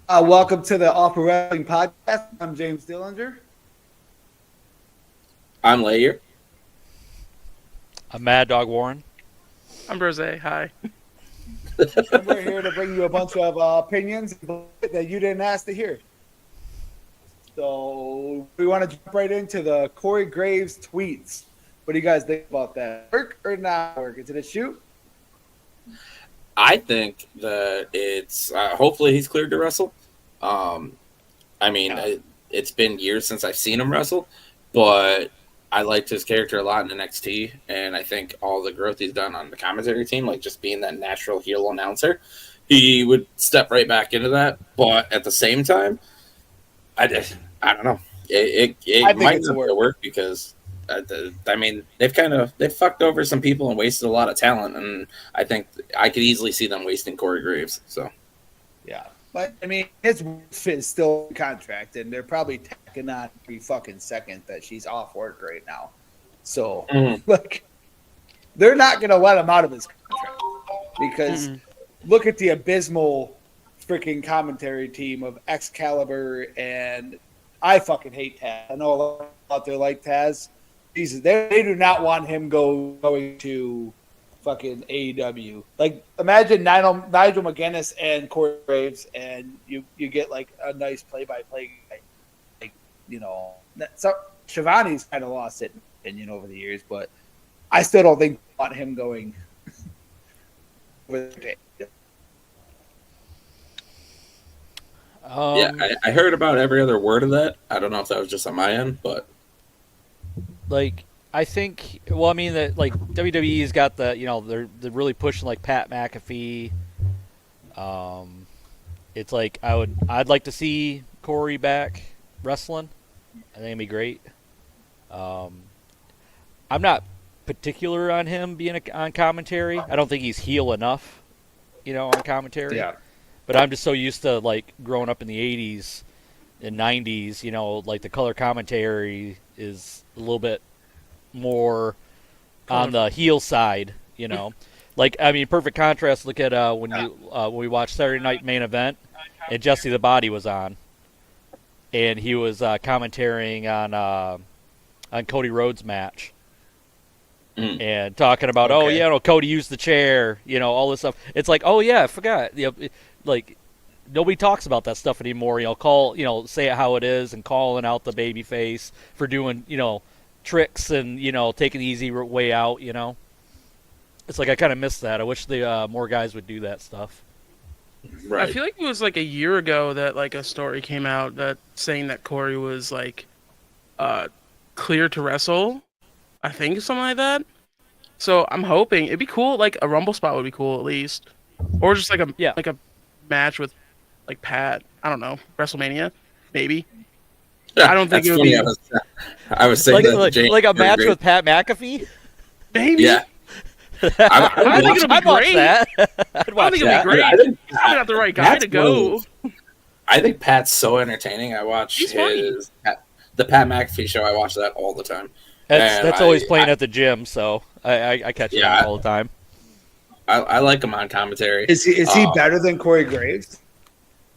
Welcome to the Off Wrestling Podcast. I'm James Dillinger. I'm Layer. I'm Mad Dog Warren. I'm Brose. Hi. And we're here to bring you a bunch of opinions that you didn't ask to hear. So we want to jump right into the Corey Graves tweets. What do you guys think about that? Work or not work? Is it a shoot? I think that it's hopefully he's cleared to wrestle. It's been years since I've seen him wrestle, but I liked his character a lot in NXT, and I think all the growth he's done on the commentary team, like just being that natural heel announcer, he would step right back into that. But at the same time, I don't know. It might not work because they've fucked over some people and wasted a lot of talent, and I think I could easily see them wasting Corey Graves. So yeah, but I mean his fit is still in contract, and they're probably tacking on every fucking second that she's off work right now. So like, they're not gonna let him out of his contract because look at the abysmal freaking commentary team of Excalibur, and I fucking hate Taz. I know a lot out there like Taz. Jesus, they do not want him going to fucking AEW. Like, imagine Nigel McGuinness and Corey Graves, and you get like a nice play-by-play guy. Like, so Shivani's kind of lost it in opinion over the years, but I still don't think they want him going with it. I heard about every other word of that. I don't know if that was just on my end, but I think, that WWE's got the, they're really pushing like Pat McAfee. It's like I'd like to see Corey back wrestling. I think it'd be great. I'm not particular on him being on commentary. I don't think he's heel enough, on commentary. Yeah. But I'm just so used to like growing up in the 80s and 90s, like the color commentary is a little bit more on the heel side, perfect contrast. Look at when we watched Saturday Night Main Event and Jesse the Body was on, and he was commentating on Cody Rhodes' match. And talking about, Cody used the chair, all this stuff. It's like, oh yeah, I forgot. Like nobody talks about that stuff anymore. Say it how it is, and calling out the baby face for doing, tricks and taking the easy way out. It's like I kind of miss that. I wish the more guys would do that stuff. right. I feel like it was like a year ago that like a story came out that saying that Corey was like clear to wrestle. I think something like that. So I'm hoping it'd be cool. Like a Rumble spot would be cool at least, or just like a match with like Pat. I don't know, WrestleMania maybe. I don't think it would be. I was saying like a match with Pat McAfee. Maybe. Yeah. I think it'll be great. That. I think it'll be great. He's probably not the right guy to go. I think Pat's so entertaining. I watch the Pat McAfee show. I watch that all the time. That's always playing at the gym, so I catch it all the time. I like him on commentary. Is he better than Corey Graves?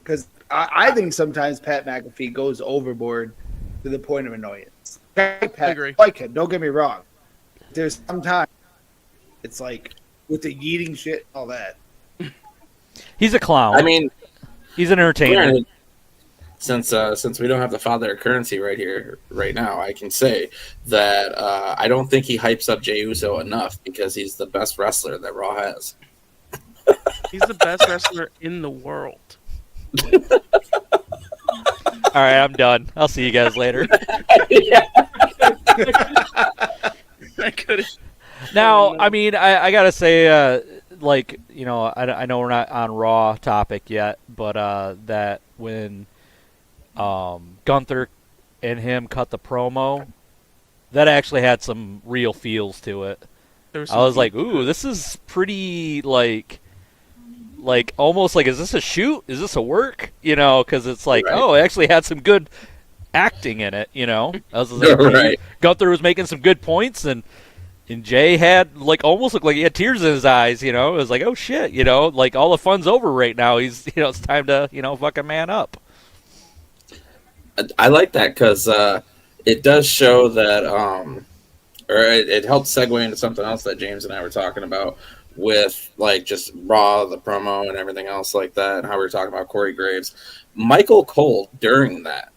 Because I think sometimes Pat McAfee goes overboard to the point of annoyance. Pat, I agree. Like him, don't get me wrong. There's sometimes it's like with the yeeting shit and all that. He's a clown. I mean, he's an entertainer. Since we don't have the father of currency right here, right now, I can say that I don't think he hypes up Jey Uso enough because he's the best wrestler that Raw has. He's the best wrestler in the world. All right, I'm done. I'll see you guys later. I couldn't. Now, I mean, I gotta say, I know we're not on Raw topic yet, but that when Gunther and him cut the promo, that actually had some real feels to it. I was like, ooh, this is pretty, like almost like, is this a shoot? Is this a work? Because it's like, oh, it actually had some good acting in it, I was like, right. Gunther was making some good points, and And Jay had like almost looked like he had tears in his eyes. You know, it was like, oh shit. You know, like all the fun's over right now. He's it's time to fucking man up. I like that because it does show that, or it helps segue into something else that James and I were talking about with like just Raw, the promo, and everything else like that, and how we were talking about Corey Graves. Michael Cole during that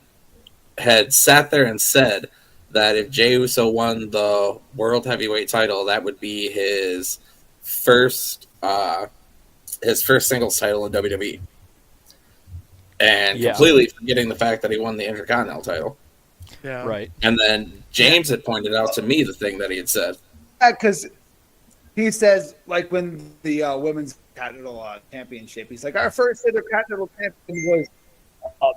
had sat there and said that if Jey Uso won the World Heavyweight title, that would be his first singles title in WWE. And completely forgetting the fact that he won the Intercontinental title. Yeah. Right. And then James had pointed out to me the thing that he had said. Yeah, because he says, like, when the women's continental championship, he's like, our first intercontinental champion was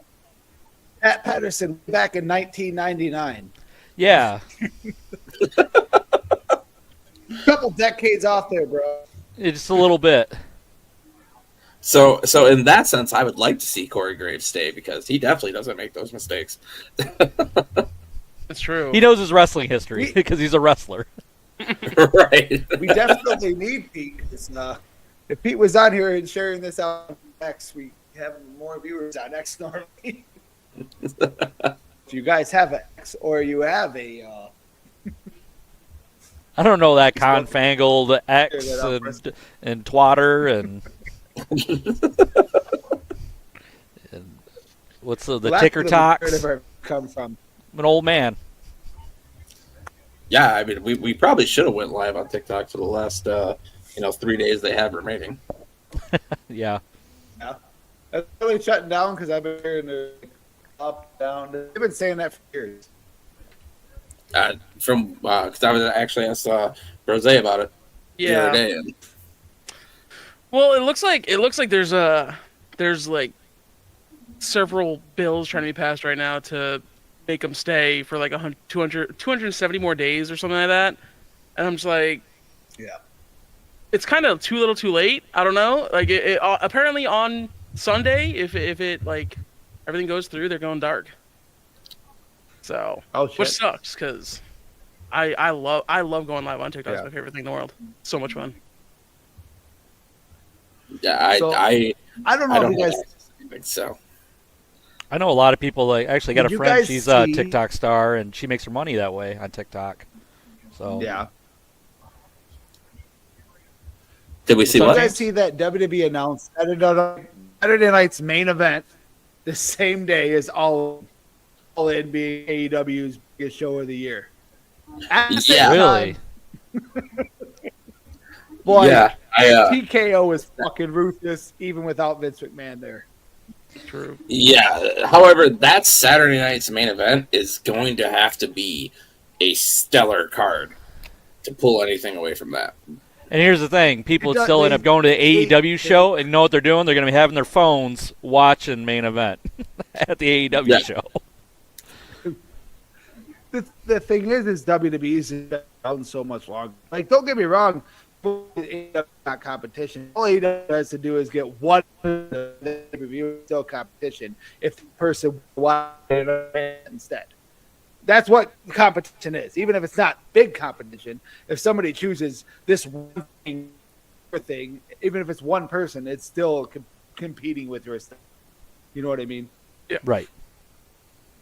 Pat Patterson back in 1999. Yeah. A couple decades off there, bro. Just a little bit. So in that sense, I would like to see Corey Graves stay because he definitely doesn't make those mistakes. That's true. He knows his wrestling history because he's a wrestler. Right. We definitely need Pete. If Pete was on here and sharing this out on X, we have more viewers on X normally. If you guys have an X or you have a... I don't know that confangled X and twatter and what's the ticker talks? Come from I'm an old man. Yeah, I mean, we probably should have went live on TikTok for the last 3 days they have remaining. Yeah. That's really shutting down because I've been hearing the up, down. They've been saying that for years. Because I was actually asked Rose about it the other day. And... Well, it looks like there's like several bills trying to be passed right now to make them stay for like 270 more days or something like that. And I'm just like, yeah, it's kind of too little, too late. I don't know. Like it apparently on Sunday, if it like everything goes through, they're going dark. So, which sucks because I love going live on TikTok. It's my favorite thing in the world. So much fun. Yeah, I don't know if you guys think so. I know a lot of people. Like, actually, got a friend. She's a see... TikTok star, and she makes her money that way on TikTok. So yeah. Did we see what? Did you guys see that WWE announced Saturday Night's main event the same day as All In being AEW's biggest show of the year? Yeah, really. Boy, yeah, TKO is fucking ruthless, even without Vince McMahon there. True. Yeah. However, that Saturday night's main event is going to have to be a stellar card to pull anything away from that. And here's the thing: people would still end up going to the AEW show, and you know what they're doing? They're going to be having their phones watching main event at the AEW show. The thing is WWE's done so much longer. Like, don't get me wrong, not competition. All AEW has to do is get one review, still competition. If the person watches it instead, that's what competition is. Even if it's not big competition, if somebody chooses this one thing, even if it's one person, it's still competing with your stuff. You know what I mean? Yeah. Right.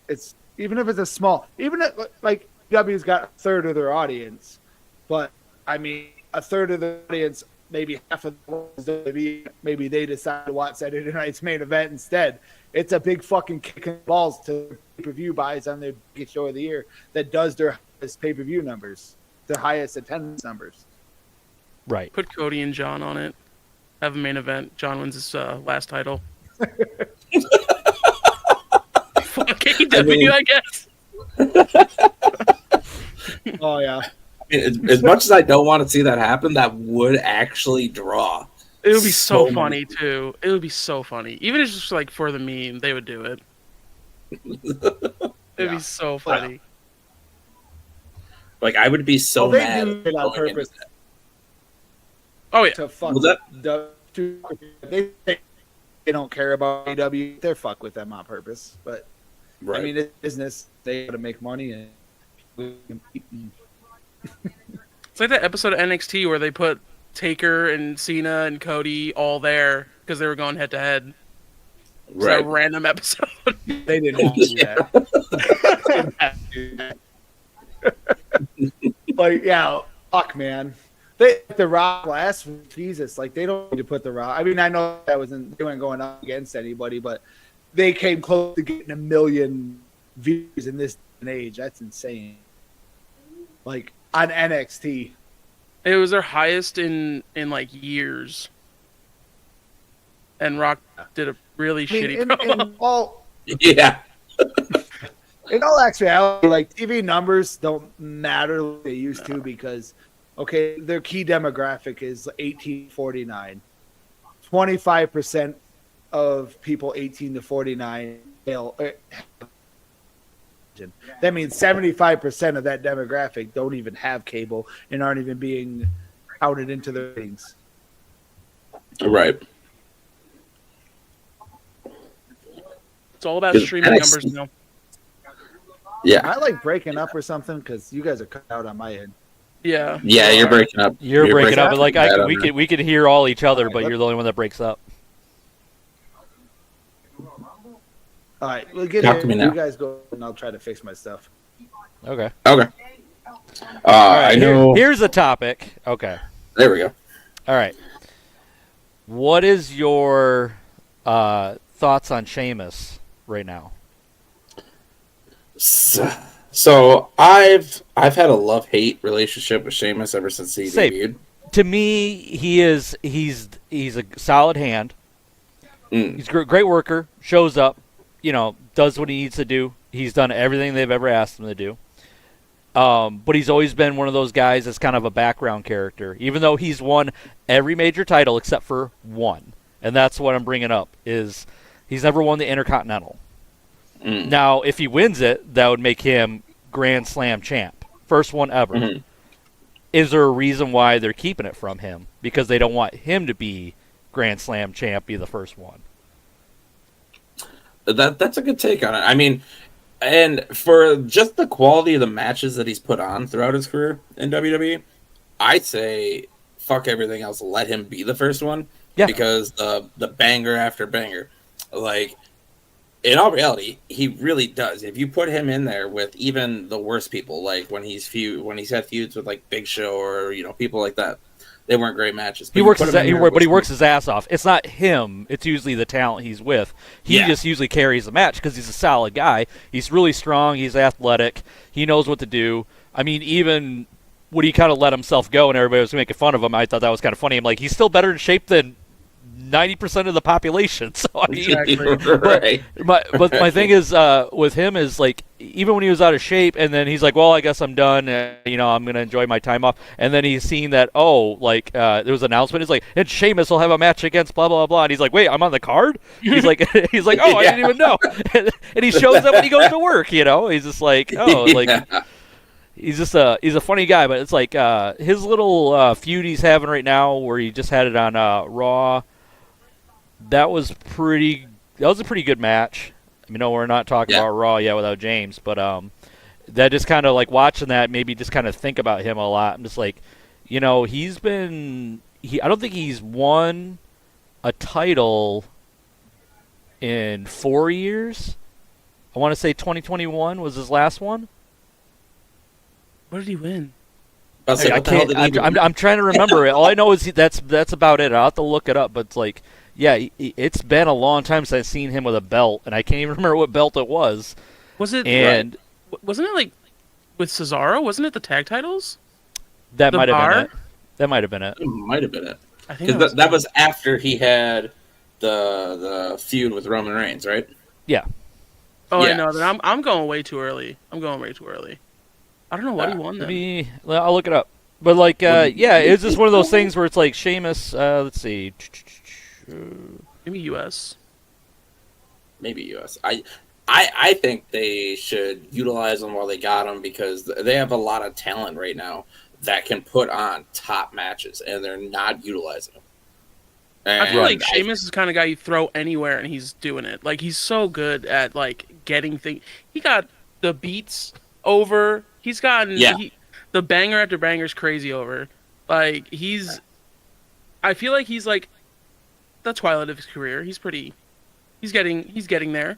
It's even if it's a small, even if, like W's got a third of their audience, but I mean a third of the audience, maybe half of the maybe they decide to watch Saturday Night's main event instead. It's a big fucking kick in the balls to pay-per-view buys on their biggest show of the year that does their highest pay-per-view numbers, their highest attendance numbers. Right. Put Cody and John on it. Have a main event. John wins his last title. Fuck AEW, I guess. Oh yeah. As much as I don't want to see that happen, that would actually draw. It would be so funny too. It would be so funny. Even if it's just like for the meme, they would do it. It'd be so funny. Like I would be so they mad. do it on purpose. Oh yeah. To fuck they don't care about AEW. They're fuck with them on purpose. But Right. I mean, it's business. They got to make money and compete. It's like that episode of NXT where they put Taker and Cena and Cody all there because they were going head to head. It's Right. a random episode. They didn't have to do that. They didn't have to do that. Like, yeah, fuck, man. The Rock last week, Jesus, like they don't need to put the Rock. I mean, I know that wasn't they weren't going up against anybody, but they came close to getting 1 million views in this day and age. That's insane. Like on NXT. It was their highest in like years. And Rock did a really shitty promo. Yeah. In all actuality, like TV numbers don't matter like they used to because, okay, their key demographic is 18-49. 25% of people 18 to 49 male. That means 75% of that demographic don't even have cable and aren't even being counted into the ratings. Right. It's all about streaming numbers now. Yeah. Am I like breaking up or something? Because you guys are cut out on my end. Yeah. Yeah, you're breaking up. You're breaking up, but like bad we could hear all each other, but you're the only one that breaks up. All right, we'll get Talk here. to me now. You guys go, and I'll try to fix my stuff. Okay. Okay. All right. I know. Here's a topic. Okay. There we go. All right. What is your thoughts on Sheamus right now? So I've had a love-hate relationship with Sheamus ever since he Same. debuted. To me, he's a solid hand. He's a great worker. Shows up, does what he needs to do. He's done everything they've ever asked him to do. But he's always been one of those guys that's kind of a background character, even though he's won every major title except for one. And that's what I'm bringing up, is he's never won the Intercontinental. Now, if he wins it, that would make him Grand Slam champ. First one ever. Mm-hmm. Is there a reason why they're keeping it from him? Because they don't want him to be Grand Slam champ, be the first one. That's a good take on it. I mean, and for just the quality of the matches that he's put on throughout his career in WWE, I'd say fuck everything else. Let him be the first one. Yeah. Because the banger after banger, like, in all reality, he really does. If you put him in there with even the worst people, like when he's had feuds with like Big Show or people like that, they weren't great matches. He works his ass off. It's not him. It's usually the talent he's with. He just usually carries the match because he's a solid guy. He's really strong. He's athletic. He knows what to do. I mean, even when he kind of let himself go and everybody was making fun of him, I thought that was kind of funny. I'm like, he's still better in shape than 90% of the population. So I mean, right. but my thing is with him is like, even when he was out of shape and then he's like, well, I guess I'm done, I'm gonna enjoy my time off, and then he's seen that there was an announcement, it's like, and Sheamus will have a match against blah blah blah, and he's like, wait, I'm on the card. He's like oh, I didn't even know. And he shows up when he goes to work. He's just like, he's a funny guy. But it's like his little feud he's having right now, where he just had it on Raw. That was a pretty good match. I mean, no, we're not talking about Raw yet without James, but that just kind of like watching that made me just kind of think about him a lot. I'm just like, I don't think he's won a title in 4 years. I want to say 2021 was his last one. What did he win? I'm trying to remember it. All I know is that's about it. I'll have to look it up, but it's like, yeah, it's been a long time since I've seen him with a belt, and I can't even remember what belt it was. Wasn't it like with Cesaro? Wasn't it the tag titles? That might have been it. That might have been it. It might have been it. I think Because that was after he had the feud with Roman Reigns, right? Yeah. Oh, Yeah. I know. Then I'm going way too early. I don't know what he won then. I'll look it up. But like, it's just one of those things where it's like Sheamus. Let's see. Maybe US. Maybe US. I think they should utilize them while they got them, because they have a lot of talent right now that can put on top matches, and they're not utilizing them. I feel like Sheamus is the kind of guy you throw anywhere and he's doing it. Like, he's so good at like getting things. He got the beats over. He's gotten the banger after banger is crazy over. Like I feel like he's like the twilight of his career. He's getting there,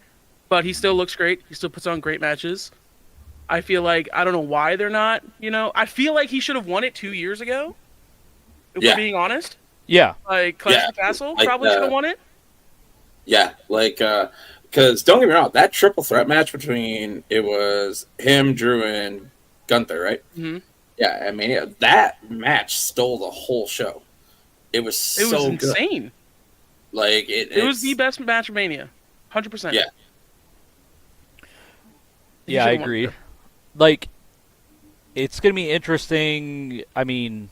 but he still looks great. He still puts on great matches. I feel like I don't know why they're not. I feel like he should have won it 2 years ago. If we're being honest. Yeah. Like Clash of the Castle probably should have won it. Yeah, because don't get me wrong, that triple threat match between it was him, Drew, and Gunther, right? Mm-hmm. Yeah, I mean, that match stole the whole show. It was so insane. Good. Like it was the best match of Mania, 100%. Yeah. Yeah, I agree. Like, it's gonna be interesting. I mean,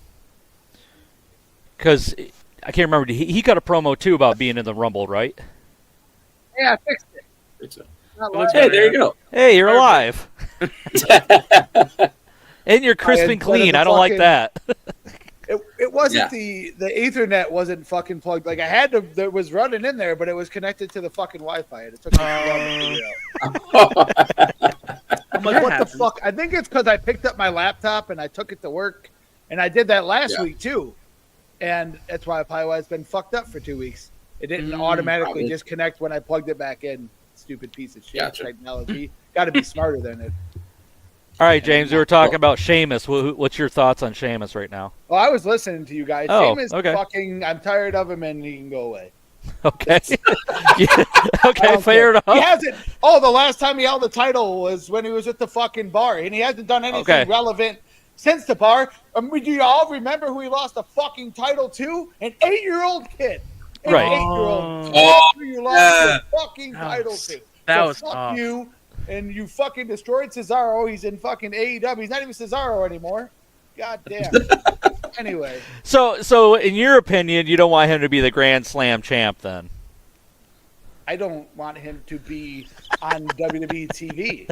because I can't remember. He got a promo too about being in the Rumble, right? Yeah, I fixed it. Hey, there you go. Hey, you're alive. And you're crisp and clean. I don't like that. It wasn't the Ethernet wasn't fucking plugged. Like I had to, that was running in there, but it was connected to the fucking Wi-Fi. And it took me too long to figure out. I'm like, what the fuck? I think it's because I picked up my laptop and I took it to work, and I did that last week too, and that's why it's been fucked up for 2 weeks. It didn't automatically disconnect when I plugged it back in. Stupid piece of shit technology. Got to be smarter than it. All right, James, we were talking about Sheamus. What's your thoughts on Sheamus right now? Well, I was listening to you guys. Oh, Sheamus okay. fucking, I'm tired of him and he can go away. Okay. Yeah. Okay, fair enough. He hasn't. Oh, the last time he held the title was when he was at the fucking bar, and he hasn't done anything relevant since the bar. Do you all remember who he lost the fucking title to? An 8-year-old kid. Right. 8-year-old. That's who you lost the fucking title to. That so was fuck tough. you. And you fucking destroyed Cesaro. He's in fucking AEW. He's not even Cesaro anymore. God damn. Anyway. So in your opinion, you don't want him to be the Grand Slam champ then? I don't want him to be on WWE TV.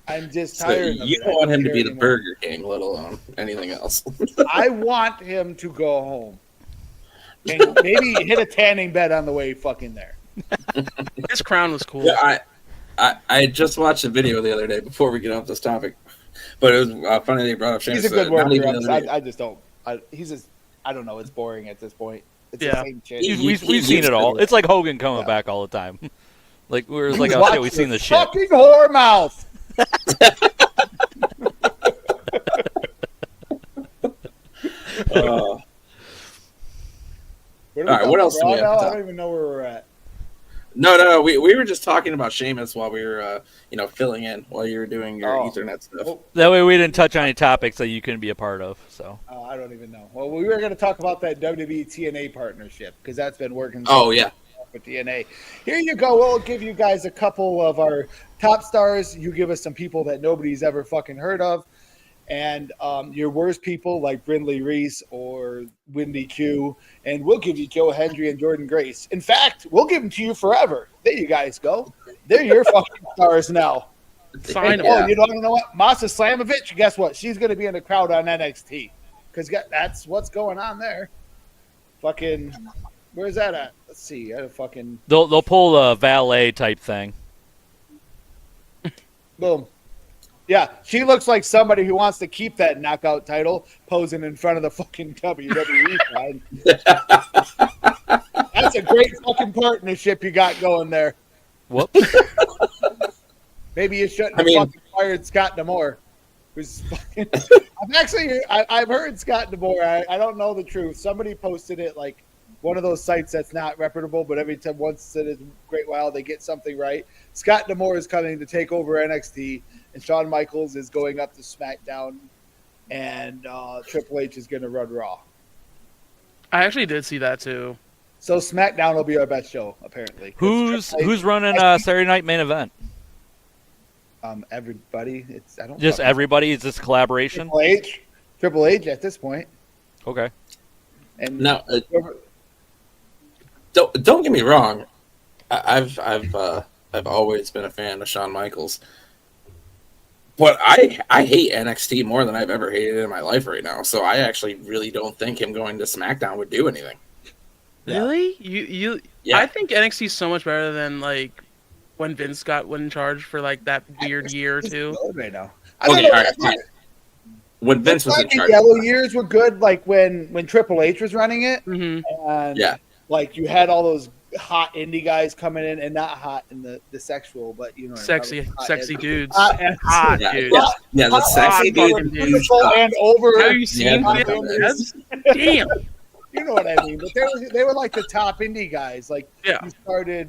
I'm just tired of it. You don't want him to be the Burger King, let alone anything else. I want him to go home. And maybe hit a tanning bed on the way fucking there. His crown was cool. Yeah, I just watched a video the other day before we get off this topic, but it was funny they brought up Sheamus. He's a good worker. I just don't. He's just. I don't know. It's boring at this point. It's the same shit. We've seen it all. It's like Hogan coming back all the time. Like we're like, oh shit, we've seen this shit. Fucking whore mouth. All right, what else do we have to talk? I don't even know where we're at. No. We were just talking about Sheamus while we were, filling in while you were doing your Ethernet stuff. That way we didn't touch on any topics that you couldn't be a part of. So. I don't even know. Well, we were going to talk about that WWE TNA partnership because that's been working. With TNA. Here you go. We'll give you guys a couple of our top stars. You give us some people that nobody's ever fucking heard of. And your worst people like Brindley Reese or Wendy Q. And we'll give you Joe Hendry and Jordan Grace. In fact, we'll give them to you forever. There you guys go. They're your fucking stars now. Sign them. Oh, you don't know what? Masa Slamovich, guess what? She's going to be in the crowd on NXT. Because that's what's going on there. Fucking, where's that at? Let's see. They'll pull a valet type thing. Boom. Yeah, she looks like somebody who wants to keep that knockout title posing in front of the fucking WWE sign. That's a great fucking partnership you got going there. Whoops. Maybe you shouldn't have fucking fired Scott D'Amore. Who's fucking... I've heard Scott D'Amore. I don't know the truth. Somebody posted it like one of those sites that's not reputable, but every time once in a great while they get something right. Scott D'Amore is coming to take over NXT, and Shawn Michaels is going up to SmackDown, and Triple H is going to run Raw. I actually did see that too. So SmackDown will be our best show, apparently. Who's running Saturday Night Main Event? Everybody. Everybody. Is this a collaboration? Triple H at this point. Okay. And now, don't get me wrong. I've always been a fan of Shawn Michaels, but I hate NXT more than I've ever hated it in my life right now. So I actually really don't think him going to SmackDown would do anything. Really? You? Yeah. I think NXT is so much better than like when Vince got in charge for like that weird year or two. Right now. Okay, all right, fine. when Vince was in The charge. yellow years were good, like when Triple H was running it, and Yeah. like you had all those hot indie guys coming in, and not hot in the sexual, but you know, Sexy dudes, hot Yeah, dudes. yeah, the sexy hot dude. fucking dudes. beautiful and over. Have you seen Yeah. this? Damn. You know what I mean? But they were like the top indie guys. Like Yeah. you started,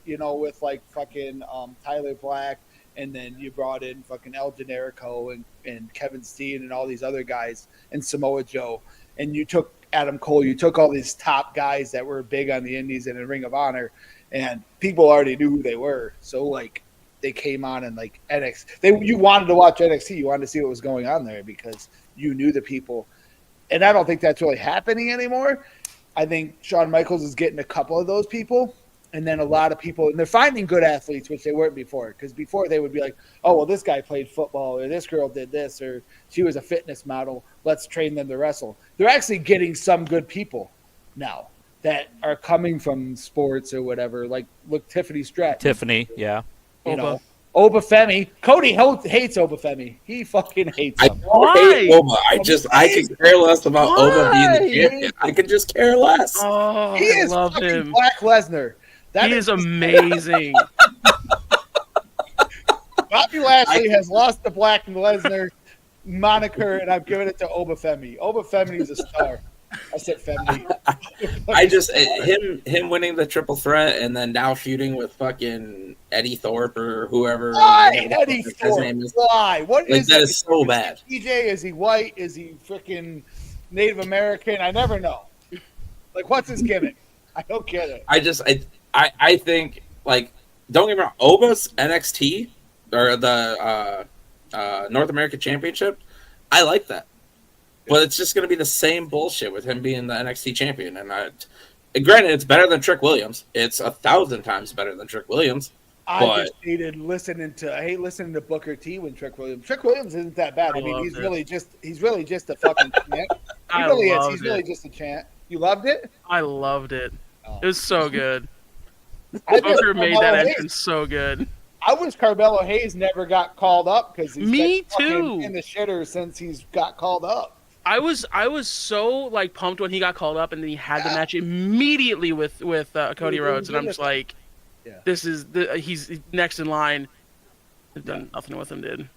with like fucking Tyler Black, and then you brought in fucking El Generico and Kevin Steen and all these other guys and Samoa Joe, and you took Adam Cole. You took all these top guys that were big on the indies and in Ring of Honor, and people already knew who they were. So like they came on and like NXT. You wanted to watch NXT. You wanted to see what was going on there because you knew the people. And I don't think that's really happening anymore. I think Shawn Michaels is getting a couple of those people, and then a lot of people, and they're finding good athletes, which they weren't before. Because before they would be like, oh, well, this guy played football, or this girl did this, or she was a fitness model. Let's train them to wrestle. They're actually getting some good people now that are coming from sports or whatever. Like, look, Tiffany Stratton. Tiffany, yeah. You know, Obafemi. Cody hates Obafemi. He fucking hates I him. don't hate Oba. I can care less about Oba being the champion. I could just care less. Oh, He I is love fucking him. Black Lesnar. That He is amazing. Bobby Lashley has lost the Black Lesnar moniker, and I've given it to Obafemi. Obafemi is a star. I said Femi. I just him winning the triple threat and then now feuding with fucking Eddie Thorpe or whoever. Why whatever Eddie his Thorpe? name is. Why? What Like, is that it? is so bad. TJ, is he white? Is he freaking Native American? I never know. Like, what's his gimmick? I don't get it. I think, like, don't get me wrong, Oba's NXT or the North American Championship, I like that. But it's just going to be the same bullshit with him being the NXT champion. And granted, it's better than Trick Williams. It's 1,000 times better than Trick Williams. I hate listening to Booker T when Trick Williams. Trick Williams isn't that bad. I mean, he's really just a fucking chant. He really is. He's really just a chant. You loved it? I loved it. Oh. It was so good. I Booker made that Carmelo entrance Hayes. so good. I wish Carmelo Hayes never got called up because he's Me been fucking too. in the shitter since he's got called up. I was so like pumped when he got called up, and then he had the match immediately with Cody Rhodes, and I'm just like, Yeah. this is he's next in line. They've done nothing with him, dude.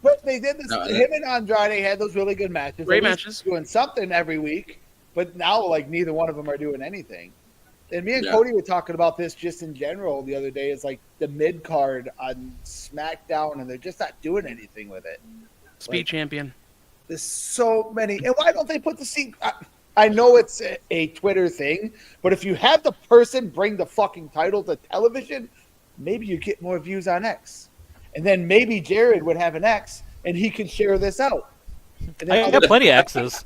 But they did this. No, Him and Andrade had those really good matches. Great At least matches. doing something every week. But now, like, neither one of them are doing anything. And me and Yeah. Cody were talking about this just in general the other day. Is like the mid card on SmackDown, and they're just not doing anything with it. Speed Like, champion. There's so many. And why don't they put the seat? I know it's a Twitter thing, but if you have the person bring the fucking title to television, maybe you get more views on X. And then maybe Jared would have an X, and he can share this out. And I then got plenty of X's.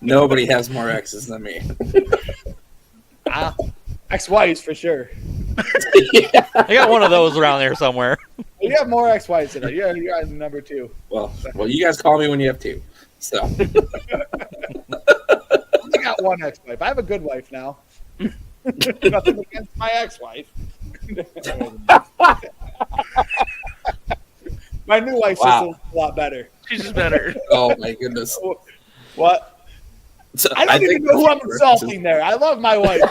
Nobody has more X's than me. ex-wives for sure. Yeah. I got one of those around there somewhere. You have more ex-wives than us. You're on number 2. Well, you guys call me when you have two. So I only got one ex-wife. I have a good wife now. Nothing against my ex-wife. My new wife's Wow. just a lot better. She's just better. oh my goodness. What? So I don't even think know who I'm that's- insulting there. I love my wife.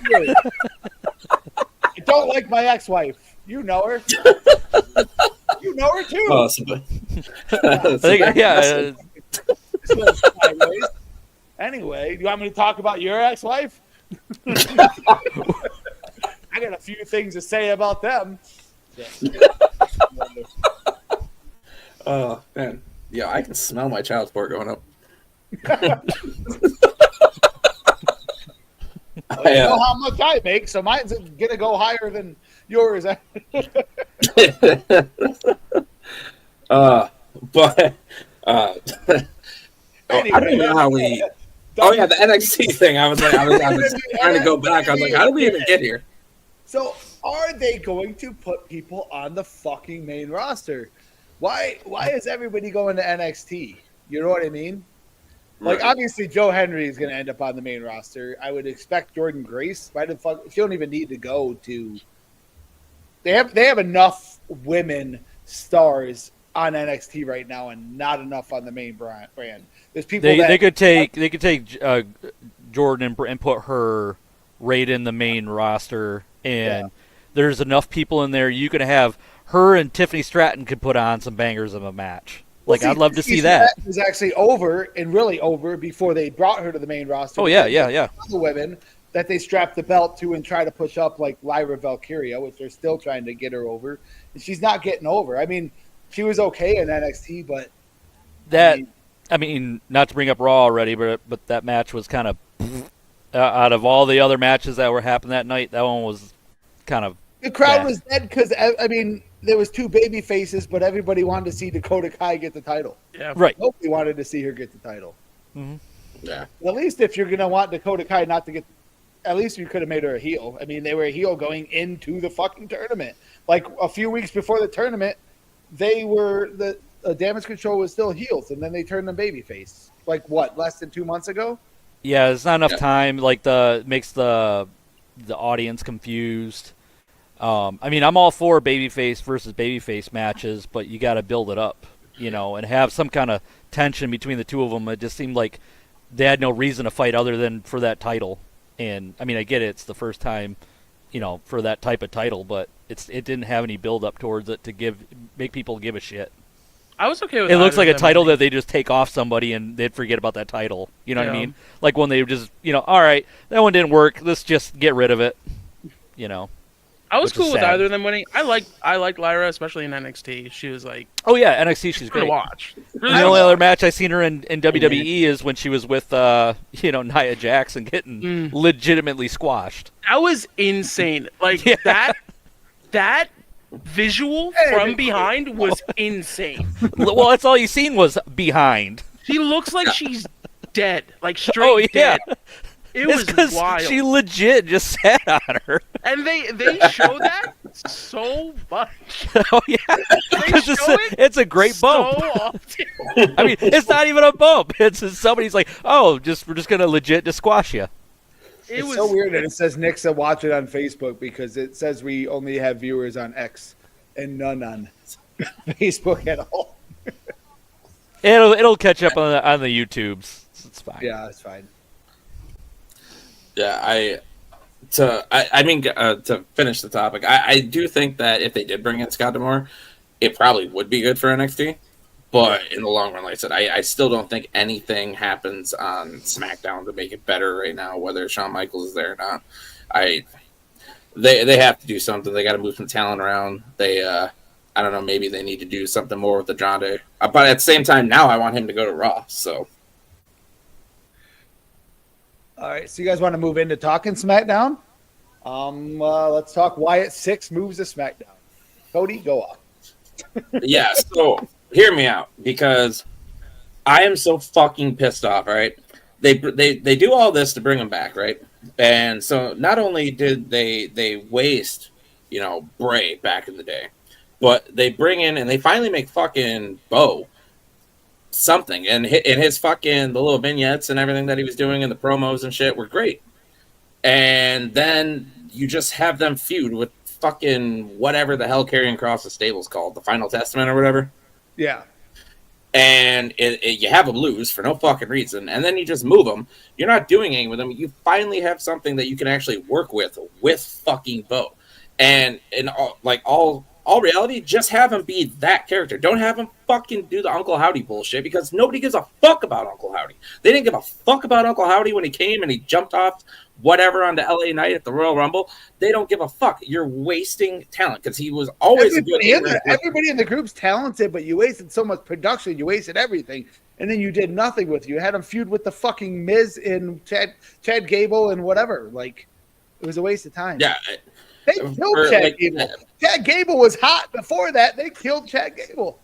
Really. I don't like my ex-wife. You know her. You know her too. Oh, so, I think, yeah, Anyway, you want me to talk about your ex-wife? I got a few things to say about them. oh man, yeah, I can smell my child support going up. You know how much I make, so mine's gonna go higher than yours. But I don't know how we. Oh yeah, the NXT thing. I was trying to go back. I was like, how did we even get here? So, are they going to put people on the fucking main roster? Why is everybody going to NXT? You know what I mean? Like, Right. obviously, Joe Henry is going to end up on the main roster. I would expect Jordan Grace. Why the fuck? She don't even need to go to. They have enough women stars on NXT right now and not enough on the main brand. There's people They could take Jordan and put her right in the main roster, and there's enough people in there. You could have her and Tiffany Stratton could put on some bangers of a match. Like, I'd love to see that. It was actually over and really over before they brought her to the main roster. Oh, yeah. The women that they strapped the belt to and try to push up, like Lyra Valkyria, which they're still trying to get her over. And she's not getting over. I mean, she was okay in NXT, but I mean, not to bring up Raw already, but that match was kind of out of all the other matches that were happening that night. That one was kind of the crowd was dead because I mean there was two baby faces, but everybody wanted to see Dakota Kai get the title. Yeah, right. Nobody wanted to see her get the title. Mm-hmm. Yeah. At least if you're gonna want Dakota Kai not to get, at least you could have made her a heel. I mean, they were a heel going into the fucking tournament. Like a few weeks before the tournament, they were the Damage Control was still heels, and then they turned them babyface. Like what? Less than 2 months ago? Yeah, it's not enough time. Like makes the audience confused. I mean, I'm all for babyface versus babyface matches, but you got to build it up, and have some kind of tension between the two of them. It just seemed like they had no reason to fight other than for that title. And I mean, I get it's the first time, for that type of title, but it didn't have any build up towards it to make people give a shit. I was okay with it. Looks like a them title winning. that they just take off somebody and they'd forget about that title. You know what I mean? Like when they just, all right, that one didn't work. Let's just get rid of it. I was which is cool with sad. either of them winning. I liked Lyra, especially in NXT. She was like Oh yeah, NXT she's fun to great. watch. And Really the fun only to other watch. match I seen her in WWE is when she was with Nia Jax and getting legitimately squashed. That was insane. Like that visual from behind was insane. Well, that's all you seen was behind. She looks like she's dead, like straight dead. It It's was because wild. she legit just sat on her. And they show that so much. Oh yeah, They because show it it's a great bump. so often. I mean, it's not even a bump. It's just somebody's like, oh, we're just gonna legit just squash you. It's so weird that it says Nixa watch it on Facebook because it says we only have viewers on X and none on Facebook at all. It'll catch up on the YouTubes. It's fine. Yeah, it's fine. Yeah, to finish the topic, I do think that if they did bring in Scott D'Amore, it probably would be good for NXT. But in the long run, like I said, I still don't think anything happens on SmackDown to make it better right now, whether Shawn Michaels is there or not. They have to do something. They got to move some talent around. I don't know, maybe they need to do something more with the Andrade. But at the same time, now I want him to go to Raw. So. All right, so you guys want to move into talking SmackDown? Let's talk Wyatt 6 moves to SmackDown. Cody, go off. Yeah, so hear me out because I am so fucking pissed off, right? They do all this to bring him back, right? And so not only did they waste, Bray back in the day, but they bring in and they finally make fucking Bo something, and his fucking the little vignettes and everything that he was doing in the promos and shit were great. And then you just have them feud with fucking whatever the hell Karrion Kross' stable's called, the Final Testament or whatever. Yeah. And you have them lose for no fucking reason, and then you just move them. You're not doing anything with them. You finally have something that you can actually work with fucking Bo. And in all reality, just have him be that character. Don't have him fucking do the Uncle Howdy bullshit because nobody gives a fuck about Uncle Howdy. They didn't give a fuck about Uncle Howdy when he came and he jumped off whatever on the LA Knight at the Royal Rumble. They don't give a fuck. You're wasting talent because he was always everybody in the group's talented, but you wasted so much production. You wasted everything. And then you did nothing with it. You had him feud with the fucking Miz and Chad Gable and whatever. Like, it was a waste of time. Yeah. They killed Chad Gable. Chad Gable was hot before that. They killed Chad Gable.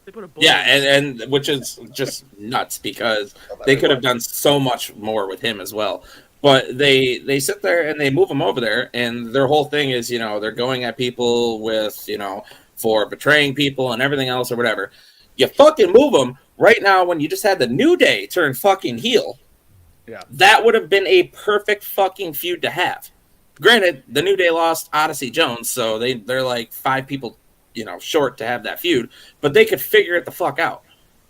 They put a Yeah, and which is just nuts because they could have done so much more with him as well. But they sit there and they move him over there, and their whole thing is, they're going at people with, for betraying people and everything else or whatever. You fucking move them right now when you just had the New Day turn fucking heel. Yeah. That would have been a perfect fucking feud to have. Granted, the New Day lost Odyssey Jones, so they're like 5 people short to have that feud, but they could figure it the fuck out.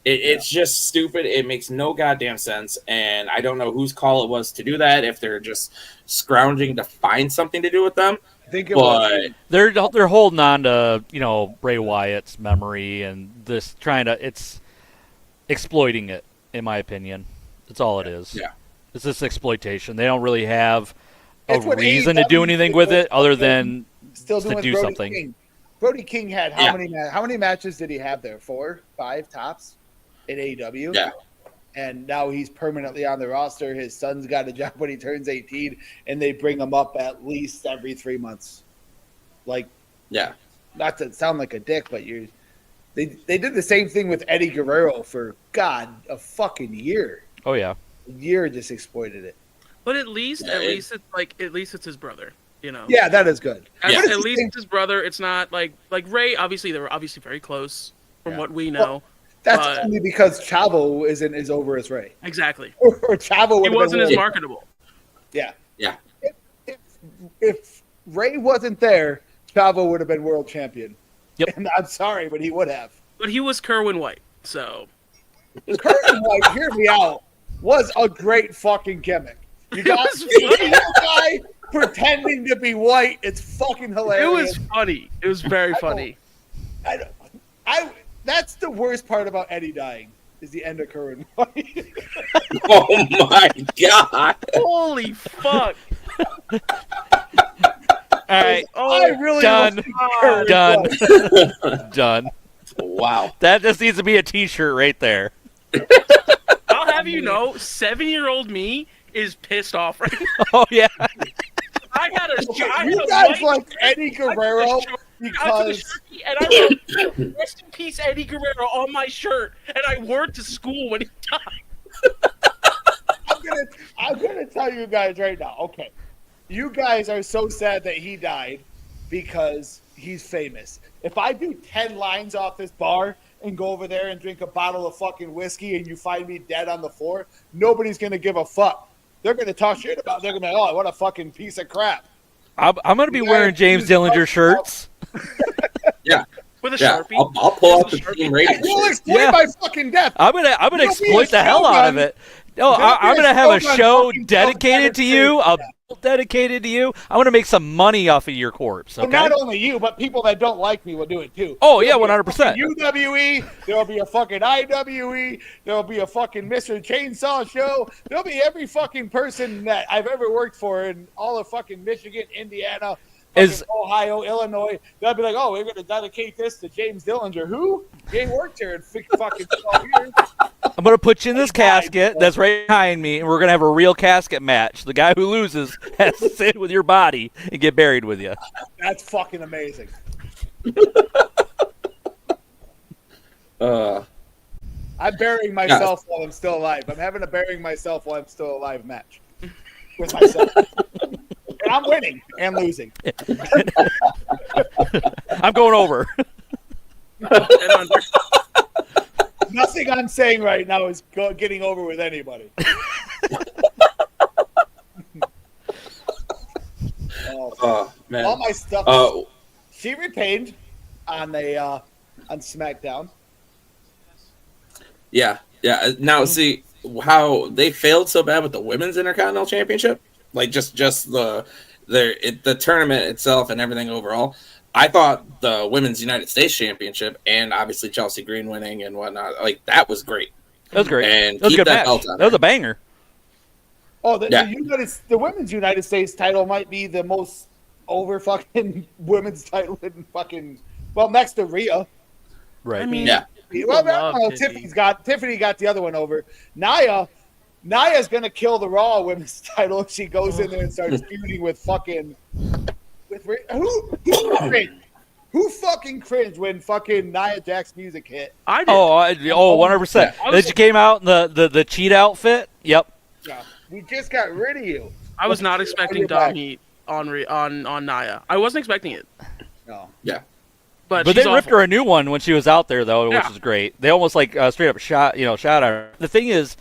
It's just stupid. It makes no goddamn sense, and I don't know whose call it was to do that. If they're just scrounging to find something to do with them, I think it was. They're holding on to Bray Wyatt's memory and it's exploiting it, in my opinion. That's all it is. Yeah, it's this exploitation. They don't really have a It's what reason to AEW do anything with it other than Still doing to with do Brody something. King. Brody King had how many matches did he have there? 4, 5 tops in AEW. yeah. And now he's permanently on the roster. His son's got a job when he turns 18, and they bring him up at least every 3 months. Like, Yeah. not to sound like a dick, but they did the same thing with Eddie Guerrero for a fucking year. Oh yeah. A year just exploited it. But at least Yeah, at least it's his brother. Yeah, that is good. At, Yeah. at least it's his brother. It's not like Ray. Obviously, they were obviously very close from what we know. That's But- only because Chavo isn't as over as Ray. Exactly. Or Chavo He would wasn't as been marketable. Yeah. Yeah. If Ray wasn't there, Chavo would have been world champion. Yep. And I'm sorry, but he would have. But he was Kerwin White, so Curtin White, hear me out, was a great fucking gimmick. You got was the guy pretending to be white. It's fucking it hilarious. was funny. It was very funny. That's the worst part about Eddie dying is the end of Curtin White. Oh my god. Holy fuck! All right. I really done. don't think Curtin Done. White- Done. Wow. That just needs to be a T-shirt right there. I'll have you know, 7-year-old me is pissed off right now. Oh yeah. I had a You guys like Eddie Guerrero because because and I wrote "Rest in peace, Eddie Guerrero" on my shirt, and I wore it to school when he died. I'm gonna tell you guys right now. Okay, you guys are so sad that he died because he's famous. If I do 10 lines off this bar and go over there and drink a bottle of fucking whiskey and you find me dead on the floor, nobody's gonna give a fuck. They're gonna talk shit about. They're gonna be like, "Oh, what a fucking piece of crap." I'm going to be wearing James Dillinger shirts. Yeah. With a Yeah. Sharpie. I'll pull out the Sharpie. team Hey, rating. you'll exploit Yeah. my fucking death. I'm gonna There'll be exploit a the hell out of shogun. it. No, There'll be I'm a gonna have a shogun show fucking dedicated to you, a belt dedicated to you. I want to make some money off of your corpse. Well, Okay. not only you, but people that don't like me will do it too. Oh, yeah, There'll be a 100%. fucking UWE, there'll be a fucking IWE, there'll be a fucking Mr. Chainsaw show. There'll be every fucking person that I've ever worked for in all of fucking Michigan, Indiana, Is- Ohio, Illinois. They'll be like, "Oh, we're going to dedicate this to James Dillinger." Who? He ain't worked here in fucking 12 years. I'm gonna put you in this casket that's right behind me, and we're gonna have a real casket match. The guy who loses has to sit with your body and get buried with you. That's fucking amazing. I'm burying myself while I'm still alive. I'm having a burying myself while I'm still alive match with myself. And I'm winning and losing. I'm going over. And under- Nothing I'm saying right now is getting over with anybody. Man. All my stuff. Oh, She retained on SmackDown. yeah. Yeah. Now, see how they failed so bad with the Women's Intercontinental Championship? Like, just the tournament itself and everything overall. I thought the Women's United States Championship and obviously Chelsea Green winning and whatnot, like, that was great. That was great. And That was a keep good that match. belt on That was her. a banger. Oh, Yeah. the Women's United States title might be the most over fucking women's title in fucking, well, next to Rhea. Right. I mean, Yeah. Well, love no, Tiffany. Tiffany got the other one over. Naya's gonna kill the Raw Women's title if she goes in there and starts feuding with fucking who cringed? Who fucking cringed when fucking Nia Jax's music hit? I did. 100%. I was- Then she came out in the cheat outfit. Yep. Yeah, we just got rid of you. I was not expecting You're Dom back. Heat on Naya. I wasn't expecting it, No. but But she's they ripped awful. her a new one when she was out there, though, which Yeah. is great. They almost like straight up shot at her. The thing is,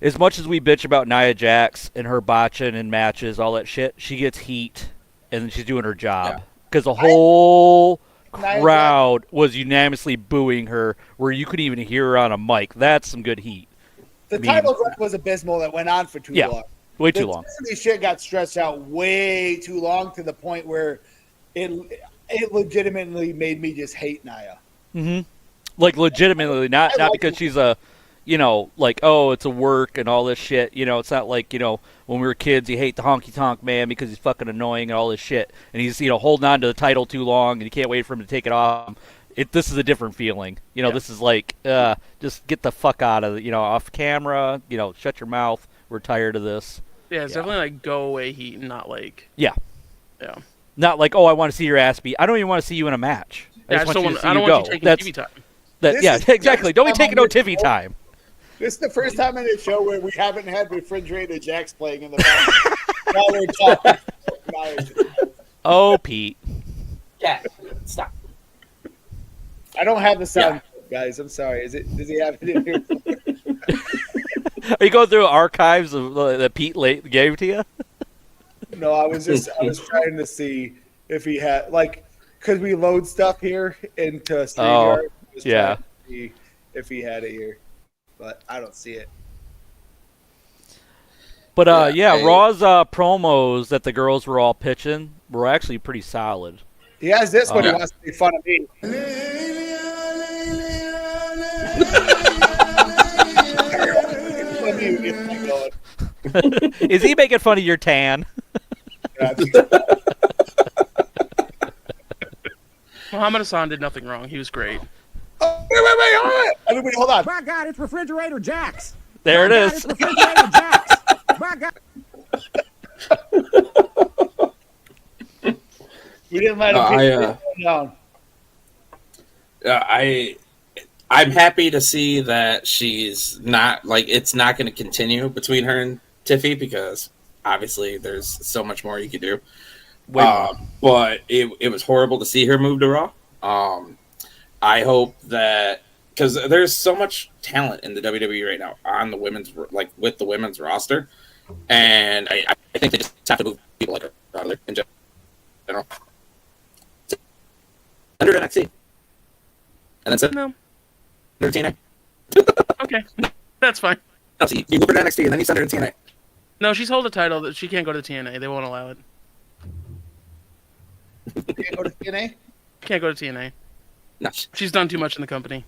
as much as we bitch about Nia Jax and her botching in matches, all that shit, she gets heat, and she's doing her job. Because the whole crowd was unanimously booing her, where you couldn't even hear her on a mic. That's some good heat. The title run was abysmal. That went on for too long. Way too long. This shit got stretched out way too long to the point where it legitimately made me just hate Nia. Mm-hmm. Like legitimately, not because she's a, like, oh, it's a work and all this shit. It's not like, when we were kids, you hate the honky tonk man because he's fucking annoying and all this shit, and he's holding on to the title too long and you can't wait for him to take it off. This is a different feeling. This is like, just get the fuck out of off camera. Shut your mouth. We're tired of this. Yeah, it's definitely like go away heat, and not like. Yeah. Yeah. Not like, oh, I want to see your ass beat. I don't even want to see you in a match. I don't want you taking TV time. Exactly. Don't be taking no TV time. This is the first time in the show where we haven't had refrigerator jacks playing in the back. While we're talking. Oh, Pete. Yeah, stop. I don't have the sound, guys. I'm sorry. Does he have it in here? Are you going through archives of that Pete gave to you? No, I was trying to see if he had, like, because we load stuff here into StreamYard. Yeah. See if he had it here, but I don't see it. But Raw's promos that the girls were all pitching were actually pretty solid. He has this when he wants to make fun of me. Is he making fun of your tan? Muhammad Hassan did nothing wrong. He was great. Oh, wait, hold on. Everybody, hold on. My God, it's Refrigerator Jacks. There it is. It's Refrigerator Jacks. My God. We didn't let him down. I'm happy to see that she's not, like, it's not going to continue between her and Tiffy, because obviously there's so much more you could do. But it was horrible to see her move to Raw. I hope that, because there's so much talent in the WWE right now on the women's, like, with the women's roster, and I think they just have to move people like her out of there in general. Under NXT. And that's it. No. Under TNA. Okay, that's fine. No, see, you move her to NXT and then you send her to TNA. No, she's hold a title that she can't go to TNA. They won't allow it. Can't go to TNA? Can't go to TNA. No. She's done too much in the company.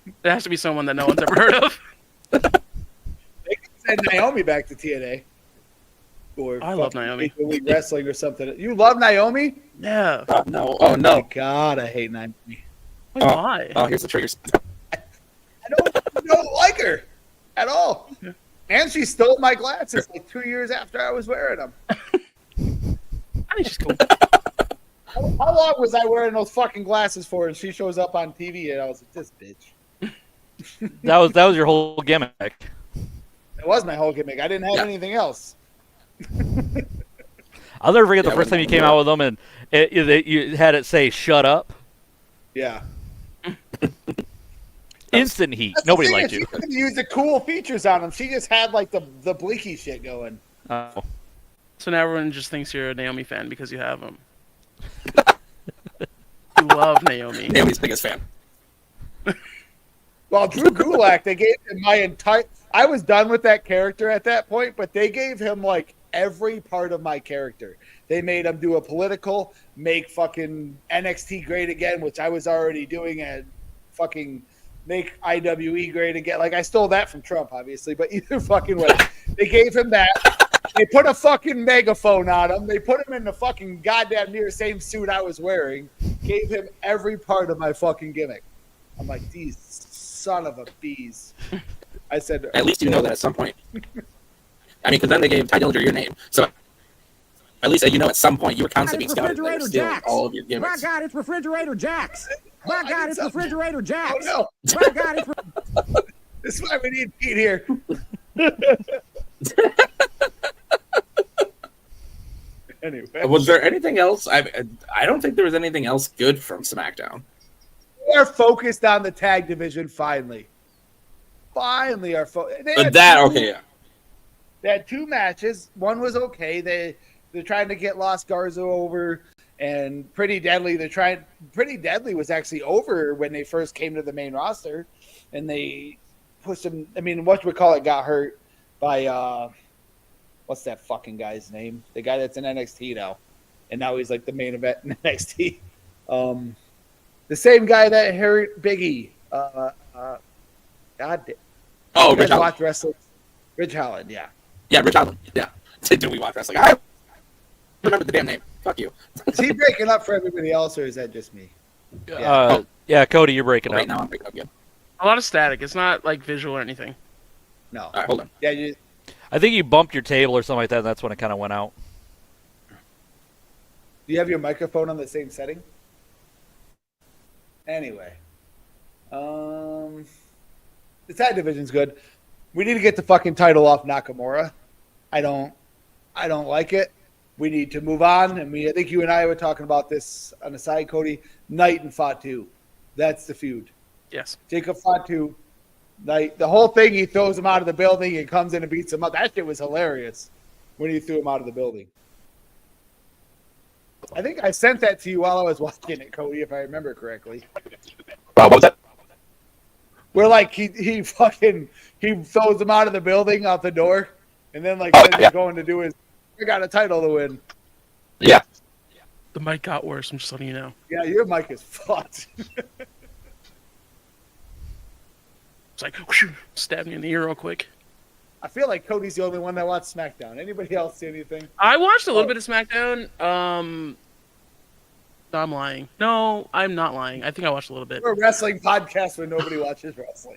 It has to be someone that no one's ever heard of. They could send Naomi back to TNA. Or I love Naomi. Elite Wrestling or something. You love Naomi? Yeah. No. Oh, no. Oh, my God, I hate Naomi. Why? Oh, here's the triggers. I don't like her at all. Yeah. And she stole my glasses like 2 years after I was wearing them. I think she's cool. How long was I wearing those fucking glasses for? And she shows up on TV, and I was like, "This bitch." That was your whole gimmick. It was my whole gimmick. I didn't have anything else. I'll never forget the first time you came out with them, and you had it say "Shut up." Yeah. Instant heat. That's Nobody liked you. She couldn't use the cool features on them. She just had like the blinky shit going. Oh. So now everyone just thinks you're a Naomi fan because you have them. You love Naomi. Naomi's biggest fan. Well, Drew Gulak, they gave him my entire. I was done with that character at that point, but they gave him like every part of my character. They made him do a political, make fucking NXT great again, which I was already doing, and fucking make IWE great again. Like, I stole that from Trump, obviously, but either fucking way. They gave him that. They put a fucking megaphone on him. They put him in the fucking goddamn near same suit I was wearing. Gave him every part of my fucking gimmick. I'm like, these son of a bees. I said, at least you know that at some point. I mean, because then they gave Ty Dillinger your name. So at least you know at some point you were constantly being scouted. They were stealing all of your My gimmicks. God, it's Refrigerator Jacks. My God, it's Refrigerator Jacks. Oh, no. My God, it's... This is why we need Pete here. Anyway. Was there anything else? I don't think there was anything else good from SmackDown. We are focused on the tag division finally. Finally, our But that, okay, yeah. They had two matches. One was okay. They're trying to get Los Garza over, And Pretty Deadly, Pretty Deadly was actually over when they first came to the main roster, and they pushed him. I mean, whatchamacallit got hurt by what's that fucking guy's name? The guy that's in NXT now, and now he's like the main event in NXT. The same guy that hurt Biggie. God damn. Oh, Rich Holland. Watch wrestling. Rich Holland, yeah. Yeah, Rich Holland. Yeah. Do we watch wrestling? I remember the damn name. Fuck you. Is he breaking up for everybody else, or is that just me? Yeah, Cody, you're breaking Right up. now I'm breaking up again. A lot of static. It's not like visual or anything. No. All right, hold on. Yeah, I think you bumped your table or something like that, and that's when it kind of went out. do you have your microphone on the same setting? Anyway. The tag division's good. We need to get the fucking title off Nakamura. I don't like it. We need to move on. And I think you and I were talking about this on the side, Cody. Knight and Fatu. That's the feud. Yes. Jacob Fatu. Knight. The whole thing, he throws him out of the building and comes in and beats him up. That shit was hilarious when he threw him out of the building. I think I sent that to you while I was watching it, Cody, if I remember correctly. What was that? Where like he throws him out of the building, out the door, and then he's going to do his. I got a title to win. Yeah. The mic got worse. I'm just letting you know. Yeah, your mic is fucked. It's like whoosh, stab me in the ear real quick. I feel like Cody's the only one that watched SmackDown. Anybody else see anything? I watched a little bit of SmackDown. No, I'm lying. No, I'm not lying. I think I watched a little bit. We're a wrestling podcast where nobody watches wrestling.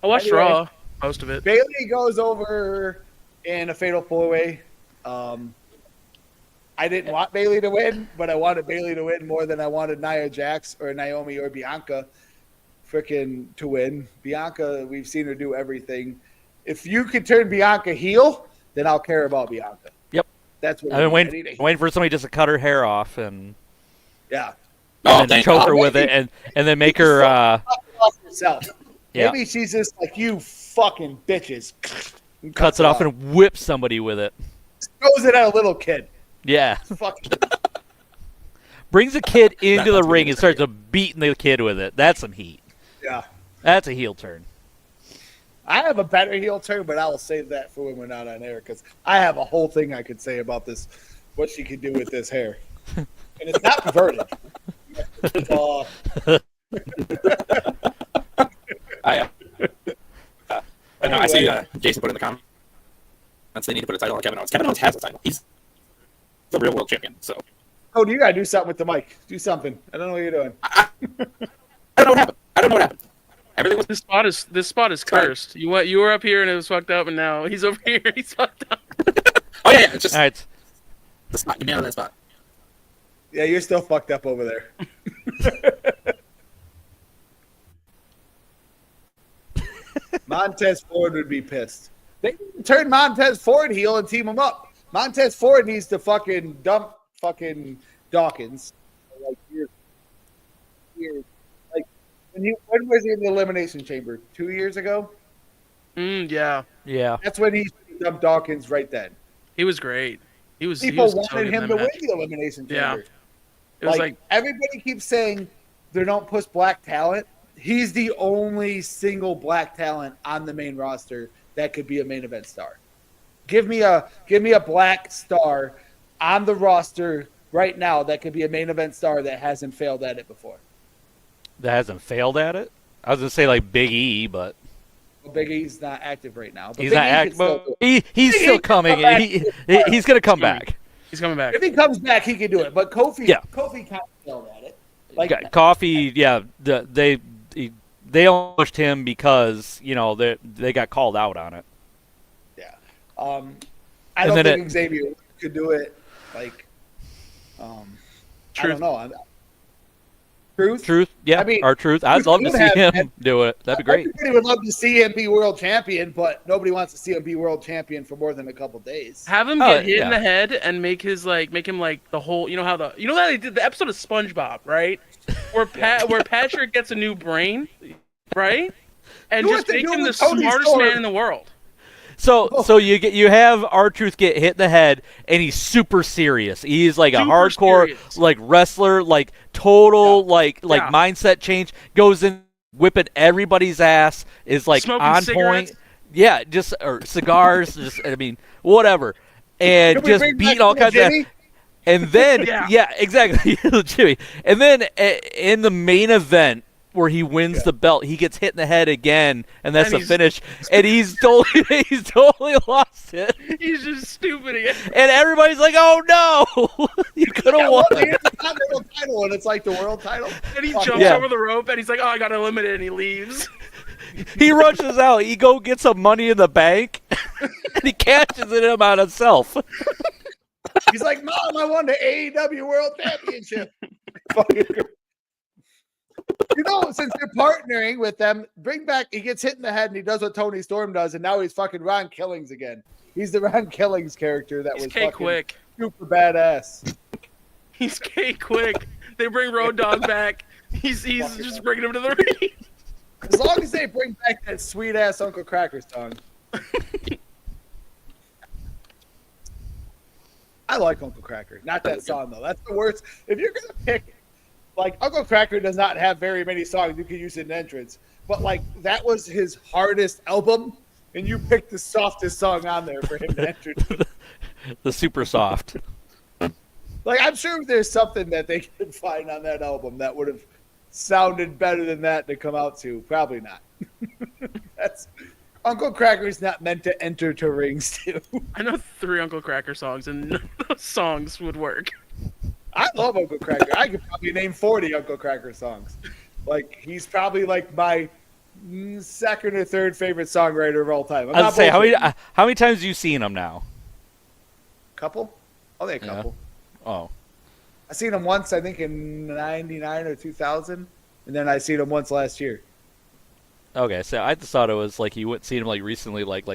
I watched Anyway. Raw, most of it. Bayley goes over in a fatal four-way. I didn't want Bayley to win, but I wanted Bayley to win more than I wanted Nia Jax or Naomi or Bianca freaking to win. Bianca, we've seen her do everything. If you could turn Bianca heel, then I'll care about Bianca. Yep. That's what I've been waiting for somebody just to cut her hair off and Oh, then choke her with it and then make her herself. Yeah. Maybe she's just like, you fucking bitches. And cuts it off and whips somebody with it. throws it at a little kid. Yeah. Fucking Brings a kid into the ring and starts beating the kid with it. That's some heat. yeah. That's a heel turn. I have a better heel turn, but I will save that for when we're not on air because I have a whole thing I could say about this, what she could do with this hair. And it's not perverted. I see Jason put in the comments they need to put a title on Kevin Owens. Kevin Owens has a title. He's the real world champion. So, Cody, you gotta do something with the mic. Do something. I don't know what you're doing. I don't know what happened. Everything was This spot is cursed. You were up here and it was fucked up, and now he's over here. He's fucked up. Oh yeah, it's just All right. the spot. Get me out of that spot. Yeah, you're still fucked up over there. Montez Ford would be pissed. They turn Montez Ford heel and team him up. Montez Ford needs to fucking dump fucking Dawkins. Like years. Like when was he in the Elimination Chamber? 2 years ago? Yeah. Yeah. That's when he dumped Dawkins right then. He was great. He was. People he was wanted him to win the Elimination Yeah. Chamber. It was like everybody keeps saying they don't push black talent. He's the only single black talent on the main roster that could be a main event star. Give me a black star on the roster right now that could be a main event star that hasn't failed at it before. That hasn't failed at it. I was gonna say like Big E, but Well, Big E's not active right now. But he's Big not E can active. still But do it. he's Big E still can coming. come back. He's gonna come back. He's coming back. If he comes back, he can do it. But Kofi kind of failed at it. Like Coffee, yeah. They pushed him because they got called out on it. Yeah. I don't think Xavier could do it. Like, I don't know. Truth? Yeah. I mean, R-Truth. I'd love to see him do it. That'd be great. Everybody would love to see him be world champion, but nobody wants to see him be world champion for more than a couple days. Have him get hit in the head and make him like the whole. You know how they did the episode of SpongeBob, right? Where Patrick gets a new brain, right? And just make him the smartest man in the world. So you have R-Truth get hit in the head, and he's super serious. He's like a Super hardcore serious. like wrestler, like total Yeah. mindset change. Goes in whipping everybody's ass. Is like Smoking on cigarettes. point. Yeah, just or cigars. Just I mean whatever, and Can we just bring beating back all Little kinds of. Jimmy? And then, Yeah. yeah, exactly, Jimmy. And then in the main event where he wins the belt, he gets hit in the head again, and that's And the he's- finish. And he's totally lost it. He's just stupid again. And everybody's like, "Oh no, you could have Yeah, won." well, the Intercontinental title, and it's like the world title. And he Fuck jumps yeah. over the rope, and he's like, "Oh, I got eliminated," and he leaves. He rushes out. He go get some money in the bank, and he cashes it in on himself. He's like, Mom, I won the AEW World Championship. Fucking- you know, since you're partnering with them, bring back. He gets hit in the head, and he does what Tony Storm does, and now he's fucking Ron Killings again. He's the Ron Killings character that He's was K fucking Quick. super badass. He's K Quick. They bring Road Dogg back. He's just bringing him to the ring. As long as they bring back that sweet ass Uncle Cracker song. I like Uncle Cracker. Not that song though. That's the worst. If you're gonna pick, like Uncle Cracker does not have very many songs you can use in an entrance, but like that was his hardest album, and you picked the softest song on there for him to enter. The super soft. Like I'm sure there's something that they could find on that album that would have sounded better than that to come out to. Probably not. That's Uncle Cracker's not meant to enter to rings too. I know 3 Uncle Cracker songs, and none of those songs would work. I love Uncle Cracker. I could probably name 40 Uncle Cracker songs. Like he's probably like my second or third favorite songwriter of all time. I'm I'd not say how bullshitting. many times have you seen him now? Couple? Only a Yeah. couple. Oh, I seen him once, I think in '99 or 2000, and then I seen him once last year. okay. So I just thought it was like you went seen him like recently, like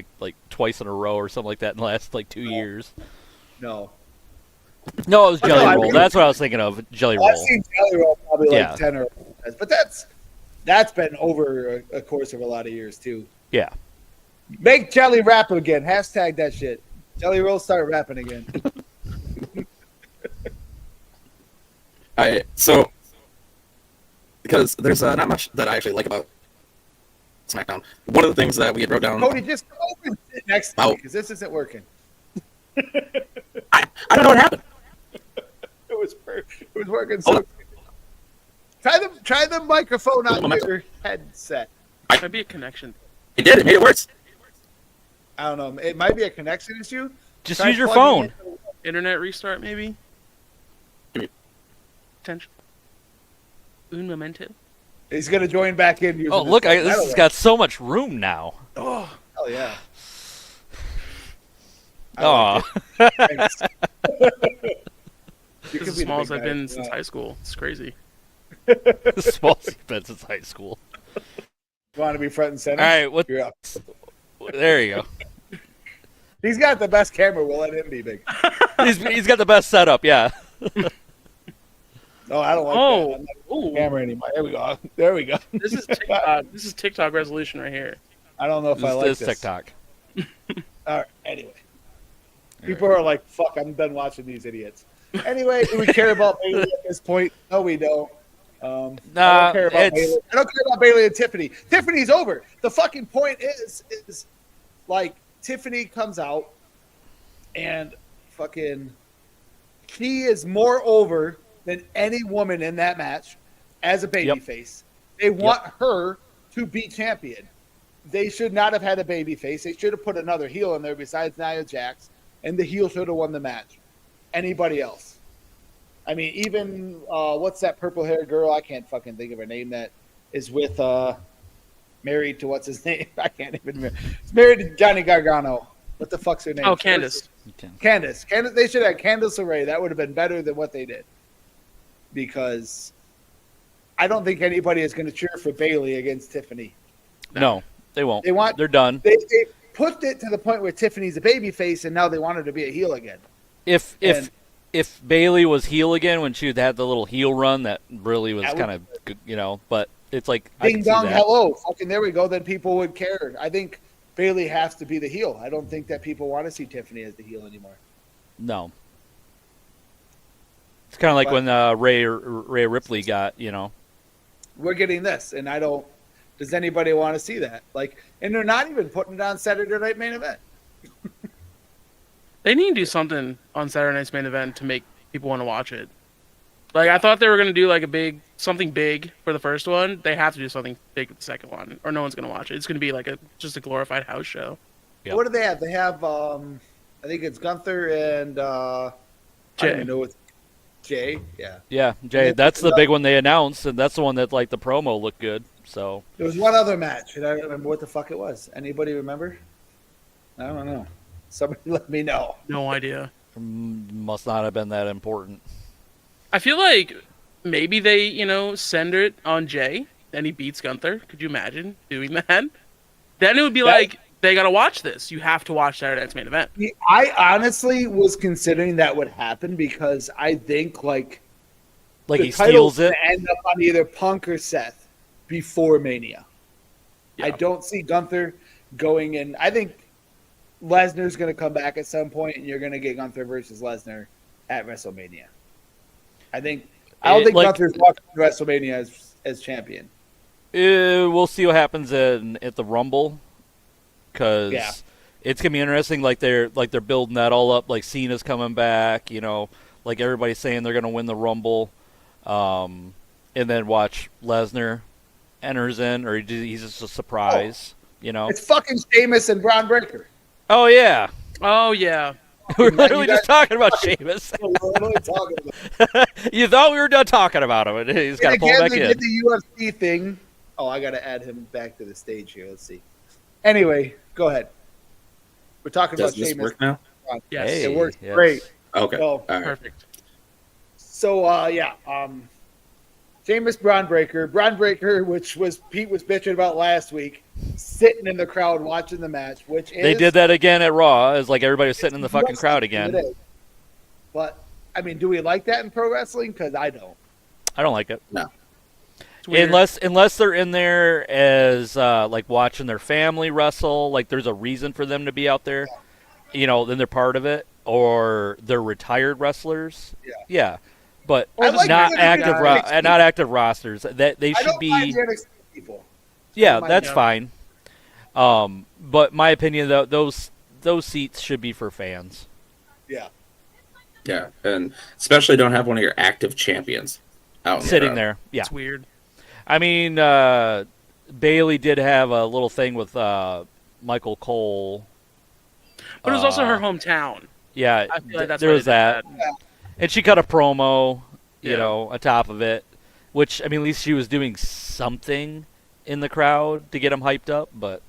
twice in a row or something like that in the last like 2 years. No, No, it was Oh, Jelly no, I Roll. mean- That's what I was thinking of. Jelly I've Roll. seen Jelly Roll probably like Yeah. 10 or 11 times, but that's been over a course of a lot of years too. Yeah. Make Jelly rap again. Hashtag that shit. Jelly Roll start rapping again. So because there's not much that I actually like about SmackDown. One of the things that we had wrote down. Cody, just come over and sit next to me Oh. because this isn't working. I don't know what happened. It was working so. Try the microphone on your headset. Might be a connection. It did. It made it worse. I don't know. It might be a connection issue. Just Try use your plugging phone. in. Internet restart, maybe? Give me- Potential. Un momento. He's gonna join back in. Using Oh, look! this This has got so much room now. Oh, hell yeah. I Oh, like it. Thanks. You This could is be as small the as big I've guy. been since high school. It's crazy. small been since high school. You want to be front and center? All right, what? You're up. There you go. He's got the best camera. We'll let him be big. He's got the best setup. Yeah. No, I don't like Oh. that. I'm not Ooh, a camera anymore. There we go. There we go. this is TikTok. This is TikTok resolution right here. I don't know if I like This this. TikTok. All right. Anyway, people are like, "Fuck, I'm done watching these idiots." Anyway, do we care about Bailey at this point? No, we don't. I Nah, don't care about it's- Bailey. I don't care about Bailey and Tiffany. Tiffany's over. The fucking point is like Tiffany comes out and fucking she is more over than any woman in that match as a babyface. They want her to be champion. They should not have had a babyface. They should have put another heel in there besides Nia Jax, and the heel should have won the match. Anybody else? I mean, even what's that purple-haired girl? I can't fucking think of her name. That is with married to what's his name? I can't even remember. It's married to Johnny Gargano. What the fuck's her name? Oh, Candace. Candace. They should have Candace LeRae. That would have been better than what they did. Because I don't think anybody is going to cheer for Bailey against Tiffany. No, they won't. They want- They're done. They pushed it to the point where Tiffany's a babyface, and now they want her to be a heel again. If And- if Bailey was heel again when she had the little heel run, that really was That kind of good, But it's like I Ding can see dong, that. hello. Fucking there we go. Then people would care. I think Bailey has to be the heel. I don't think that people want to see Tiffany as the heel anymore. No. It's kind of like when Rhea Ripley got, We're getting this, and I don't. Does anybody want to see that? Like, and they're not even putting it on Saturday Night Main Event. They need to do something on Saturday Night's Main Event to make people want to watch it. Like, I thought they were going to do like something big for the first one. They have to do something big with the second one, or no one's going to watch it. It's going to be like just a glorified house show. Yep. What do they have? They have, I think it's Gunther and I don't even know it's Jay. Yeah. Yeah, Jay, that's the big one they announced, and that's the one that, like, the promo looked good, so. There was one other match, and I don't remember what the fuck it was. Anybody remember? I don't know. Somebody let me know. No idea. Must not have been that important. I feel like maybe they, send it on Jay, and he beats Gunther. Could you imagine doing that? Then it would be like, they got to watch this. You have to watch Saturday Night's Main Event. I honestly was considering that would happen because I think, like Like, the he steals it? end up on either Punk or Seth before Mania. Yeah. I don't see Gunther going in. I think Lesnar's going to come back at some point, and you're going to get Gunther versus Lesnar at WrestleMania. I don't think Gunther's walking to WrestleMania as champion. We'll see what happens at the Rumble, because it's gonna be interesting. Like they're building that all up. Like Cena's coming back, like everybody's saying they're gonna win the Rumble, and then watch Lesnar enters in, or he's just a surprise. It's fucking Sheamus and Braun Breaker. Oh yeah, Oh, yeah. we're literally just talking about Sheamus. We're literally talking about You thought we were done talking about him, and he's got to and pull again, back they in. did the UFC thing. Oh, I got to add him back to the stage here. Let's see. Anyway, go ahead. We're talking Does about this Sheamus. work now? Yes. Hey, It works yes. great. Okay. So, All right. Perfect. Sheamus Braun Breaker. Braun Breaker, which was Pete was bitching about last week, sitting in the crowd watching the match, which is... They did that again at Raw. It's like everybody was sitting in the fucking crowd It again. is. But, I mean, do we like that in pro wrestling? Because I don't. I don't like it. No. It's weird. Unless they're in there as like watching their family wrestle, like there's a reason for them to be out there, then they're part of it, or they're retired wrestlers. Yeah. But I like not the active, NXT. not active rosters. That they I should don't mind be. the NXT people. Yeah, mind that's them. fine. But my opinion, those seats should be for fans. Yeah. Yeah, and especially don't have one of your active champions out in Sitting the crowd. there. Yeah. It's weird. I mean, Bailey did have a little thing with Michael Cole. But it was also her hometown. Yeah, I feel like that's there why was they did that. And she cut a promo, Yeah. on top of it, which, I mean, at least she was doing something in the crowd to get them hyped up, but...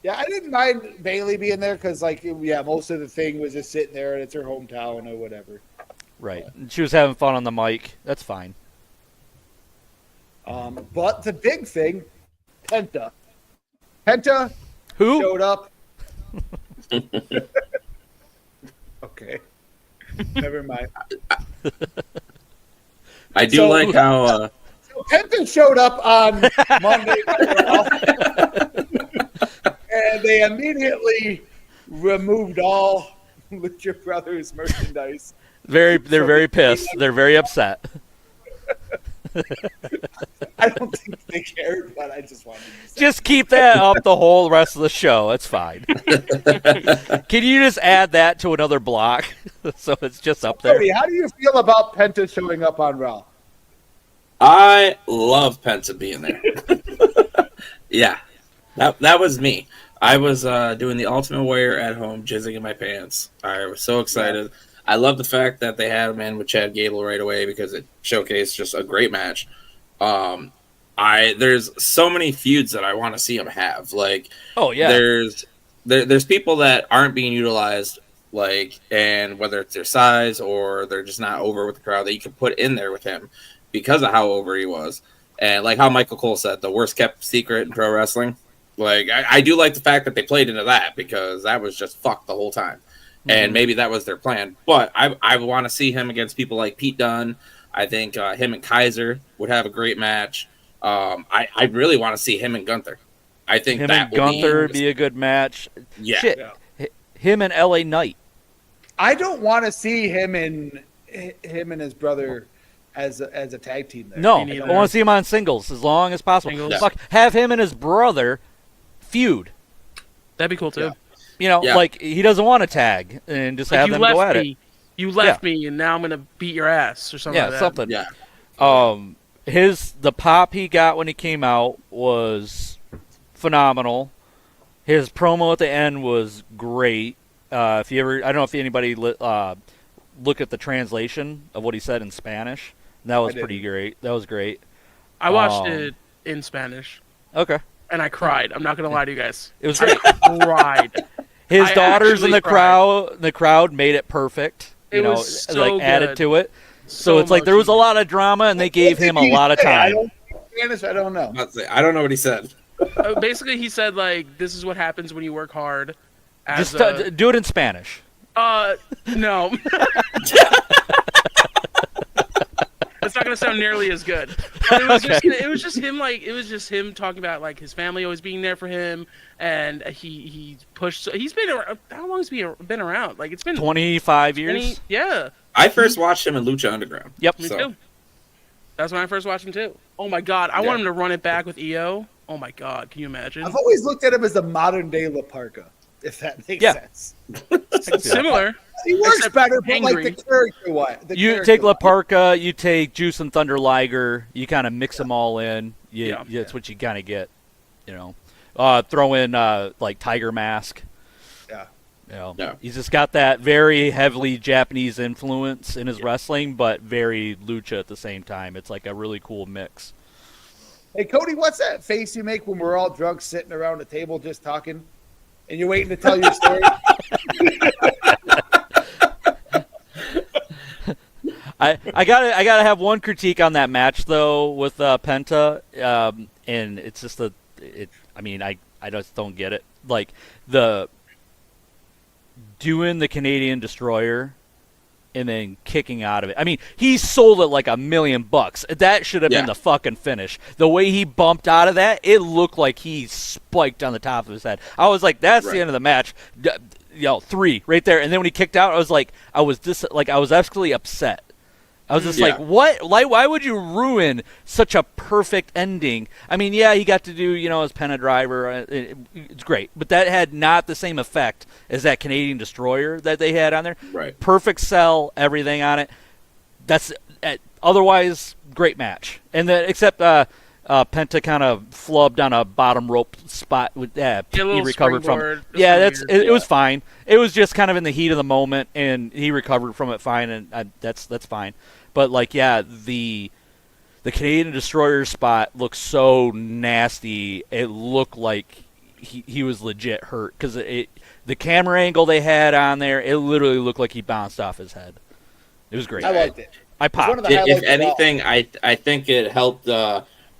Yeah, I didn't mind Bailey being there because, most of the thing was just sitting there and it's her hometown or whatever. Right. And she was having fun on the mic. That's fine. But the big thing, Penta. Penta Who? showed up. Okay. Never mind. I do So- like how So Penta showed up on Monday Night Raw, and they immediately removed all Lucha Brothers merchandise. They're very pissed. They're very upset. I don't think they cared, but I just wanted to say. Just keep that up the whole rest of the show. It's fine. Can you just add that to another block so it's just up there? Cody, how do you feel about Penta showing up on Raw? I love Penta being there. Yeah, that was me. I was doing the Ultimate Warrior at home, jizzing in my pants. I was so excited. I love the fact that they had him in with Chad Gable right away because it showcased just a great match. There's so many feuds that I want to see him have. Like, Oh, yeah. there's people that aren't being utilized, and whether it's their size or they're just not over with the crowd, that you could put in there with him because of how over he was. And like how Michael Cole said, the worst kept secret in pro wrestling. I do like the fact that they played into that because that was just fucked the whole time. And maybe that was their plan. But I want to see him against people like Pete Dunne. I think him and Kaiser would have a great match. I really want to see him and Gunther. I think Him that and will Gunther would be a good match. yeah. Shit. Yeah. Him and LA Knight. I don't want to see him and his brother as a tag team. There. No, Me I neither. want to see him on singles as long as possible. Singles. Yeah. Fuck, have him and his brother feud. That'd be cool too. Yeah. You know, Yeah. like he doesn't want to tag and just Like have you them go at left me. it. You left me, and now I'm gonna beat your ass or something Yeah, like that. something. Yeah. The pop he got when he came out was phenomenal. His promo at the end was great. If you ever, I don't know if anybody look at the translation of what he said in Spanish. That was I pretty didn't. great. That was great. I watched it in Spanish, Okay, and I cried. I'm not gonna lie to you guys. it was great. I cried. His I daughters in actually the crowd made it perfect. You It know, was so like added good. to it. So it's like there was a lot of drama, and they gave him a lot of I time. don't Spanish. I don't know. I'm about to say, I don't know what he said. Basically, he said like, "This is what happens when you work hard." As Just do it in Spanish. no. It's not gonna sound nearly as good. But it was just him talking about like his family always being there for him, and he pushed. He's been around. How long has he been around? Like it's been 25 years. Yeah, I first watched him in Lucha Underground. Yep. me So- too. That's when I first watched him too. Oh my god, I want him to run it back with EO. Oh my god, can you imagine? I've always looked at him as the modern day La Parka, if that makes Yeah. sense. Similar. He works Except better, but like angry. the character what? You take La Parka, you take Juice and Thunder Liger, you kind of mix them all in. Yeah. That's what you kind of get. You know, throw in like Tiger Mask. Yeah. You know, Yeah. he's just got that very heavily Japanese influence in his wrestling, but very lucha at the same time. It's like a really cool mix. Hey Cody, what's that face you make when we're all drunk sitting around a table just talking, and you're waiting to tell your story? I gotta have one critique on that match though with Penta, and it's just I just don't get it. Like doing the Canadian Destroyer and then kicking out of it. I mean, he sold it like $1 million. That should have Yeah. been the fucking finish. The way he bumped out of that, it looked like he spiked on the top of his head. I was like, that's Right. the end of the match. 3 right there. And then when he kicked out, I was like, I was actually upset. I was just Yeah. like, what? Like, why would you ruin such a perfect ending? I mean, yeah, he got to do, his Penta Driver. It's great. But that had not the same effect as that Canadian Destroyer that they had on there. Right. Perfect sell, everything on it. That's otherwise great match. And then except Penta kind of flubbed on a bottom rope spot with Yeah, a he little recovered from. springboard. It was Yeah, kinda that's weird. it was fine. It was just kind of in the heat of the moment, and he recovered from it fine, and that's fine. But like, yeah, the Canadian Destroyer spot looked so nasty. It looked like he was legit hurt because the camera angle they had on there, it literally looked like he bounced off his head. It was great. I liked it. I one popped. of the If highlights of it all. anything, I think it helped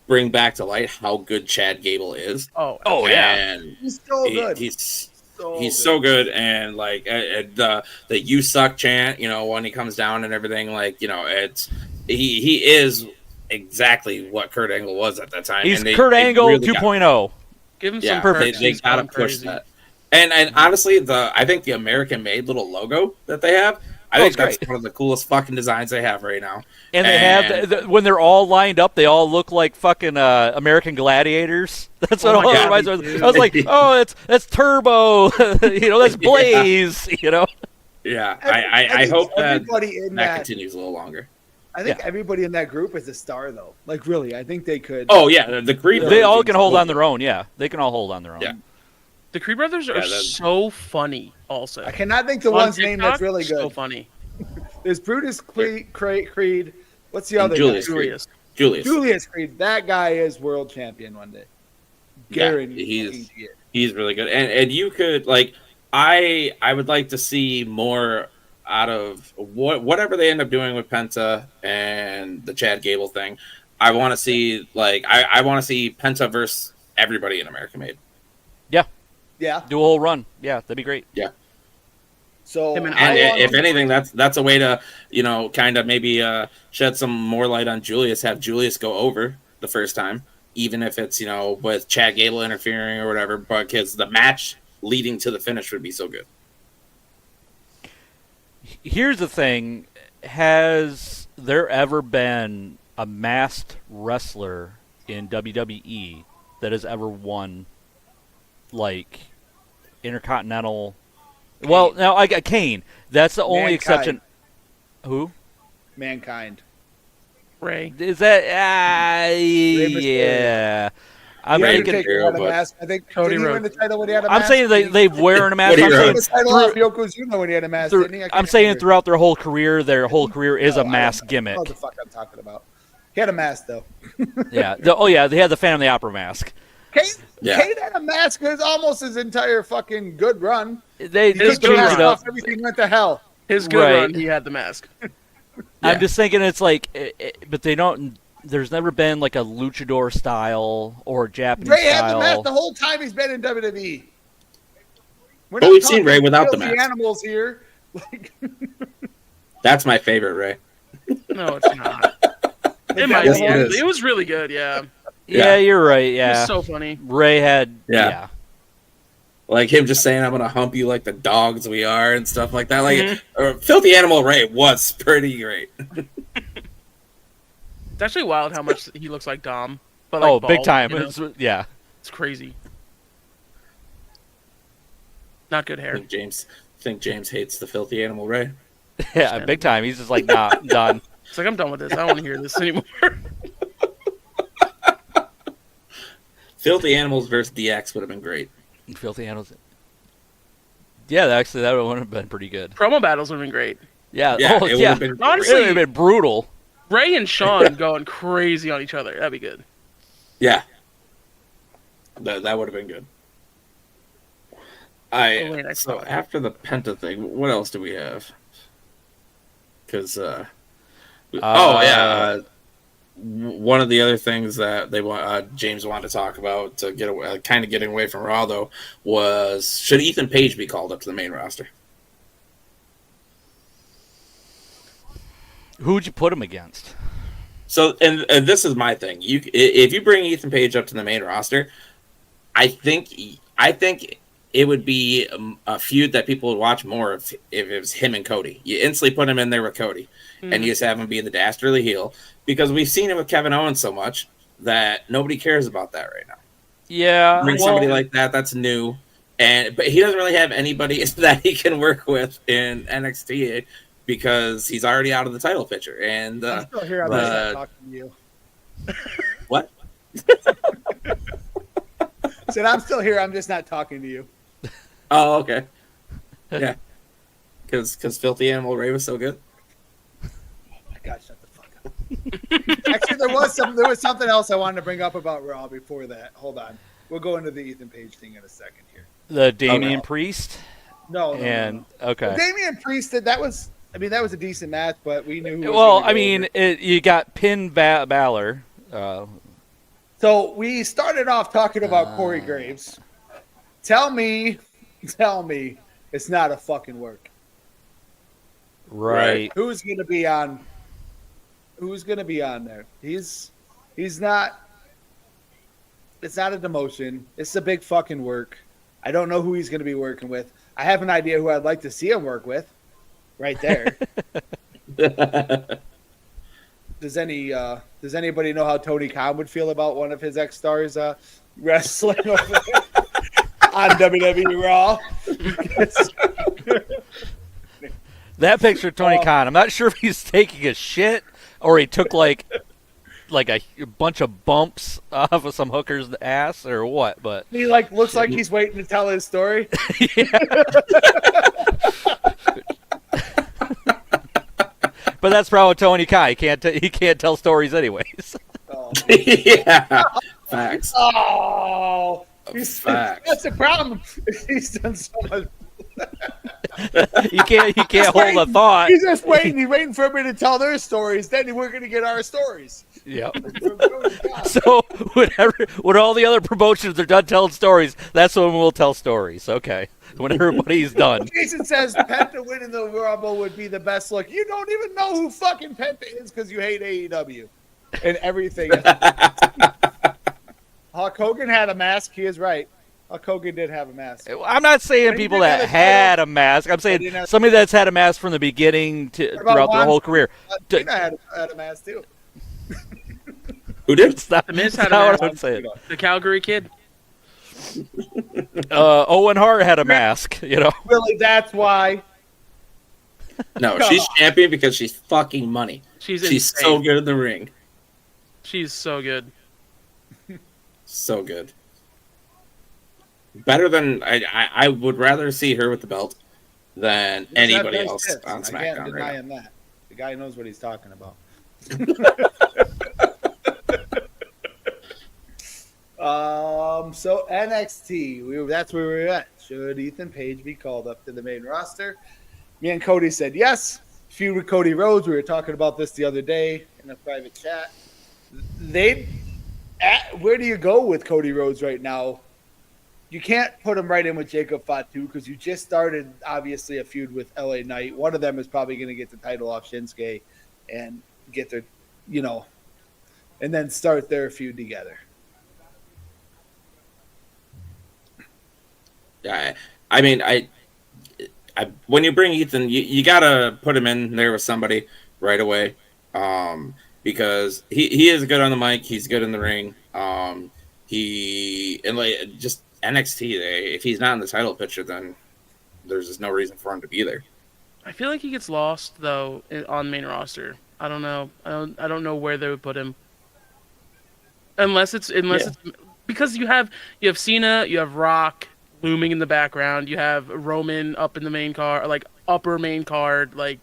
bring back to light how good Chad Gable is. Oh, yeah. And He's so good. he's so so good, and like the "you suck" chant, when he comes down and everything, like it's he is exactly what Kurt Angle was at that time. He's and they Kurt Angle oh. really got- 2.0. give him Yeah, some they perfect. gotta push that. And honestly, I think the American made little logo that they have, I think it's that's great. one of the coolest fucking designs they have right now. And they have when they're all lined up, they all look like fucking American gladiators. That's what Oh my all God, reminds they me of. do. I was like, oh, that's Turbo. That's Blaze. Yeah, I think hope that everybody in that that. continues a little longer. I think Yeah. everybody in that group is a star, though. Like, really, I think they could. Oh yeah, the Creed. They all Brothers can is hold cool. on their own. Yeah, they can all hold on their own. Yeah. The Creed brothers are Yeah, that- so funny. Also, I cannot think the On one's name TikTok, that's really good. So funny. There's Brutus Creed. What's the other Julius guy? Creed. Julius. Julius. Julius Creed. That guy is world champion one day. Yeah, Guaranteed. he's really good, and you could like I would like to see more out of whatever they end up doing with Penta and the Chad Gable thing. I want to see I want to see Penta versus everybody in American Made. Yeah. Do a whole run. Yeah, that'd be great. So Him and how And long- if anything, that's a way to kind of maybe shed some more light on Julius. Have Julius go over the first time, even if it's with Chad Gable interfering or whatever, because the match leading to the finish would be so good. Here's the thing: has there ever been a masked wrestler in WWE that has ever won, like, Intercontinental? Kane. Well, now I got Kane. That's the only Mankind. exception. Who? Mankind. Ray. Is that? Mysterio. Yeah. I'm The thinking. Undertaker had a but- mask. I think Cody did he win Rhodes. the title when he had a I'm mask? saying they wearing a mask. Cody I'm He saying, won the title off through- Yokozuna when he had a mask, didn't he? I I'm can't saying remember. throughout their whole career is No, a mask I gimmick. don't know what the fuck I'm talking about. He had a mask though. Yeah. They had the Phantom of the Opera mask. Kane, Yeah. Kane had a mask his almost his entire fucking good run. They He His took the good mask run. off, everything went to hell. His good Right. run, he had the mask. I'm just thinking it's like, but they don't. There's never been like a luchador style or Japanese Ray had the mask style. the whole time he's been in WWE. We're But not we've seen talking Ray without the filthy mask. animals here. Like, That's my favorite, Ray. No, it's not. It might Yes, be. it Actually. is. It was really good. Yeah. Yeah, you're right. It Yeah, was so funny. Ray had. Yeah. Yeah. Like him just saying, "I'm gonna hump you like the dogs we are" and stuff like that. Like Mhm. Filthy Animal Ray was pretty great. It's actually wild how much he looks like Dom. But like Oh, big bald, time. you know? Yeah. It's crazy. Not good I hair. think James hates the Filthy Animal Ray. Yeah, big time. He's just like, nah, done. It's like, I'm done with this. I don't want to hear this anymore. Filthy Animals versus DX would have been great. Filthy animals. Yeah, actually, that would have been pretty good. Promo battles would have been great. Yeah. Yeah, Oh, it would yeah. have been great. Honestly- It would have been brutal. Ray and Sean going crazy on each other. That'd be good. Yeah. That would have been good. Only next So time. after the Penta thing, what else do we have? Because one of the other things that they want James wanted to talk about to get away, kind of getting away from Raw though, was should Ethan Page be called up to the main roster? Who'd you put him against? So, and this is my thing. If you bring Ethan Page up to the main roster, I think it would be a feud that people would watch more if it was him and Cody. You instantly put him in there with Cody, and you just have him be the dastardly heel, because we've seen it with Kevin Owens so much that nobody cares about that right now. Yeah. Bring somebody like that, that's new, but he doesn't really have anybody that he can work with in NXT because he's already out of the title picture. And I'm still here. I'm just not talking to you. what? Said I'm still here. I'm just not talking to you. Oh, okay. Yeah. Because Filthy Animal Ray was so good. Oh my God, shut the fuck up. Actually, there was something else I wanted to bring up about Raw before that. Hold on. We'll go into the Ethan Page thing in a second here. The Damian Okay. Priest. No. Okay. Damian Priest that was a decent match, but we knew. Who was Well, gonna I go mean, over. you got Pin Balor. So we started off talking about Corey Graves. Tell me, it's not a fucking work. Right. Who's gonna be on? Who's gonna be on there? He's not. It's not a demotion. It's a big fucking work. I don't know who he's gonna be working with. I have an idea who I'd like to see him work with. Right there. Does anybody know how Tony Khan would feel about one of his ex-stars wrestling over there on WWE Raw? That picture of Tony Khan, I'm not sure if he's taking a shit or he took like a bunch of bumps off of some hooker's ass or what, but He looks like he's waiting to tell his story. but that's probably Tony Khan. He can't tell stories anyways. Oh, Yeah. Facts. oh. Facts. That's the problem. He's done so much. He can't hold a thought. He's just waiting. He's waiting for me to tell their stories. Then we're going to get our stories. Yep. From Tony Khan. So when all the other promotions are done telling stories, that's when we'll tell stories. Okay. When everybody's done. Jason says Penta winning the Rumble would be the best look. You don't even know who fucking Penta is because you hate AEW and everything. Hulk Hogan had a mask. He is right. Hulk Hogan did have a mask. I'm not saying He people didn't have that a had title. a mask. I'm He saying didn't have- somebody that's had a mask from the beginning to What about throughout their Juan whole career. Cena had a mask too. Who did? It's not, The Miz it's had a not mask. what I'm saying. The Calgary Kid. Owen Hart had a mask. You know. Really, that's why. No, she's champion because she's fucking money. She's She's insane. so good in the ring. She's so good. So good. Better than I would rather see her with the belt than He does have anybody nice else tits. on I can't SmackDown deny right now. him that. The guy knows what he's talking about. So NXT, that's where we were at. Should Ethan Page be called up to the main roster? Me and Cody said yes. Feud with Cody Rhodes. We were talking about this the other day in a private chat. Where do you go with Cody Rhodes right now? You can't put him right in with Jacob Fatu because you just started, obviously, a feud with LA Knight. One of them is probably going to get the title off Shinsuke and get their, and then start their feud together. Yeah, I mean, when you bring Ethan, you gotta put him in there with somebody right away, because he is good on the mic. He's good in the ring. Just NXT. If he's not in the title picture, then there's just no reason for him to be there. I feel like he gets lost though on main roster. I don't know. I don't know where they would put him. Unless it's because you have Cena, you have Rock looming in the background, you have Roman up in the main card, like upper main card. Like,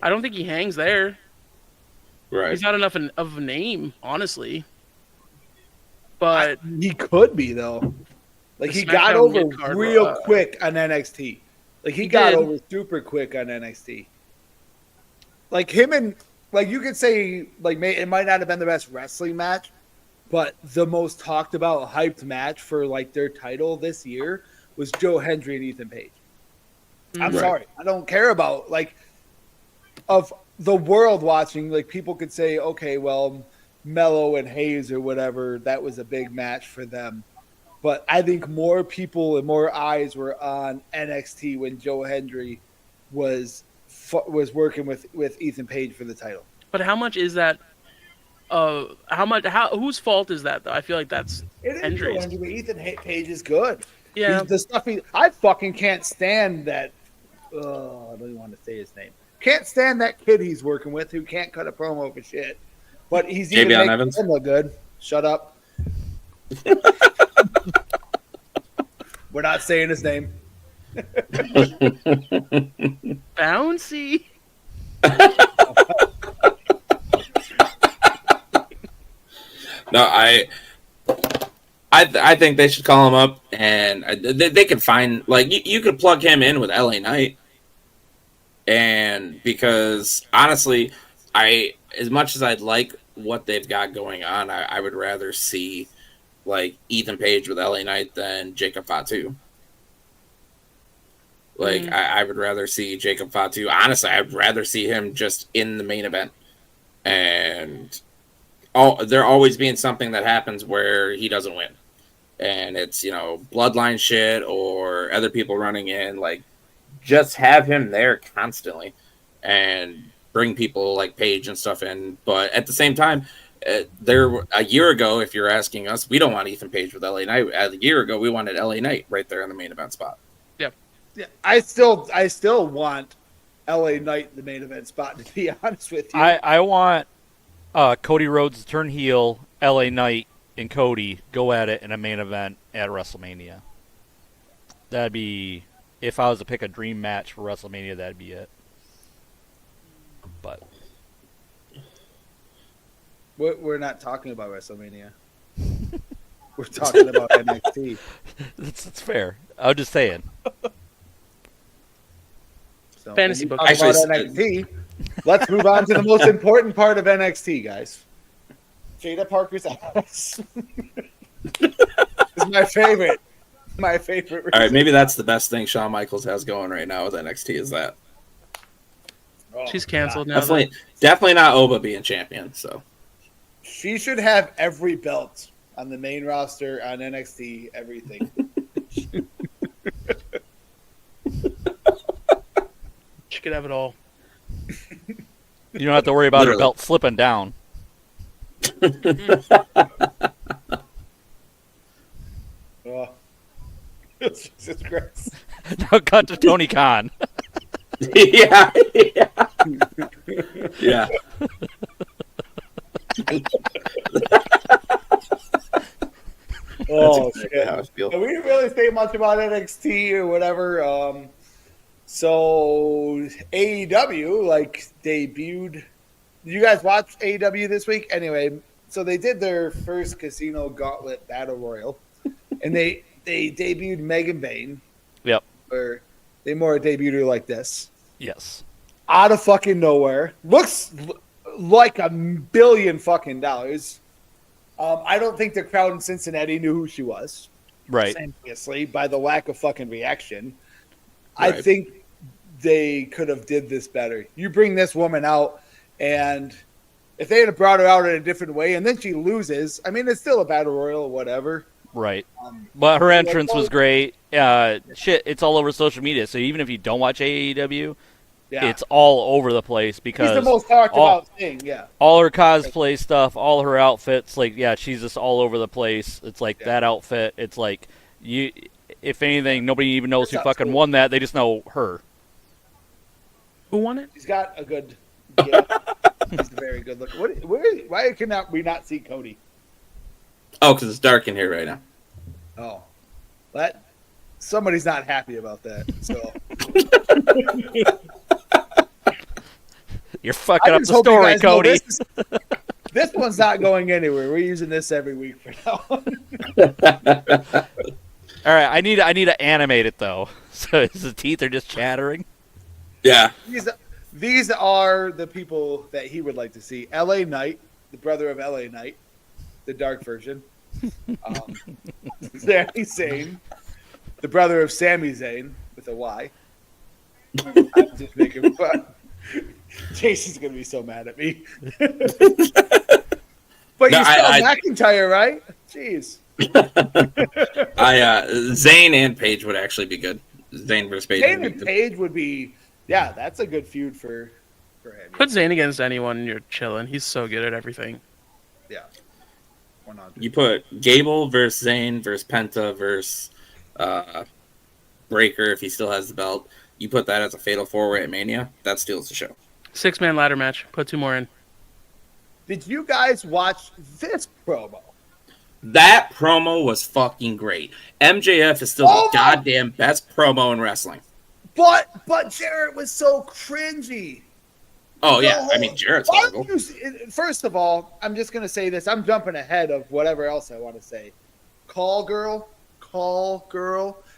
I don't think he hangs there. Right. He's not enough of a name, honestly. But He could be though. Like The he got SmackDown over mid-card, real quick on NXT. Like he got did. over super quick on NXT. Like him and you could say it might not have been the best wrestling match, but the most talked about hyped match for their title this year was Joe Hendry and Ethan Page. I'm Right. sorry, I don't care about of the world watching. People could say, okay, well, Mello and Hayes or whatever, that was a big match for them. But I think more people and more eyes were on NXT when Joe Hendry was working with Ethan Page for the title. But how much is that? Whose fault is that though? I feel like that's It is Hendry's. Joe Hendry, but Ethan Page is good. Yeah. The stuff I fucking can't stand that. I don't even want to say his name. Can't stand that kid he's working with who can't cut a promo for shit. But he's even Javion making Evans? him look good. Shut up. We're not saying his name. Bouncy. No, I think they should call him up, and they could find you could plug him in with LA Knight, and because honestly, as much as I'd like what they've got going on, I would rather see Ethan Page with LA Knight than Jacob Fatu. I would rather see Jacob Fatu. Honestly, I'd rather see him just in the main event, and there always being something that happens where he doesn't win, and it's bloodline shit or other people running in. Just have him there constantly, and bring people like Paige and stuff in. But at the same time, a year ago, if you're asking us, we don't want Ethan Page with LA Knight. A year ago, we wanted LA Knight right there in the main event spot. Yeah, I still want LA Knight in the main event spot, to be honest with you. I want Cody Rhodes to turn heel, LA Knight and Cody go at it in a main event at WrestleMania. That'd be, if I was to pick a dream match for WrestleMania, that'd be it. But We're not talking about WrestleMania. We're talking about NXT. that's fair. I'm just saying. So, Fantasy when we book. talk about Actually, NXT. Let's move on to the most important part of NXT, guys. Jada Parker's ass. It's my favorite. My favorite. All right, maybe that's the best thing Shawn Michaels has going right now with NXT is that. Oh, She's canceled now. Definitely not Oba being champion. So She should have every belt on the main roster, on NXT, everything. She could have it all. You don't have to worry about her Literally. belt slipping down. Oh. Jesus Christ. Now cut to Tony Khan. yeah. Yeah. Oh, That's exactly shit. how I feel. We didn't really say much about NXT or whatever. So AEW debuted. Did you guys watch AEW this week? Anyway, so they did their first Casino Gauntlet Battle Royal, and they debuted Megan Bayne. Yep. Or they more debuted her like this, Yes. out of fucking nowhere. Looks like $1 billion fucking dollars. I don't think the crowd in Cincinnati knew who she was. Right. Obviously, by the lack of fucking reaction. I Right. think they could have did this better. You bring this woman out, and if they had brought her out in a different way, and then she loses, I mean, it's still a battle royal or whatever. Right. But her entrance was great. Shit, it's all over social media. So even if you don't watch AEW, Yeah, it's all over the place she's because the most talked all- about thing. Yeah, all her cosplay stuff, all her outfits, like, yeah, she's just all over the place. It's like Yeah. that outfit. It's like you. If anything, nobody even knows who That's fucking cool. won that. They just know her. Who won it? she's got a good. Yeah, she's a very good look. Why cannot we not see Cody? Oh, because it's dark in here right now. Oh, that somebody's not happy about that. So You're fucking I up just the hope you story, guys know Cody. this one's not going anywhere. We're using this every week for now. All right, I need to animate it though. So his teeth are just chattering. Yeah. These are the people that he would like to see. LA Knight, the brother of LA Knight, the dark version. Sami Zayn, the brother of Sami Zayn with a Y. I'm just making fun. Jason's gonna be so mad at me. But No, you still McIntyre, right? Jeez. Zayn and Paige would actually be good. Zayn versus Paige. Zayn would be and good. Paige would be, yeah, that's a good feud for him. Put Zayn against anyone and you're chilling. He's so good at everything. Yeah. 100. You put Gable versus Zayn versus Penta versus Breaker if he still has the belt. You put that as a fatal four-way at Mania. That steals the show. 6-man ladder match. Put 2 more in. Did you guys watch this promo? That promo was fucking great. MJF is still Oh the my- goddamn best promo in wrestling. But Jarrett was so cringy. Oh yeah, I mean Jarrett's Why horrible. don't you, first of all, I'm just gonna say this. I'm jumping ahead of whatever else I want to say. Call girl.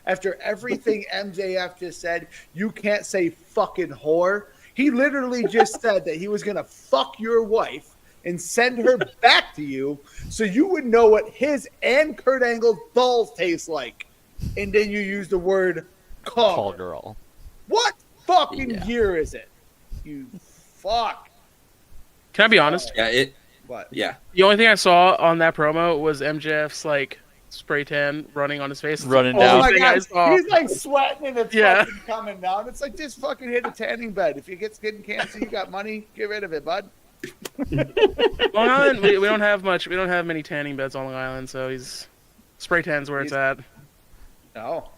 After everything MJF just said, you can't say fucking whore. He literally just said that he was gonna fuck your wife and send her back to you, so you would know what his and Kurt Angle's balls taste like. And then you use the word call. Call girl. What fucking Yeah. year is it? You fuck. Can I be honest? What? Yeah. The only thing I saw on that promo was MJF's like spray tan running on his face. It's Running the down. only Oh my thing I god, saw. he's like sweating and it's Yeah. fucking coming down. It's like just fucking hit a tanning bed. If you get skin cancer, you got money, get rid of it, bud. Long Island, we don't have much. We don't have many tanning beds on Long Island, so he's spray tan's where it's at. No,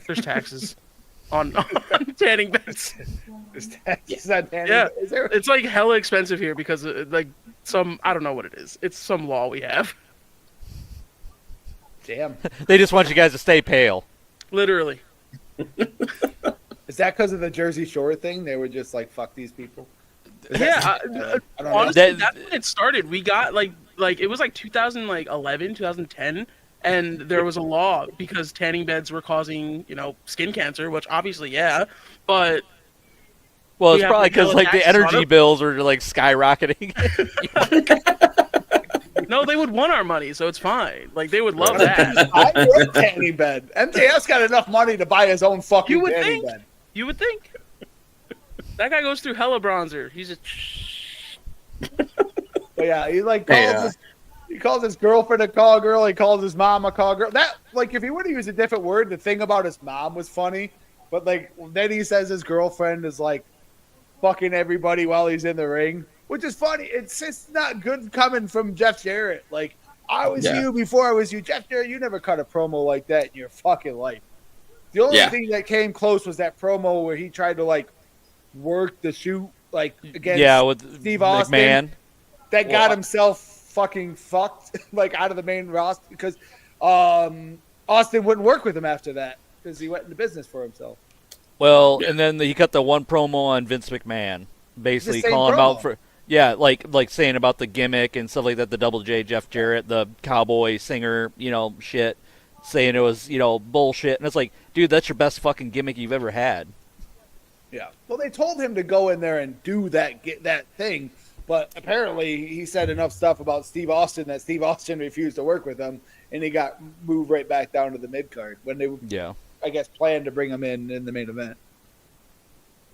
There's taxes on tanning beds. there's taxes on tanning. Yeah. Is there? It's like hella expensive here because like some I don't know what it is. It's some law we have. Damn. They just want you guys to stay pale. Literally. Is that because of the Jersey Shore thing? They were just like, fuck these people. Is Yeah, that- I don't know. Honestly, That- that's when it started. We got like it was like 2011, 2010, and there was a law because tanning beds were causing skin cancer, which obviously but Well, We it's have probably because vanilla like the taxes on energy them. bills are like skyrocketing. no, they would want our money, so it's fine. Like they would love that. I want a tanning bed. MJF's got enough money to buy his own fucking You would tanning think. bed. You would think. That guy goes through hella bronzer. He's just But yeah, he like Hey, calls He calls his girlfriend a call girl. He calls his mom a call girl. That, like, if he would have used a different word, the thing about his mom was funny. But, like, then he says his girlfriend is, like, fucking everybody while he's in the ring, which is funny. It's just not good coming from Jeff Jarrett. Like, I was you before I was you. Jeff Jarrett, you never cut a promo like that in your fucking life. The only thing that came close was that promo where he tried to, like, work the shoot, like, against with Steve McMahon. Austin. That got himself fucking fucked, like, out of the main roster because Austin wouldn't work with him after that because he went into business for himself. Well, and then he cut the one promo on Vince McMahon, basically calling him out for like saying about the gimmick and stuff like that. The Double J Jeff Jarrett, the cowboy singer, shit, saying it was bullshit, and it's like, dude, that's your best fucking gimmick you've ever had. Yeah. Well, they told him to go in there and do that thing, but apparently he said enough stuff about Steve Austin that Steve Austin refused to work with him, and he got moved right back down to the mid card when they I guess planned to bring him in the main event.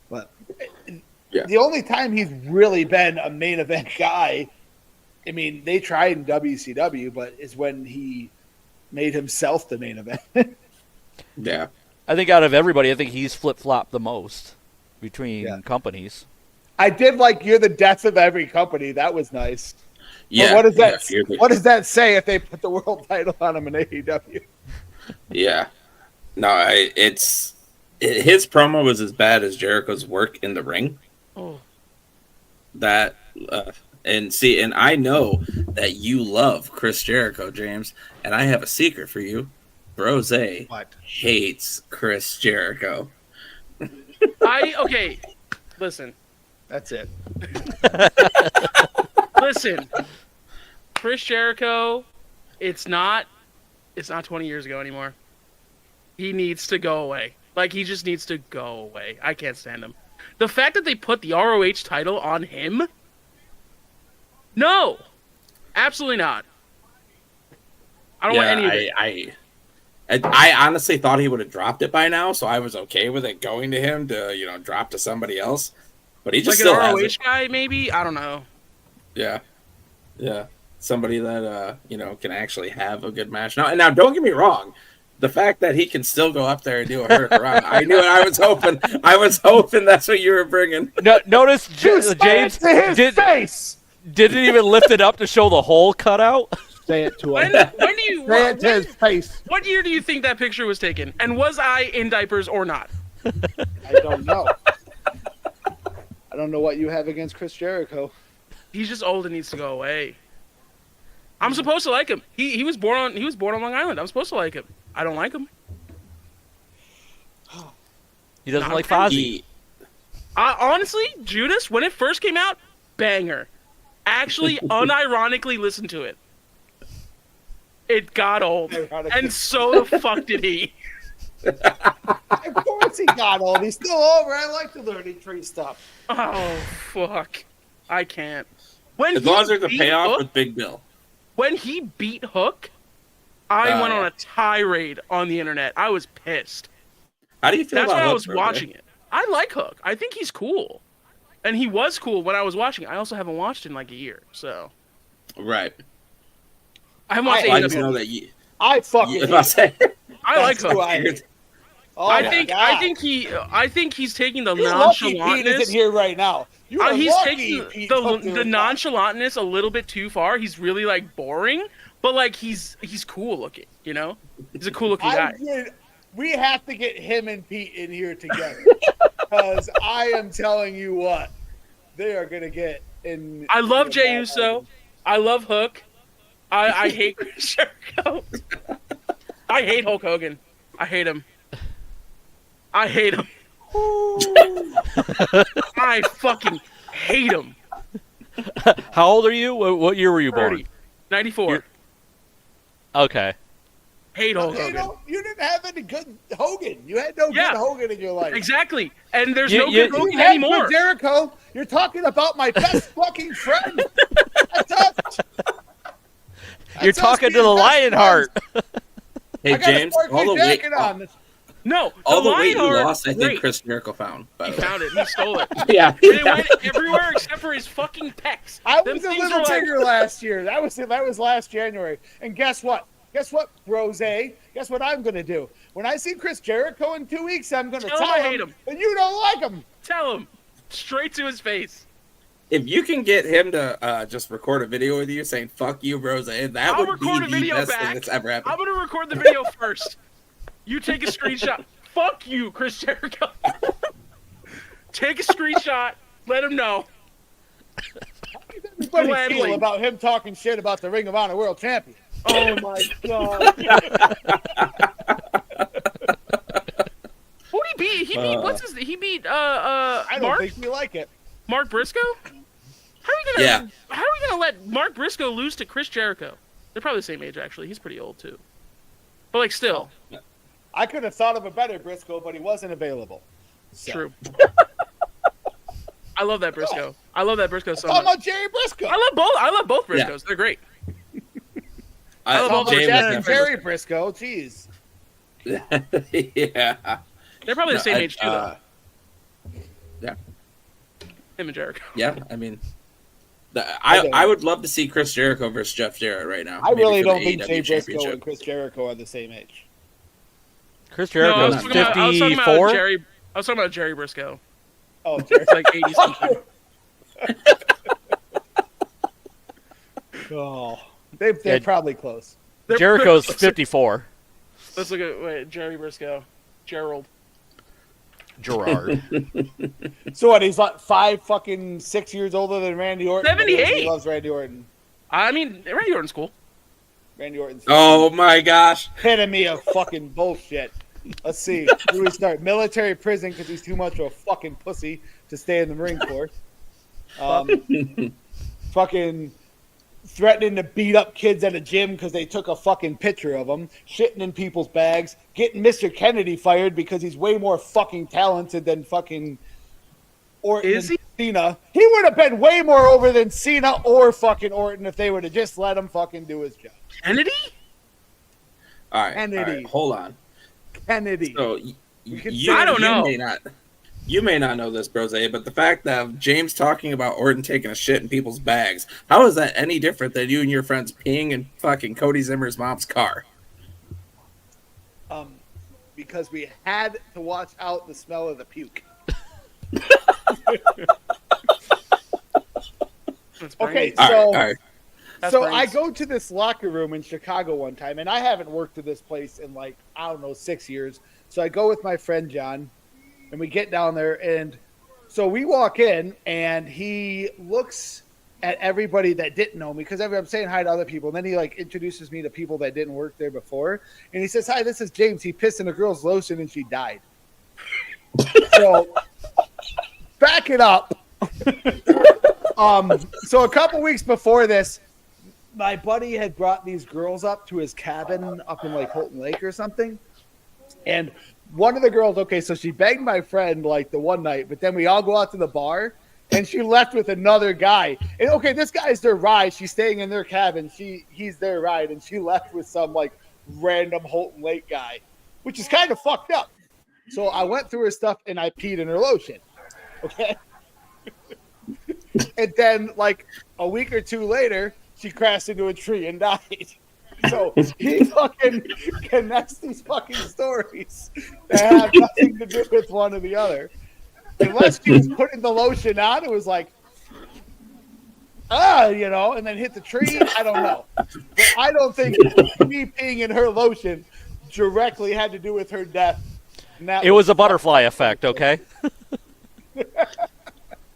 But the only time he's really been a main event guy, I mean, they tried in WCW, but is when he made himself the main event. Yeah. I think out of everybody, I think he's flip-flopped the most between companies. I did like You're the Death of Every Company. That was nice. Yeah. But what does that say if they put the world title on him in AEW? Yeah. No, his promo was as bad as Jericho's work in the ring. Oh. That and I know that you love Chris Jericho, James, and I have a secret for you. Brose hates Chris Jericho. Listen. That's it. Listen. Chris Jericho, it's not 20 years ago anymore. He needs to go away. Like, he just needs to go away. I can't stand him. The fact that they put the ROH title on him? No. Absolutely not. I don't want any of it. I honestly thought he would have dropped it by now, so I was okay with it going to him to, drop to somebody else. But he just like still an ROH has it. guy, maybe? I don't know. Yeah. Yeah. Somebody that, can actually have a good match. Now, don't get me wrong. The fact that he can still go up there and do a hurricanrana, I knew it. I was hoping that's what you were bringing. No, notice James didn't even lift it up to show the hole cut out. Say it to When him. do you? Say it to his face. What year do you think that picture was taken? And was I in diapers or not? I don't know. I don't know what you have against Chris Jericho. He's just old and needs to go away. I'm supposed to like him. He was born on Long Island. I'm supposed to like him. I don't like him. He doesn't Not like Fozzy. Honestly, Judas, when it first came out, banger. Actually, unironically listen to it. It got old. And so the fuck did he. Of course he got old. He's still over. I like the learning tree stuff. Oh, fuck. I can't. As long as there's a payoff with Big Bill. When he beat Hook, I went on a tirade on the internet. I was pissed. How do you feel That's about why Hook, I was watching it. I like Hook. I think he's cool. And he was cool when I was watching. I also haven't watched in like a year, so. Right. I haven't watched I just AEW. know that you. I fucking I like Hook. I I think he's taking the You're lucky Pete nonchalantness. isn't here right now. You are He's lucky taking Pete took the your nonchalantness a little bit too far. He's really like boring, but like he's cool looking. He's a cool looking guy. We have to get him and Pete in here together because I am telling you what, they are gonna get in. I love Jey Uso. I love Hook. I hate Chris Jericho. I hate Hulk Hogan. I hate him. I fucking hate him. How old are you? What year were you 30. born? 94. Okay. Hate Hulk Hogan. You didn't have any good Hogan. You had no good Hogan in your life. Exactly. And there's You- no you- good Hogan You had anymore. good Jericho. You're talking about my best fucking friend. That's us. You're That's us talking to being the best Lionheart. Hey, I got James, a all the jacket on. No, All the line weight he art, lost, I think great. Chris Jericho found. By He the way. found it. He stole it. Yeah. And it went everywhere except for his fucking pecs. I Them was a things little are like- bigger last year. That was last January. And guess what? Guess what, Rose? Guess what I'm gonna do? When I see Chris Jericho in 2 weeks, I'm gonna Tell tell him I him hate him. that you don't like him. Tell him straight to his face. If you can get him to just record a video with you saying "fuck you, Rose," that I'll would be record a the video best thing back. that's ever happened. I'm gonna record the video first. You take a screenshot. Fuck you, Chris Jericho. Take a screenshot. Let him know. Everybody Gladly. feel about him talking shit about the Ring of Honor World Champion. Oh my god! Who did he beat? He beat what's his? He beat I don't Mark think we like it. Mark Briscoe. How are we gonna let Mark Briscoe lose to Chris Jericho? They're probably the same age actually. He's pretty old too. But like still, I could have thought of a better Briscoe, but he wasn't available. So. true. I love that Briscoe. I love that Briscoe so Talking much. about Jerry Briscoe. I love both Yeah. Briscoes. They're great. I, love all Talking the about James Jack and has Jerry Briscoe. Jeez. never- yeah. They're probably the same age too, though. Yeah. Him and Jericho. Yeah, I mean, don't I would love to see Chris Jericho versus Jeff Jarrett right now. I maybe really for the don't think AEW Jay Briscoe Championship. and Chris Jericho are the same age. Chris No, I Jericho's was talking about 54. Jerry. I was talking about Jerry Briscoe. Oh, Jerry. It's like 80 something. Oh, they're Yeah. probably close. They're- Jericho's 54. Let's look at Jerry Briscoe. Gerald. Gerard. So what? He's like 6 years older than Randy Orton. 78. He loves Randy Orton. I mean, Randy Orton's cool. Randy Orton's Oh my gosh! epitome of fucking bullshit. Let's see. Where do we start? Military prison because he's too much of a fucking pussy to stay in the Marine Corps. Fucking threatening to beat up kids at a gym because they took a fucking picture of him. Shitting in people's bags. Getting Mr. Kennedy fired because he's way more fucking talented than fucking Orton Is and Cena. He would have been way more over than Cena or fucking Orton if they would have just let him fucking do his job. Kennedy? All right, Kennedy. hold on. Kennedy. So I don't know. You may not know this, Brose, but the fact that James talking about Orton taking a shit in people's bags, how is that any different than you and your friends peeing in fucking Cody Zimmer's mom's car? Because we had to watch out the smell of the puke. That's Okay, brains. so All right. That's so brains. I go to this locker room in Chicago one time, and I haven't worked at this place in 6 years. So I go with my friend John, and we get down there, and so we walk in, and he looks at everybody that didn't know me because I'm saying hi to other people, and then he introduces me to people that didn't work there before, and he says, "Hi, this is James. He pissed in a girl's lotion and she died." So back it up. So a couple weeks before this, my buddy had brought these girls up to his cabin up in Holton Lake or something. And one of the girls, so she begged my friend the one night, but then we all go out to the bar and she left with another guy. And this guy's their ride. She's staying in their cabin. He's their ride. And she left with some random Holton Lake guy, which is kind of fucked up. So I went through her stuff and I peed in her lotion. Okay. And then a week or two later, she crashed into a tree and died. So he fucking connects these fucking stories that have nothing to do with one or the other. Unless she was putting the lotion on, it was and then hit the tree. I don't know. But I don't think me peeing in her lotion directly had to do with her death. It was a butterfly effect, okay?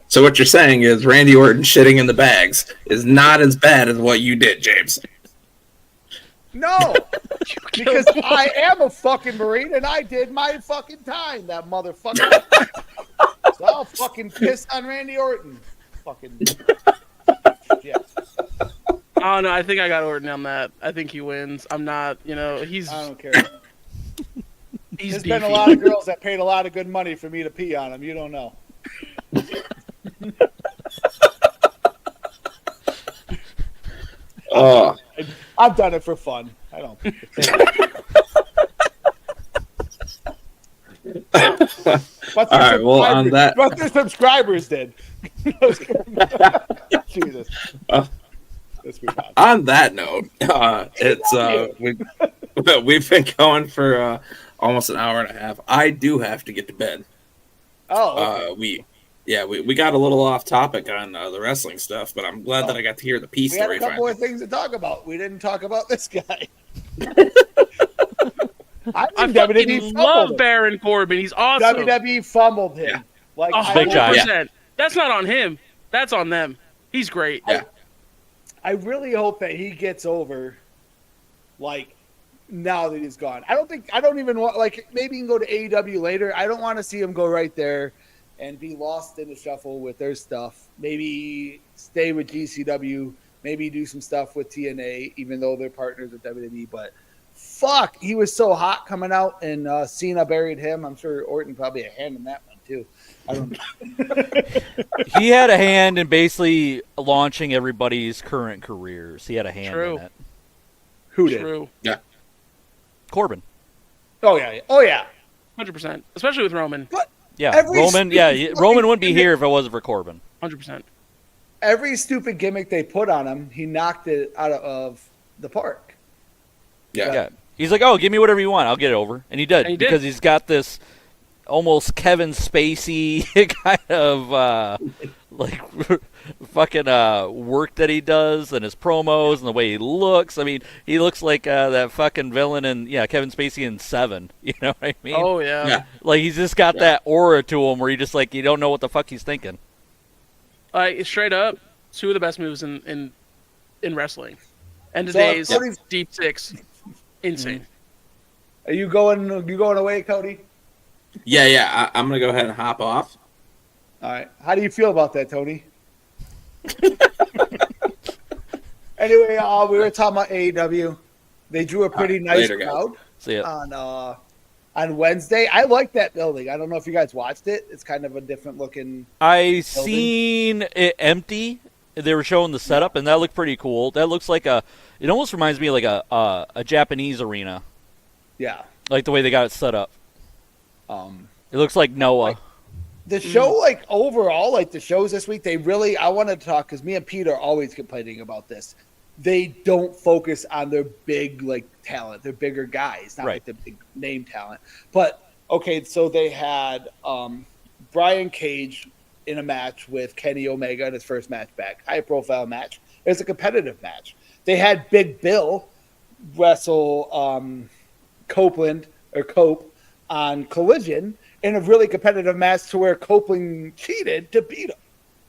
So what you're saying is Randy Orton shitting in the bags is not as bad as what you did, James. No, because I am a fucking Marine and I did my fucking time, that motherfucker. So I'll fucking piss on Randy Orton. Fucking yeah. Oh no, I think I got Orton on that. I think he wins. I'm not, he's I don't care. he's There's beefy. been a lot of girls that paid a lot of good money for me to pee on them. You don't know. Oh, I've done it for fun. I don't. But All right, well, on that- but their subscribers did. Jesus. Let's move on. On that note, we've been going for almost an hour and a half. I do have to get to bed. Oh, okay. We got a little off topic on the wrestling stuff, but I'm glad that I got to hear the peace We had story. a couple Finally. more things to talk about. We didn't talk about this guy. I think fucking love Baron Corbin. He's awesome. WWE fumbled him. Yeah. Like 100%. That's not on him. That's on them. He's great. Yeah. I really hope that he gets over, like, now that he's gone. I don't even want, like, maybe he can go to AEW later. I don't want to see him go right there and be lost in the shuffle with their stuff. Maybe stay with GCW, maybe do some stuff with TNA, even though they're partners with WWE. But fuck, he was so hot coming out, and Cena buried him. I'm sure Orton probably a hand in that one, too. I don't know. He had a hand in basically launching everybody's current careers. He had a hand True. in it. Who did? True. Yeah. Corbin. Oh, yeah. Oh, yeah. 100%. Especially with Roman. Yeah, Every Roman. Yeah, Roman wouldn't be here if it wasn't for Corbin. 100%. Every stupid gimmick they put on him, he knocked it out of the park. Yeah. Yeah, he's like, "Oh, give me whatever you want, I'll get it over," and he did And he did. because he's got this almost Kevin Spacey kind of like fucking work that he does and his promos and the way he looks. I mean, he looks like that fucking villain in Kevin Spacey in Seven. You know what I mean? Oh, yeah. Yeah. Like he's just got that aura to him where you just like you don't know what the fuck he's thinking. Straight up, two of the best moves in wrestling. End of So, days, Cody's- deep six. Insane. Are you going away, Cody? Yeah. I'm gonna go ahead and hop off. All right. How do you feel about that, Tony? Anyway, we were talking about AEW. They drew a pretty nice later, guys. crowd See it. on Wednesday. I like that building. I don't know if you guys watched it. It's kind of a different looking. I seen it empty. They were showing the setup, and that looked pretty cool. That looks like it almost reminds me of like a Japanese arena, Yeah. like the way they got it set up. It It looks like Noah. The show, like overall, like the shows this week, I wanted to talk because me and Pete are always complaining about this. They don't focus on their big like talent, their bigger guys, not Right. like the big name talent. But okay, so they had Brian Cage in a match with Kenny Omega in his first match back, high profile match. It was a competitive match. They had Big Bill wrestle Copeland or Cope on Collision in a really competitive match to where Copeland cheated to beat him.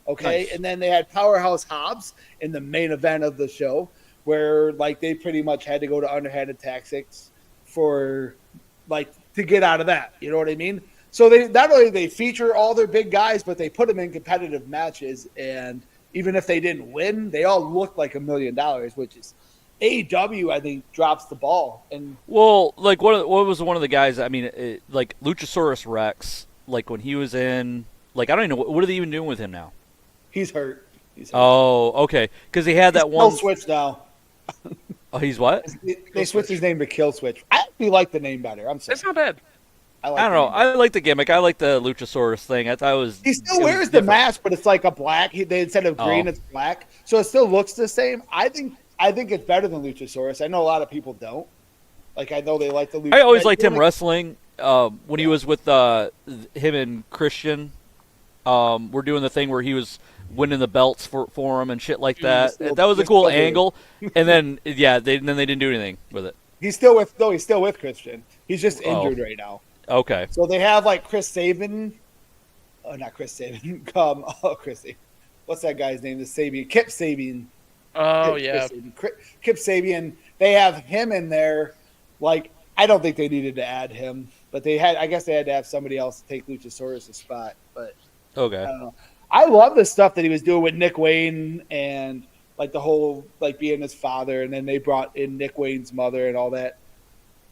Okay. Nice. And then they had Powerhouse Hobbs in the main event of the show where like they pretty much had to go to underhanded tactics for like to get out of that. You know what I mean? So they not only they feature all their big guys, but they put them in competitive matches. And even if they didn't win, they all looked like $1 million, which is AEW, I think, drops the ball. And Well, like what was one of the guys? I mean, like Luchasaurus Rex. Like when he was in, like I don't even know what are they even doing with him now. he's hurt. Oh, okay, because he had that Kill one. Switch now. Oh, he's what? They switched his name to Kill Switch. I actually like the name better. I'm sorry. It's not bad. like I don't the know. name better. I like the gimmick. I like the Luchasaurus thing. I thought it was. He still it was wears the different. mask, but it's like a black. They instead of green, Oh. it's black, so it still looks the same. I think it's better than Luchasaurus. I know a lot of people don't. Like I know they like the. I always Luchasaurus. liked him wrestling. When he was with him and Christian, we're doing the thing where he was winning the belts for him and shit like that. still- That was a they're cool still doing it. angle. And then they didn't do anything with it. He's still with Christian. He's just Oh. injured right now. Okay. So they have like Chris Sabin. Oh, not Chris Sabin. Chris Sabin. What's that guy's name? The Sabian. Kip Sabian. Oh, Chris yeah. Sabian. Kip Sabian. They have him in there. Like, I don't think they needed to add him, but I guess they had to have somebody else to take Luchasaurus' spot. But I Okay. don't know. I love the stuff that he was doing with Nick Wayne and like the whole like being his father, and then they brought in Nick Wayne's mother and all that.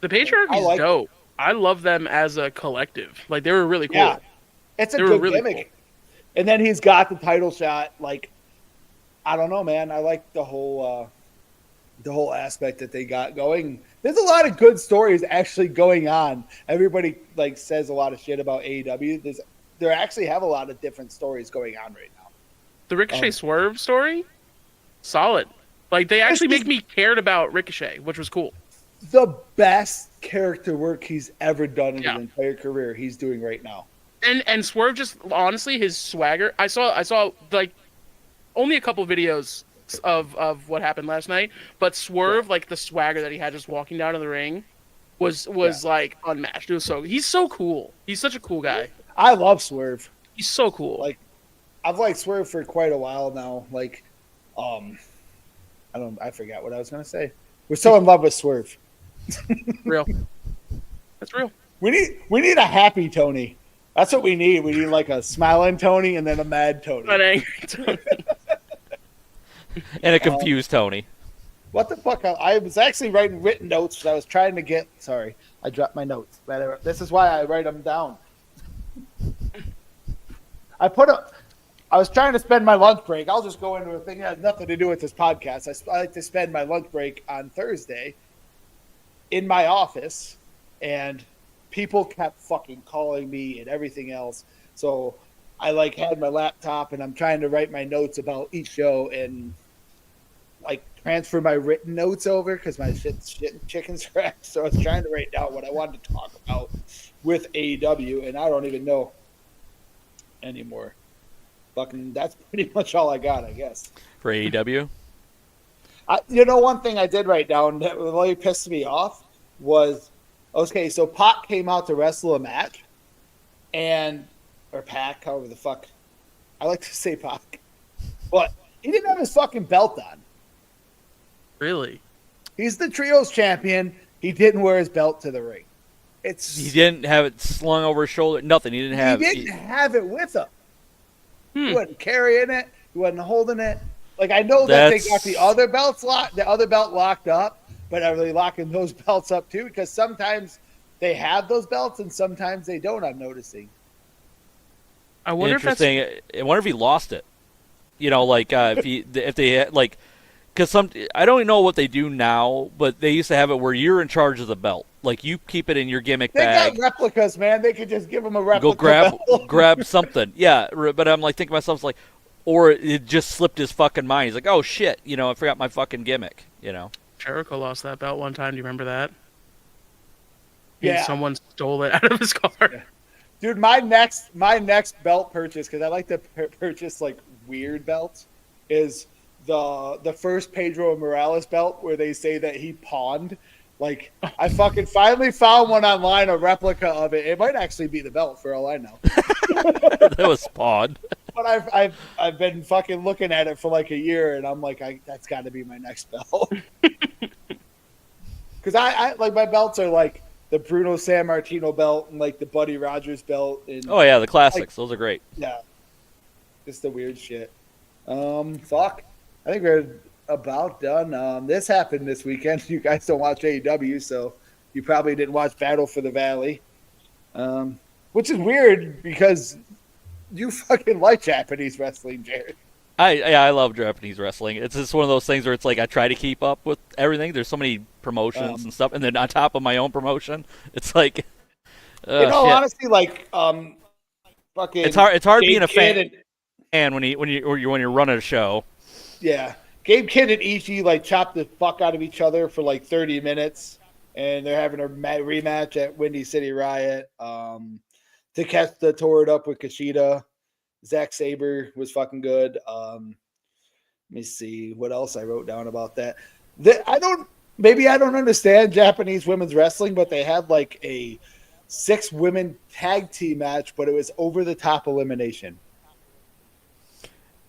The Patriarchy's I like- dope. I love them as a collective. Like, they were really cool. Yeah, it's a They were good really gimmick. cool. And then he's got the title shot. Like, I don't know, man. I like the whole aspect that they got going. there's a lot of good stories actually going on. Everybody like says a lot of shit about AEW. They actually have a lot of different stories going on right now. The Ricochet Swerve story, solid. Like they actually make me cared about Ricochet, which was cool. The best character work he's ever done in his entire career. He's doing right now. And Swerve, just honestly, his swagger. I saw like only a couple videos of what happened last night, but Swerve, like the swagger that he had just walking down to the ring, was like unmatched. It was he's so cool. He's such a cool guy. I love Swerve. He's so cool. Like I've liked Swerve for quite a while now. Like, I forgot what I was gonna say. We're so in love with Swerve. Real. That's real. We need a happy Tony. That's what we need. We need like a smiling Tony and then a mad Tony. An angry Tony. And a confused Tony. What the fuck? I was actually writing written notes. I was trying to get. Sorry, I dropped my notes. This is why I write them down. I was trying to spend my lunch break. I'll just go into a thing that has nothing to do with this podcast. I like to spend my lunch break on Thursday in my office, and people kept fucking calling me and everything else. So I like had my laptop and I'm trying to write my notes about each show and like transfer my written notes over because my shit's chicken scratch. So I was trying to write down what I wanted to talk about with AEW, and I don't even know anymore. Fucking, that's pretty much all I got, I guess. For AEW? One thing I did write down that really pissed me off was, okay, so Pac came out to wrestle a match, or Pac, however the fuck. I like to say Pac. But he didn't have his fucking belt on. Really? He's the Trios champion. He didn't wear his belt to the ring. He didn't have it slung over his shoulder. Nothing. He didn't have it with him. He wasn't carrying it. He wasn't holding it. Like, I know that they got the other belt locked up, but are they locking those belts up too? Because sometimes they have those belts and sometimes they don't, I'm noticing. I wonder I wonder if he lost it. If they had, like, because I don't know what they do now, but they used to have it where you're in charge of the belt. Like, you keep it in your gimmick bag. They got replicas, man. They could just give him a replica. Go grab something. Yeah, but I'm like thinking to myself, like, or it just slipped his fucking mind. He's like, oh shit, I forgot my fucking gimmick. Jericho lost that belt one time. Do you remember that? Yeah. Someone stole it out of his car. Yeah. Dude, my next belt purchase, because I like to purchase like weird belts, is the first Pedro Morales belt where they say that he pawned. Like, I fucking finally found one online, a replica of it. It might actually be the belt for all I know. That was pawned. But I've been fucking looking at it for like a year, and I'm like, that's got to be my next belt. Because I like, my belts are like the Bruno Sammartino belt and like the Buddy Rogers belt. And, oh yeah, the classics. Those are great. Yeah, just the weird shit. Fuck. I think we're about done. This happened this weekend. You guys don't watch AEW, so you probably didn't watch Battle for the Valley, which is weird because you fucking like Japanese wrestling, Jared. I love Japanese wrestling. It's just one of those things where it's like I try to keep up with everything. There's so many promotions and stuff, and then on top of my own promotion, it's like, honestly, like, fucking. It's hard being a fan when you're running a show. Yeah, Gabe Kidd and Ishii like chop the fuck out of each other for like 30 minutes, and they're having a rematch at Windy City Riot. Takeshita tore it up with Kushida. Zack Sabre was fucking good. Let me see what else I wrote down about that. I don't understand Japanese women's wrestling, but they had like a 6-women tag team match, but it was over the top elimination.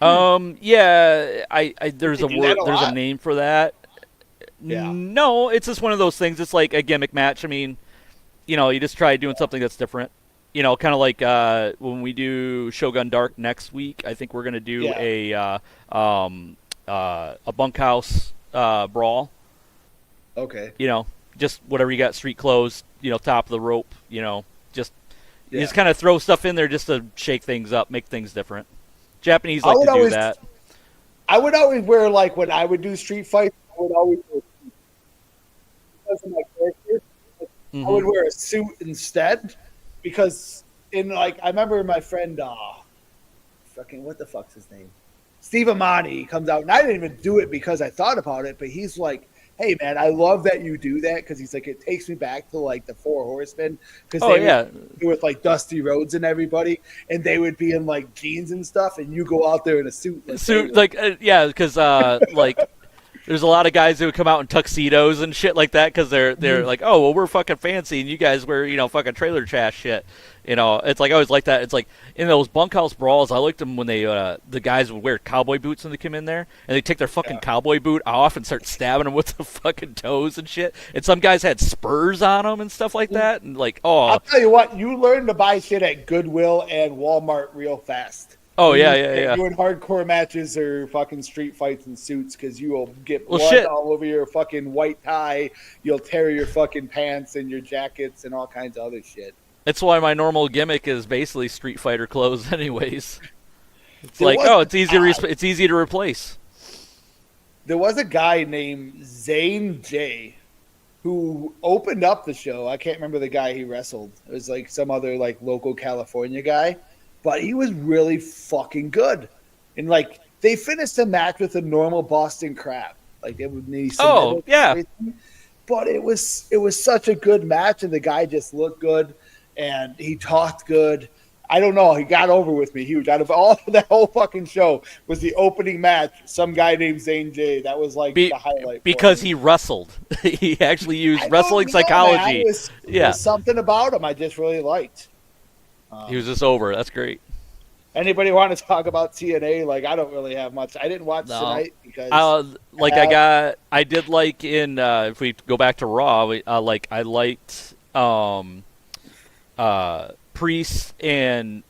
Yeah, there's a name for that. Yeah. No, it's just one of those things. It's like a gimmick match. I mean, you just try doing something that's different. Kind of like when we do Shogun Dark next week, I think we're going to do a bunkhouse brawl. Okay. Just whatever you got, street clothes, top of the rope, you just kind of throw stuff in there just to shake things up, make things different. Japanese like to do that. I would always wear, like, when I would do street fights, I would always wear, because of my I would wear a suit instead, because I remember my friend, fucking what the fuck's his name, Steve Amani comes out, and I didn't even do it because I thought about it, but he's like, "Hey man, I love that you do that," because he's like, it takes me back to like the Four Horsemen, because would do with like Dusty Rhodes and everybody, and they would be in like jeans and stuff, and you go out there in a suit. Because like. There's a lot of guys who would come out in tuxedos and shit like that because they're like, oh, well, we're fucking fancy and you guys wear, fucking trailer trash shit. It's like I always like that. It's like in those bunkhouse brawls, I liked them when they the guys would wear cowboy boots when they come in there and they take their fucking cowboy boot off and start stabbing them with the fucking toes and shit. And some guys had spurs on them and stuff like that. And like, I'll tell you what, you learn to buy shit at Goodwill and Walmart real fast. Oh, yeah. Doing hardcore matches or fucking street fights in suits, because you will get blood all over your fucking white tie. You'll tear your fucking pants and your jackets and all kinds of other shit. That's why my normal gimmick is basically Street Fighter clothes anyways. It's it's easy to replace. There was a guy named Zane J who opened up the show. I can't remember the guy he wrestled. It was like some other like local California guy. But he was really fucking good. And, like, they finished the match with a normal Boston Crab. Like, they would need some. Oh, yeah. But it was such a good match, and the guy just looked good, and he talked good. I don't know. He got over with me huge. Out of all that whole fucking show was the opening match, some guy named Zane J. That was, like, the highlight. Because he wrestled. He actually used wrestling psychology. There's something about him I just really liked. He was just over. That's great. Anybody want to talk about TNA? Like, I don't really have much. I didn't watch tonight because I did like in if we go back to Raw, I liked Priest and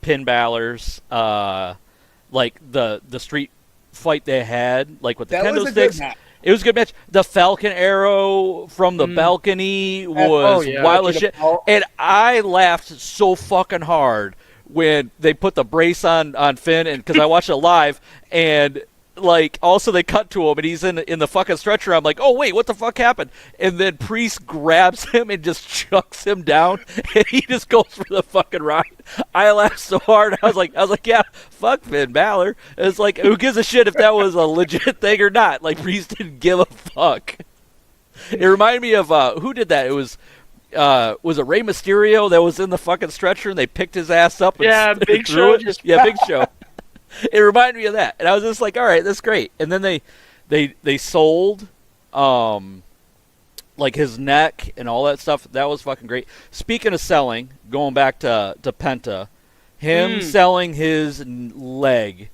Finn Balor's like the street fight they had, like with the kendo sticks. It was a good match. The Falcon Arrow from the balcony was wild as shit. And I laughed so fucking hard when they put the brace on Finn, and because I watched it live, and like also they cut to him and he's in the fucking stretcher. I'm like, oh wait, what the fuck happened? And then Priest grabs him and just chucks him down, and he just goes for the fucking ride. I laughed so hard. I was like, yeah, fuck Finn Balor. It's like, who gives a shit if that was a legit thing or not? Like, Priest didn't give a fuck. It reminded me of who did that? It was it Rey Mysterio that was in the fucking stretcher and they picked his ass up? And Big Show. Big Show. It reminded me of that, and I was just like, all right, that's great. And then they sold like his neck and all that stuff. That was fucking great. Speaking of selling, going back to Penta, him selling his leg,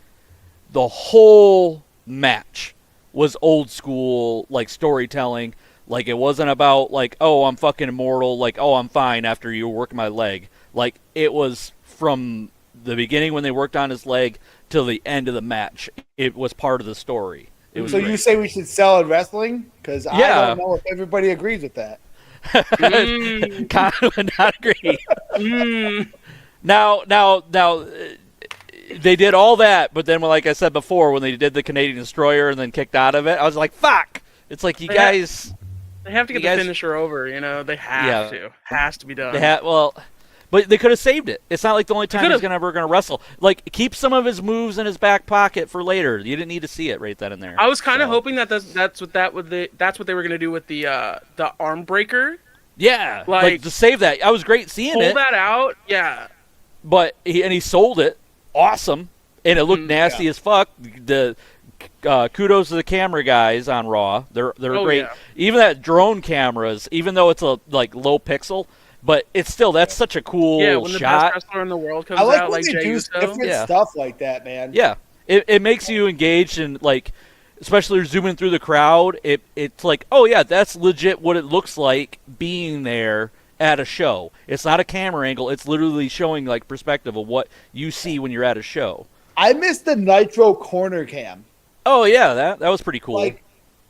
the whole match was old school, like, storytelling. Like, it wasn't about, like, oh, I'm fucking immortal, like, oh, I'm fine after you work my leg. Like, it was from the beginning when they worked on his leg till the end of the match. It was part of the story. It was so great. You say we should sell in wrestling? Because I don't know if everybody agrees with that. Kind of not agree. Now, they did all that, but then, like I said before, when they did the Canadian Destroyer and then kicked out of it, I was like, fuck! It's like, you guys... They have to get the finisher over, you know? They have to. Has to be done. But they could have saved it. It's not like the only time he's ever going to wrestle. Like, keep some of his moves in his back pocket for later. You didn't need to see it right then and there. I was kind of hoping that's what they were going to do with the arm breaker. Yeah, like to save that. I was great seeing pull that out. Yeah, but he sold it. Awesome, and it looked nasty as fuck. The kudos to the camera guys on Raw. They're great. Yeah. Even that drone cameras, even though it's a low pixel. But it's still, that's such a cool shot. When the best wrestler in the world comes out, like Jey Uso. Different stuff like that, man. Yeah, it makes you engaged and, like, especially zooming through the crowd. It's like, oh yeah, that's legit what it looks like being there at a show. It's not a camera angle. It's literally showing, like, perspective of what you see when you're at a show. I missed the Nitro corner cam. Oh yeah, that was pretty cool.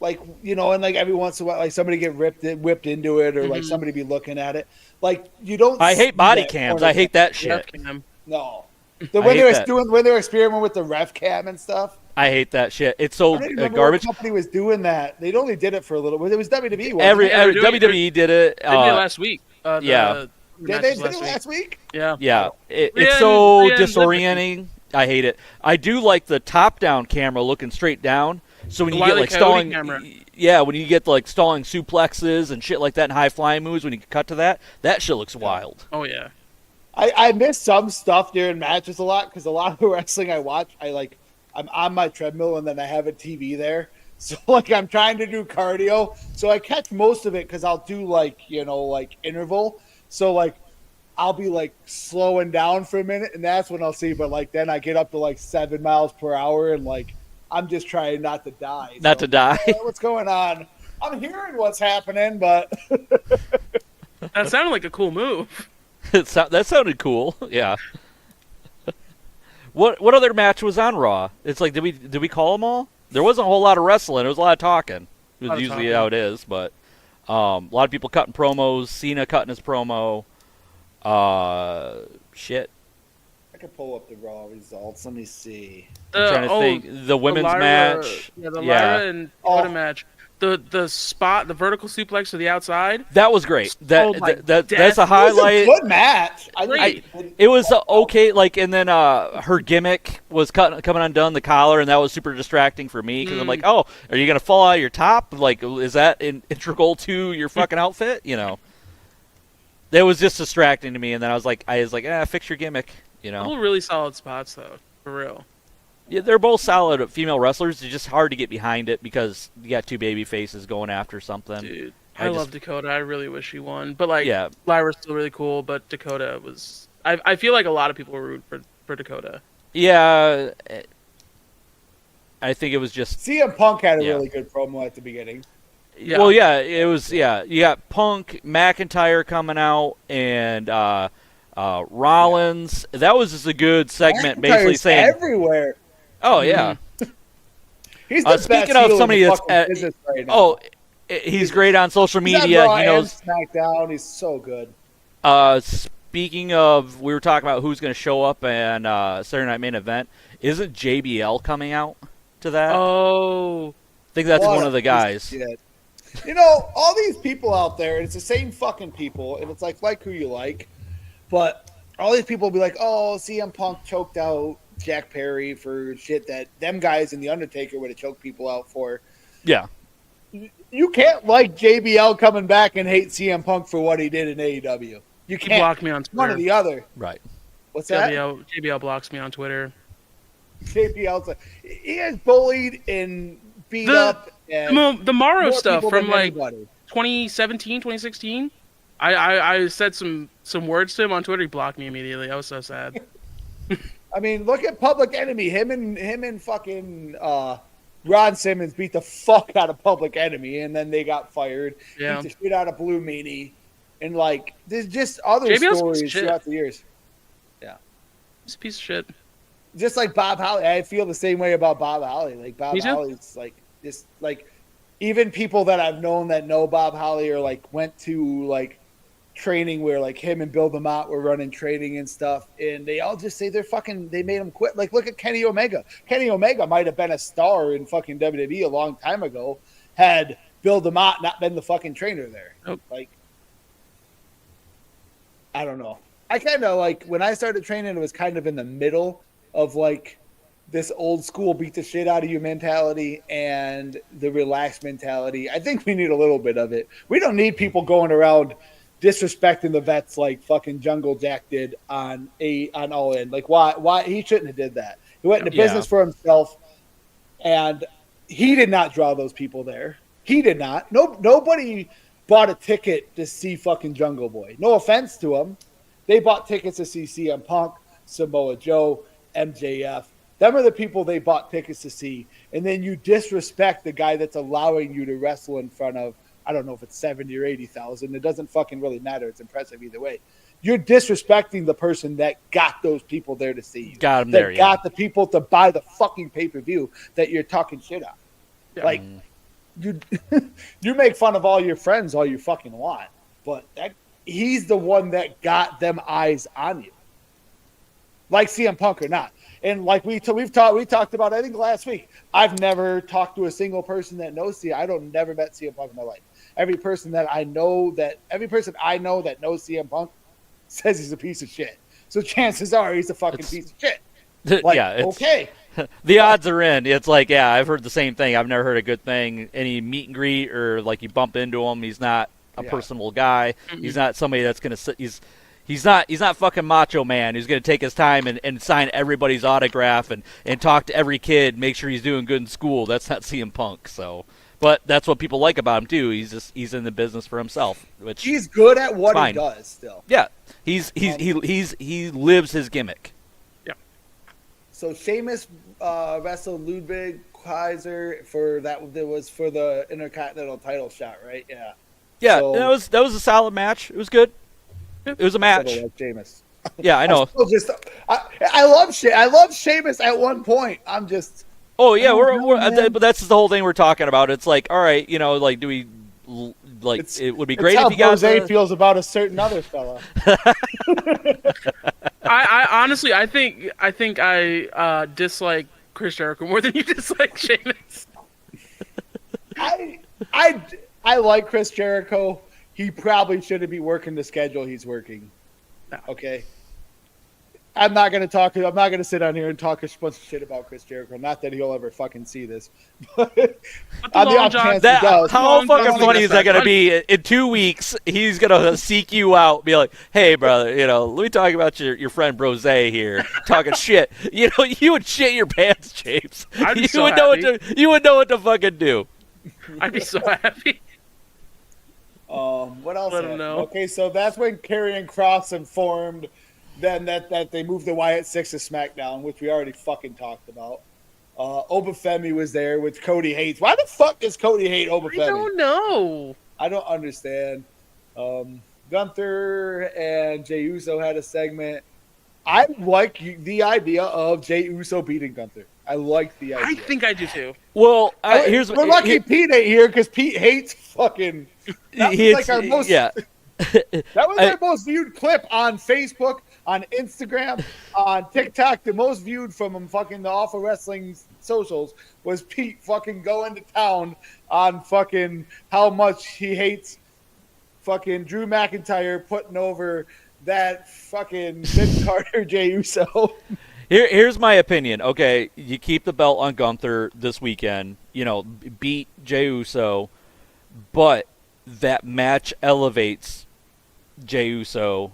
Like, you know, and like every once in a while, like somebody get whipped into it, or like somebody be looking at it. Like, you don't. I hate body cams. I hate that shit. No, when they were experimenting with the ref cam and stuff. I hate that shit. It's so I don't remember garbage. what company was doing that. They only did it for a little bit. It was WWE. Wasn't Every it? Yeah, they're doing it- WWE did it. They did it last week. yeah. Did they did it last week? Yeah. Yeah, it's Yeah, so yeah, disorienting. I hate it. I do like the top-down camera looking straight down. So when The you get Wile E. like Coyote stalling, camera. yeah, when you get like stalling suplexes and shit like that and high flying moves, when you cut to that shit looks wild. Oh yeah. I miss some stuff during matches a lot because a lot of the wrestling I watch, I'm on my treadmill and then I have a TV there. So like I'm trying to do cardio. So I catch most of it because I'll do like interval. So like I'll be like slowing down for a minute and that's when I'll see. But like then I get up to like 7 miles per hour and like I'm just trying not to die. Not to die. What's going on? I'm hearing what's happening, but That sounded like a cool move. That sounded cool. Yeah. What other match was on Raw? It's like did we call them all? There wasn't a whole lot of wrestling. It was a lot of talking. It was usually how it is, but a lot of people cutting promos. Cena cutting his promo. Shit. I can pull up the Raw results. Let me see. I'm trying to think. The women's match. Yeah, the Yeah. Lyra and Dakota match. The spot, the vertical suplex to the outside. That was great. Oh my That's a It was highlight. a good match. It was okay, like, and then her gimmick was coming undone, the collar, and that was super distracting for me because I'm like, oh, are you gonna fall out of your top? Like, is that integral to your fucking outfit? You know, that was just distracting to me. And then I was like, fix your gimmick. You know, Couple really solid spots though, for real. yeah, they're both solid female wrestlers. It's just hard to get behind it because you got two baby faces going after something. Dude, I I just- love Dakota. I really wish she won, but like, Yeah. Lyra's still really cool. But Dakota was. I feel like a lot of people were rooting for Dakota. Yeah, I think it was just. CM Punk had a Yeah. really good promo at the beginning. Yeah. Well, yeah, it was. Yeah, you got Punk, McIntyre coming out, and Rollins. That was just a good segment, basically McIntyre's saying, everywhere. "Oh yeah." He's the Speaking best of heel somebody in the that's fucking business right now. Oh, he's great on social He's on media. Raw He and knows. SmackDown. He's so good. Speaking of, we were talking about who's going to show up and Saturday Night Main Event. Isn't JBL coming out to that? Oh, I think that's What one a of the piece guys. shit. You know, all these people out there, and it's the same fucking people, and it's like who you like, but all these people will be like, oh, CM Punk choked out Jack Perry for shit that them guys in The Undertaker would have choked people out for. Yeah. You can't like JBL coming back and hate CM Punk for what he did in AEW. You he can't. blocked me on One or Twitter. the other. Right. What's that? JBL blocks me on Twitter. JBL's like, he is bullied and beat The- up. And The Morrow more stuff people from than like anybody. 2017, 2016. I said some words to him on Twitter. He blocked me immediately. I was so sad. I mean, look at Public Enemy. Him and fucking Ron Simmons beat the fuck out of Public Enemy, and then they got fired. Yeah. Beat the shit out of Blue Meanie, and like there's just other JBL's a piece of stories shit. throughout the years. He's a piece of shit. Just like Bob Holly, I feel the same way about Bob Holly. Like Bob Me too. Holly's like just like even people that I've known that know Bob Holly or like went to like training where like him and Bill DeMott were running training and stuff, and they all just say they made him quit. Like look at Kenny Omega. Kenny Omega might have been a star in fucking WWE a long time ago had Bill DeMott not been the fucking trainer there. Nope. Like I don't know. I kind of like when I started training, it was kind of in the middle of like this old school beat the shit out of you mentality and the relaxed mentality. I think we need a little bit of it. We don't need people going around disrespecting the vets like fucking Jungle Jack did on All In. Like why he shouldn't have did that. He went into business for himself and he did not draw those people there. He did not. Nobody bought a ticket to see fucking Jungle Boy. No offense to him. They bought tickets to see CM Punk, Samoa Joe, MJF. Them are the people they bought tickets to see. And then you disrespect the guy that's allowing you to wrestle in front of, I don't know if it's 70 or 80,000. It doesn't fucking really matter. It's impressive either way. You're disrespecting the person that got those people there to see you. Got 'em that there, yeah. got the people to buy the fucking pay-per-view that you're talking shit on. Yeah. Like, you make fun of all your friends all you fucking want. But he's the one that got them eyes on you. Like CM Punk or not. And like we talked about, I think last week, I've never talked to a single person that knows CM. I don't never met CM Punk in my life. Every person I know that knows CM Punk says he's a piece of shit. So chances are he's a fucking piece of shit. Like, yeah, okay. The odds are in. It's like, yeah, I've heard the same thing. I've never heard a good thing. Any meet and greet or like you bump into him, he's not a personable guy. Mm-hmm. He's not somebody that's gonna. He's not fucking Macho Man who's gonna take his time and sign everybody's autograph and talk to every kid, make sure he's doing good in school. That's not CM Punk. So, but that's what people like about him too. He's in the business for himself, which He's good at what he fine. does still. Yeah, he lives his gimmick. So Sheamus wrestled Ludwig Kaiser for that was for the Intercontinental title shot, right? Yeah. Yeah, So- that was a solid match. It was good. It was a match. Sort of like Sheamus. Yeah, I know. I love Sheamus at one point. I'm just Oh yeah, man. but that's the whole thing we're talking about. It's like, all right, like, do we like? It would be great it's how if you got Jose the, feels about a certain other fella. I honestly, I think I dislike Chris Jericho more than you dislike Sheamus. I like Chris Jericho. He probably shouldn't be working the schedule he's working. No. Okay. I'm not gonna sit on here and talk a bunch of shit about Chris Jericho. Not that he'll ever fucking see this. But on the Long off John- chance he does. how Long fucking John funny is that Cena. going to be? In 2 weeks, he's going to seek you out, be like, "Hey, brother, let me talk about your friend Brose here, talking shit." You would shit your pants, James. I'd be You so would know happy. you would know what to fucking do. I'd be so happy. What else? Let him happened? know. Okay, so that's when Karrion Kross informed them that they moved the Wyatt Six to SmackDown, which we already fucking talked about. Obafemi was there, which Cody hates. Why the fuck does Cody hate Obafemi? I don't know. I don't understand. Gunther and Jey Uso had a segment. I like the idea of Jey Uso beating Gunther. I like the idea. I think I do too. Well, we're lucky Pete ain't here because Pete hates fucking. That was like our most. yeah. That was our most viewed clip on Facebook, on Instagram, on TikTok. The most viewed from fucking the Awful Wrestling socials was Pete fucking going to town on fucking how much he hates fucking Drew McIntyre putting over that fucking Vince Carter Jey Uso. Here's my opinion. Okay, you keep the belt on Gunther this weekend. Beat Jey Uso, but that match elevates Jey Uso.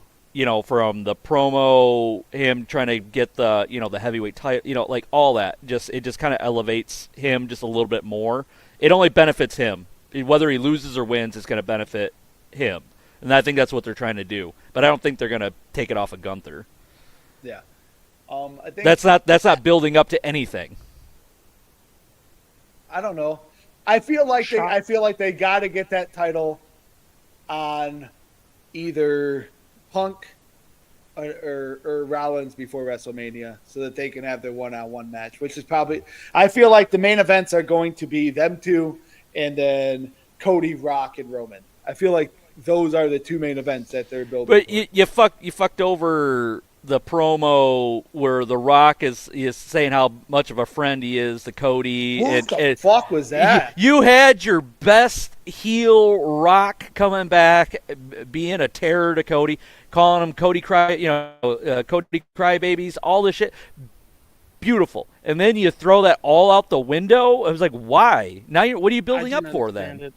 From the promo, him trying to get the the heavyweight title. Like all that. It just kind of elevates him just a little bit more. It only benefits him. Whether he loses or wins, it's going to benefit him. And I think that's what they're trying to do. But I don't think they're going to take it off of Gunther. Yeah. I think That's not building up to anything. I don't know. I feel like they got to get that title on either Punk or Rollins before WrestleMania, so that they can have their one-on-one match. Which is probably, I feel like the main events are going to be them two, and then Cody, Rock, and Roman. I feel like those are the two main events that they're building. But for. you fucked over the promo where The Rock is saying how much of a friend he is to Cody. What the fuck was that? You had your best heel Rock coming back, being a terror to Cody, calling him Cody Cody Crybabies, all this shit. Beautiful. And then you throw that all out the window. I was like, why? Now what are you building up for then? It.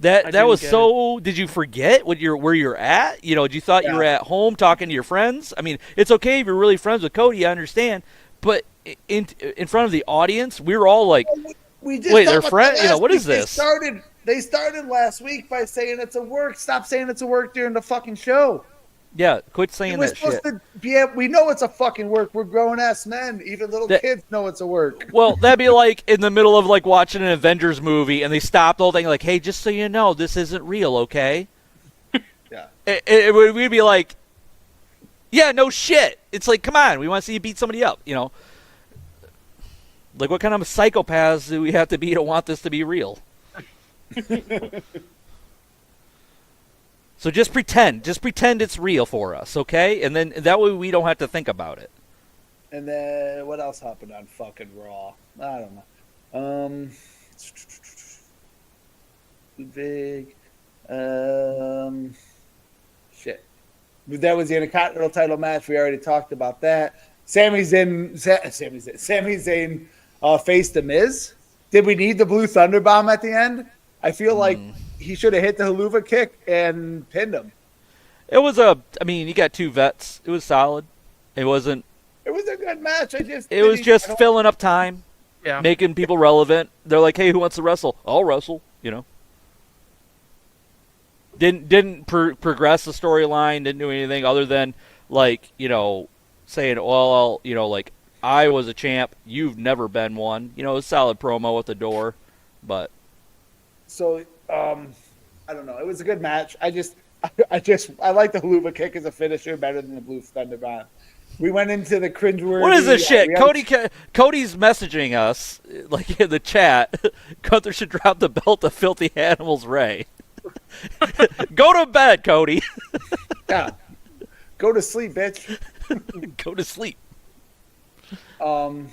That was so. Did you forget where you're at? You thought you were at home talking to your friends. I mean, it's okay if you're really friends with Cody. I understand, but in front of the audience, we were all like, we just "Wait, talked they're about friends? that last What is week. this?" They started last week by saying it's a work. Stop saying it's a work during the fucking show. Yeah, quit saying We're that shit. supposed to be. We know it's a fucking work. We're grown ass men. Even little kids know it's a work. Well, that'd be like in the middle of like watching an Avengers movie, and they stop the whole thing, like, "Hey, just so you know, this isn't real, okay?" Yeah. We'd be like, "Yeah, no shit." It's like, come on, we want to see you beat somebody up, Like, what kind of psychopaths do we have to be to want this to be real? So just pretend it's real for us, okay? And then that way we don't have to think about it. And then what else happened on fucking Raw? I don't know. Big. Shit. That was the Intercontinental title match. We already talked about that. Sami Zayn faced The Miz. Did we need the Blue Thunder Bomb at the end? I feel like he should have hit the Haluva kick and pinned him. It was you got two vets. It was solid. It wasn't. It was a good match. It was just filling up time, making people relevant. They're like, hey, who wants to wrestle? I'll wrestle. Didn't progress the storyline. Didn't do anything other than saying, well, like I was a champ. You've never been one. A solid promo at the door, but. So I don't know. It was a good match. I like the Haluva kick as a finisher better than the Blue Thunder Bomb. We went into the cringeworthy. What is this shit? Cody's messaging us like in the chat. Gunther should drop the belt to Filthy Animals Ray. Go to bed, Cody. Yeah. Go to sleep, bitch. Go to sleep. And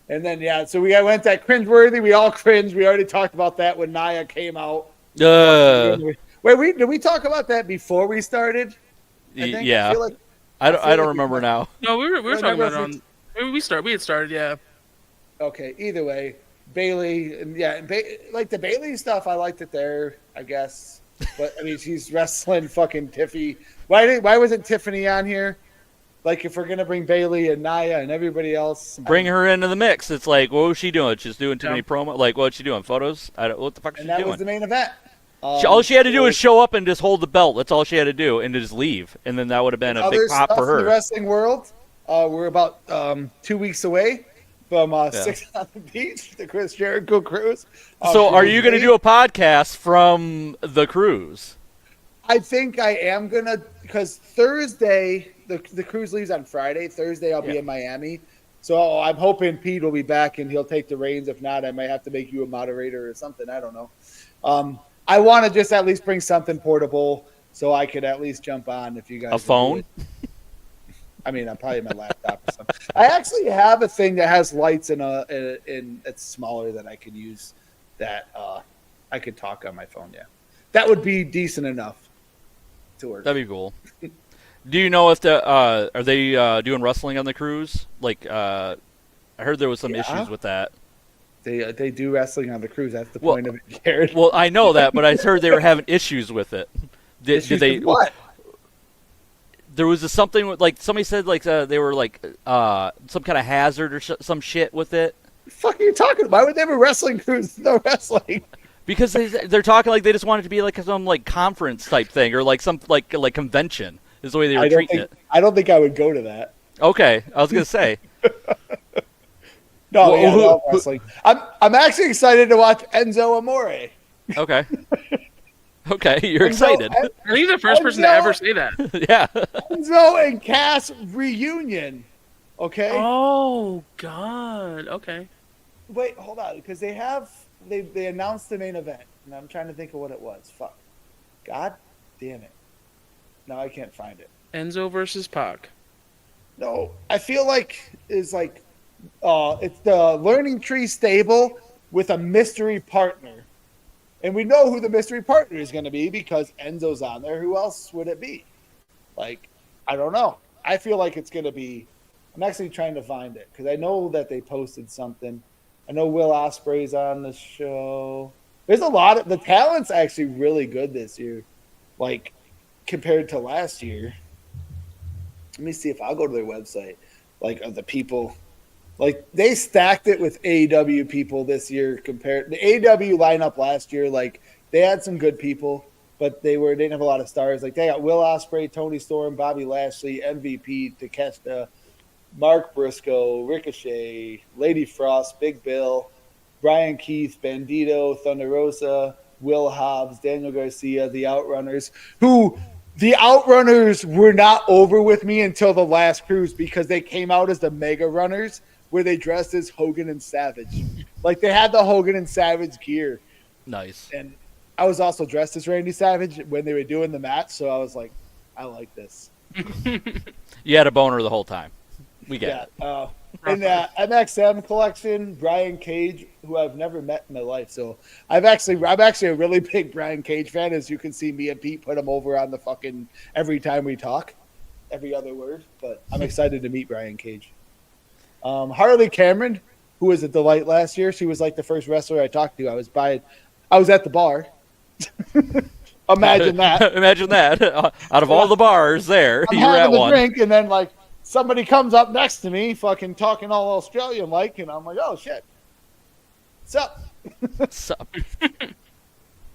then so we went that cringeworthy. We all cringed. We already talked about that when Nia came out. Wait, did we talk about that before we started? Yeah. I don't remember now. No, we were talking about it on. We had started, yeah. Okay. Either way, Bayley, and the Bayley stuff, I liked it there, I guess. But I mean, she's wrestling fucking Tiffy. Why wasn't Tiffany on here? Like, if we're gonna bring Bayley and Nia and everybody else, bring her into the mix. It's like, what was she doing? She's doing too many promo. Like, what's she doing? Photos? What the fuck is she doing? And that was the main event. All she had to do was show up and just hold the belt. That's all she had to do, and just leave. And then that would have been a big pop for her. In the wrestling world, we're about 2 weeks away from Six on the Beach, the Chris Jericho cruise. So, are you going to do a podcast from the cruise? I think I am gonna, because Thursday the cruise leaves on Friday. Thursday I'll be in Miami, so I'm hoping Pete will be back and he'll take the reins. If not, I might have to make you a moderator or something. I don't know. I want to just at least bring something portable so I could at least jump on if you guys. A phone? I mean, I'm probably my laptop or something. I actually have a thing that has lights in it's smaller that I could use. That I could talk on my phone. Yeah, that would be decent enough to work. That'd be cool. Do you know if are they doing wrestling on the cruise? Like, I heard there was some issues with that. They do wrestling on the cruise. That's the point of it, Jared. Well, I know that, but I heard they were having issues with it. Did they? What? There was something with, like, somebody said they were like some kind of hazard or some shit with it. What the fuck are you talking about? Why would they have a wrestling cruise? No wrestling. Because they're talking like they just wanted it to be like some like conference type thing or like some like convention is the way they were treating it. I don't think I would go to that. Okay, I was gonna say. No, wrestling. I'm actually excited to watch Enzo Amore. Okay. Okay, you're excited. Are you the first person to ever say that? Yeah. Enzo and Cass reunion. Okay. Oh God. Okay. Wait, hold on, because they announced the main event, and I'm trying to think of what it was. Fuck. God damn it. No, I can't find it. Enzo versus Pac. No, I feel like it's like it's the Learning Tree stable with a mystery partner. And we know who the mystery partner is going to be because Enzo's on there. Who else would it be? Like, I don't know. I feel like it's going to be. I'm actually trying to find it because I know that they posted something. I know Will Ospreay's on the show. There's a lot of the talent's actually really good this year, like compared to last year. Let me see if I'll go to their website. Like, of the people. Like, they stacked it with AEW people this year compared the AEW lineup last year. Like, they had some good people, but they didn't have a lot of stars. Like, they got Will Ospreay, Tony Storm, Bobby Lashley, MVP, Takeshita, Mark Briscoe, Ricochet, Lady Frost, Big Bill, Brian Keith, Bandito, Thunder Rosa, Will Hobbs, Daniel Garcia, the Outrunners, who the Outrunners were not over with me until the last cruise because they came out as the Mega Runners, where they dressed as Hogan and Savage. Like, they had the Hogan and Savage gear. Nice. And I was also dressed as Randy Savage when they were doing the match, so I was like, I like this. You had a boner the whole time. We get Yeah. it. In the MXM collection, Brian Cage, who I've never met in my life, so I'm actually a really big Brian Cage fan. As you can see, me and Pete put him over on the fucking every time we talk, every other word. But I'm excited to meet Brian Cage. Harley Cameron, who was a delight last year. She was like the first wrestler I talked to. I was at the bar. Imagine that. Imagine that. Out of all the bars there, I'm you were at having a one. drink, and then like somebody comes up next to me, fucking talking all Australian like, and I'm like, oh shit, what's up? Sup?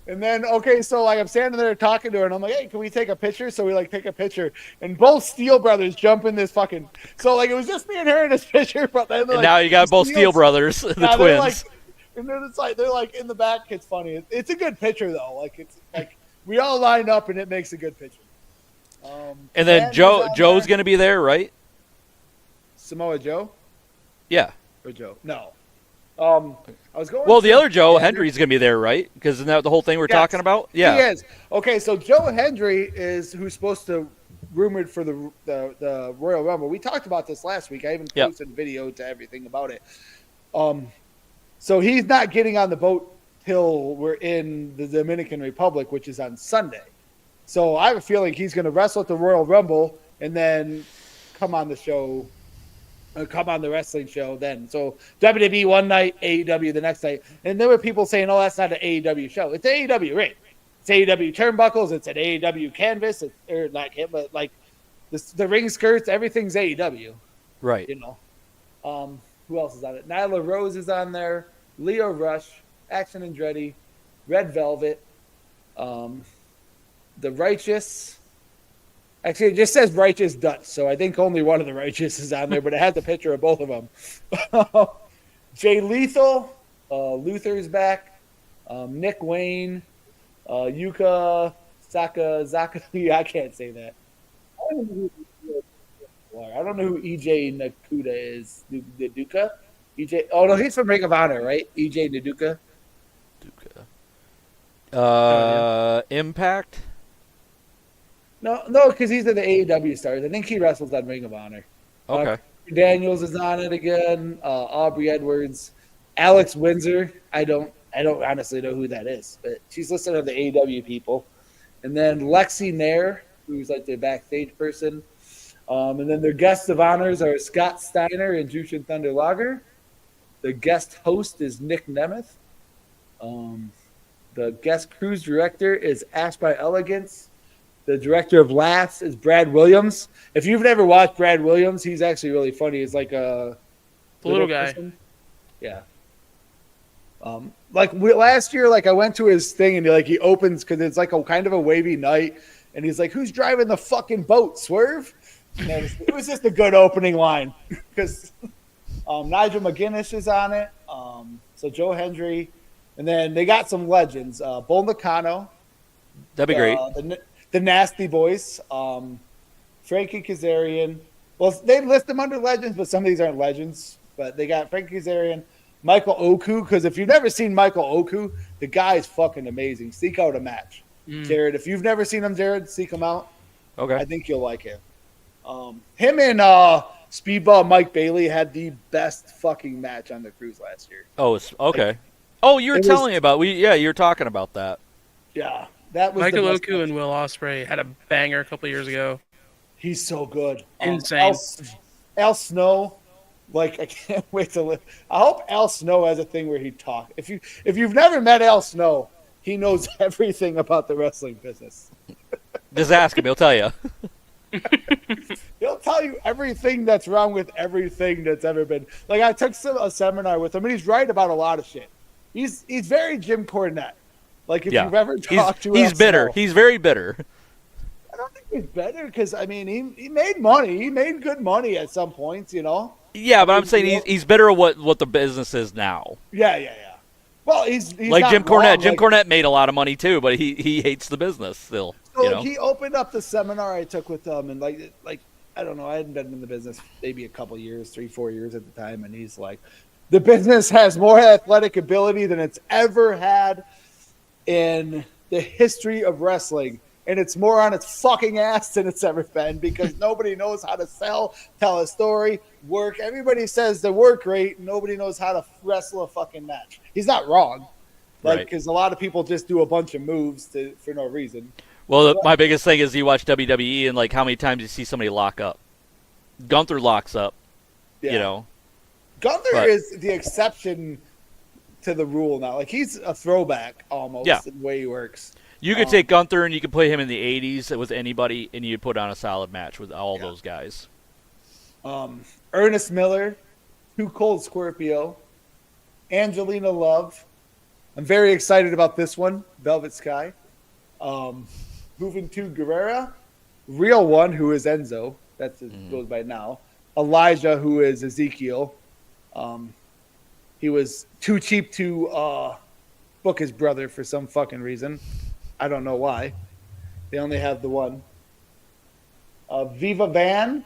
And then so like I'm standing there talking to her, and I'm like, hey, can we take a picture? So we like take a picture, and both Steel brothers jump in this fucking. So like it was just me and her in this picture, but then And like, now you got both Steel Steels- brothers, the Yeah, twins. and then they're like in the back. It's funny. It's a good picture though. Like it's like we all line up, and it makes a good picture. And then Sandy's on Joe's there. going to be there, right? Samoa Joe Yeah. or Joe? No. I was going. Well, the to- other Joe, Yeah, Hendry's going to be there, right? Because isn't that the whole thing we're Yes. talking about? He Yeah. is. Okay, so Joe Hendry is who's supposed to rumored for the Royal Rumble. We talked about this last week. I even Yep. posted video to everything about it. So he's not getting on the boat till we're in the Dominican Republic, which is on Sunday. So I have a feeling he's going to wrestle at the Royal Rumble and then come on the show. Come on the wrestling show then. So WWE one night, AEW the next night. And there were people saying, oh, that's not an AEW show. It's an AEW ring. It's AEW turnbuckles. It's an AEW canvas. Or not, but like the ring skirts, everything's AEW, Right. you know. Who else is on it? Nyla Rose is on there. Leo Rush, Action Andretti, Red Velvet, The Righteous. Actually, it just says Righteous Dutch, so I think only one of the Righteous is on there, but it has a picture of both of them. Jay Lethal, Luther's back, Nick Wayne, Yuka Zaka. I can't say that. I don't know who EJ Nakuda is. Naduka? EJ. Oh no, he's from Ring of Honor, right? EJ Naduka. Impact. No, because he's in the AEW stars. I think he wrestles on Ring of Honor. Okay. Daniels is on it again. Aubrey Edwards, Alex Windsor. I don't honestly know who that is, but she's listed on the AEW people. And then Lexi Nair, who's like the backstage person. And then their guests of honors are Scott Steiner and Jushin Thunder Liger. The guest host is Nick Nemeth. The guest cruise director is Ash by Elegance. The director of laughs is Brad Williams. If you've never watched Brad Williams, he's actually really funny. He's like a The little guy. person. Yeah. Last year, like I went to his thing and he opens because it's like a kind of a wavy night, and he's like, "Who's driving the fucking boat? Swerve." And it was just a good opening line because Nigel McGuinness is on it. So Joe Hendry, and then they got some legends. Bull Nakano. That'd be great. The Nasty Boys, Frankie Kazarian. Well, they list them under legends, but some of these aren't legends. But they got Frankie Kazarian, Michael Oku, because if you've never seen Michael Oku, the guy is fucking amazing. Seek out a match. Jared, if you've never seen him, Jared, seek him out. Okay. I think you'll like him. Him and Speedball Mike Bailey had the best fucking match on the cruise last year. Oh, it's okay. Oh, you were It was- telling me about you were talking about that. Yeah, that was Michael the best Oku match. and Will Ospreay had a banger a couple years ago. He's so good. Insane. Al Snow, like I can't wait to live. I hope Al Snow has a thing where he talk. If you've never met Al Snow, he knows everything about the wrestling business. Just ask him; he'll tell you. He'll tell you everything that's wrong with everything that's ever been. Like I took a seminar with him, and he's right about a lot of shit. He's very Jim Cornette. Like if Yeah. you've ever talked to He's Al bitter. Snow. He's very bitter. I don't think he's better because I mean he made money. He made good money at some points, you know. Yeah, but I'm saying he's bitter at what the business is now. Yeah. Well, he's Like not Jim wrong. Cornette. Jim Like, Cornette made a lot of money too, but he hates the business still. so You know? he opened up the seminar I took with him, and like I don't know, I hadn't been in the business maybe a couple years, 3-4 years at the time, and he's like, the business has more athletic ability than it's ever had in the history of wrestling, and it's more on its fucking ass than it's ever been because nobody knows how to sell, tell a story, work. Everybody says they work great. Nobody knows how to wrestle a fucking match. He's not wrong. Like, because a lot of people just do a bunch of moves for no reason. Well, my biggest thing is you watch WWE and like how many times you see somebody lock up. Gunther locks up, you know. Gunther is the exception to the rule now. Like, he's a throwback almost in the way he works. You could take Gunther and you could put him in the 80s with anybody, and you'd put on a solid match with all those guys. Ernest Miller, Too Cold Scorpio, Angelina Love. I'm very excited about this one, Velvet Sky. Juventud Guerrera, Real One, who is Enzo. That's goes by now. Elijah, who is Ezekiel. He was too cheap to book his brother for some fucking reason. I don't know why. They only have the one. Viva Van,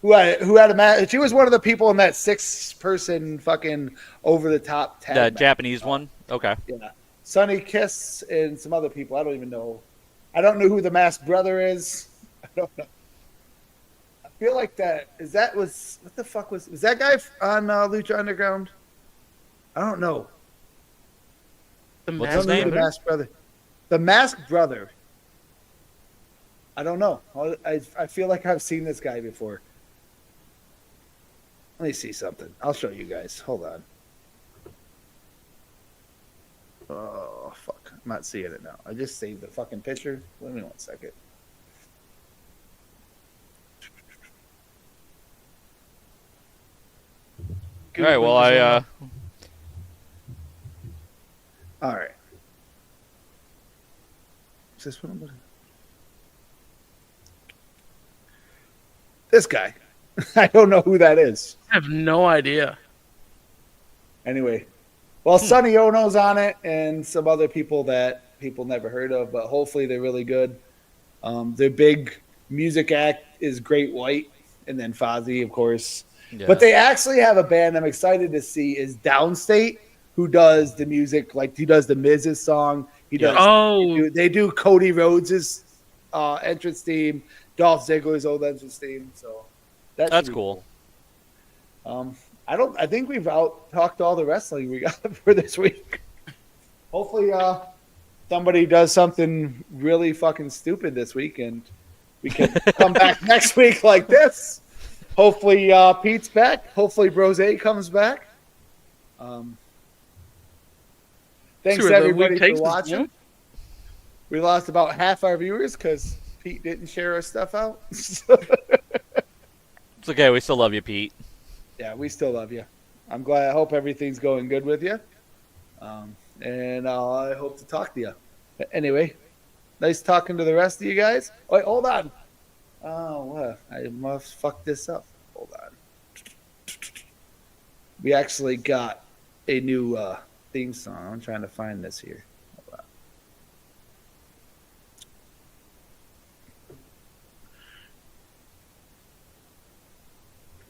who had a match. She was one of the people in that 6-person fucking over-the-top tag. The Japanese one? Okay. Yeah. Sonny Kiss and some other people. I don't even know. I don't know who the masked brother is. I don't know. I feel like what the fuck was that guy on Lucha Underground? I don't know. What's his name? The masked brother. The masked brother. I don't know. I feel like I've seen this guy before. Let me see something. I'll show you guys. Hold on. Oh, fuck. I'm not seeing it now. I just saved the fucking picture. Let me 1 second. All right, well, All right. Is this what I'm looking? This guy. I don't know who that is. I have no idea. Anyway. Well, Sonny Ono's on it and some other people that people never heard of, but hopefully they're really good. Their big music act is Great White, and then Fozzy, of course. Yeah. But they actually have a band I'm excited to see is Downstate, who does the music, like he does the Miz's song. He does. Oh, they do Cody Rhodes' entrance theme, Dolph Ziggler's old entrance theme. So that's cool. I think we've talked all the wrestling we got for this week. Hopefully, somebody does something really fucking stupid this week, and we can come back next week like this. Hopefully, Pete's back. Hopefully, Brose comes back. Thanks everybody for watching. We lost about half our viewers because Pete didn't share our stuff out. It's okay. We still love you, Pete. Yeah, we still love you. I'm glad. I hope everything's going good with you. And I hope to talk to you. But anyway, nice talking to the rest of you guys. Wait, hold on. Oh, what? I must fuck this up. Hold on. We actually got a new theme song. I'm trying to find this here. Hold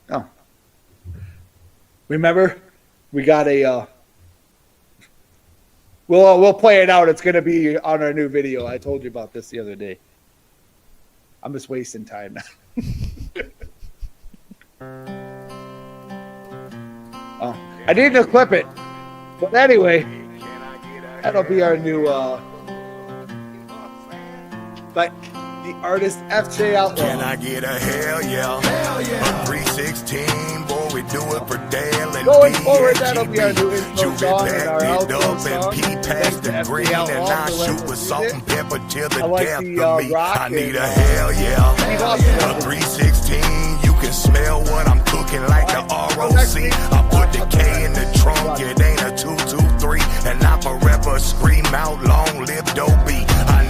on. Oh. Remember, we got a. We'll play it out. It's going to be on our new video. I told you about this the other day. I'm just wasting time now. Oh, I need to clip it. But anyway, that'll be our new. But the artist FJ Outlaw. Can I get a hell yeah? Hell yeah. 316, boy, we do it for Dale and going forward, that'll be our new intro song and our outro song. Thanks to FJ green and I shoot with salt and pepper till the death the, of me. rock I need a hell yeah. A 316, you can smell what I'm cooking like the ROC. I put the K in the trunk, it ain't a 223, and I forever scream out, long live Dobie. I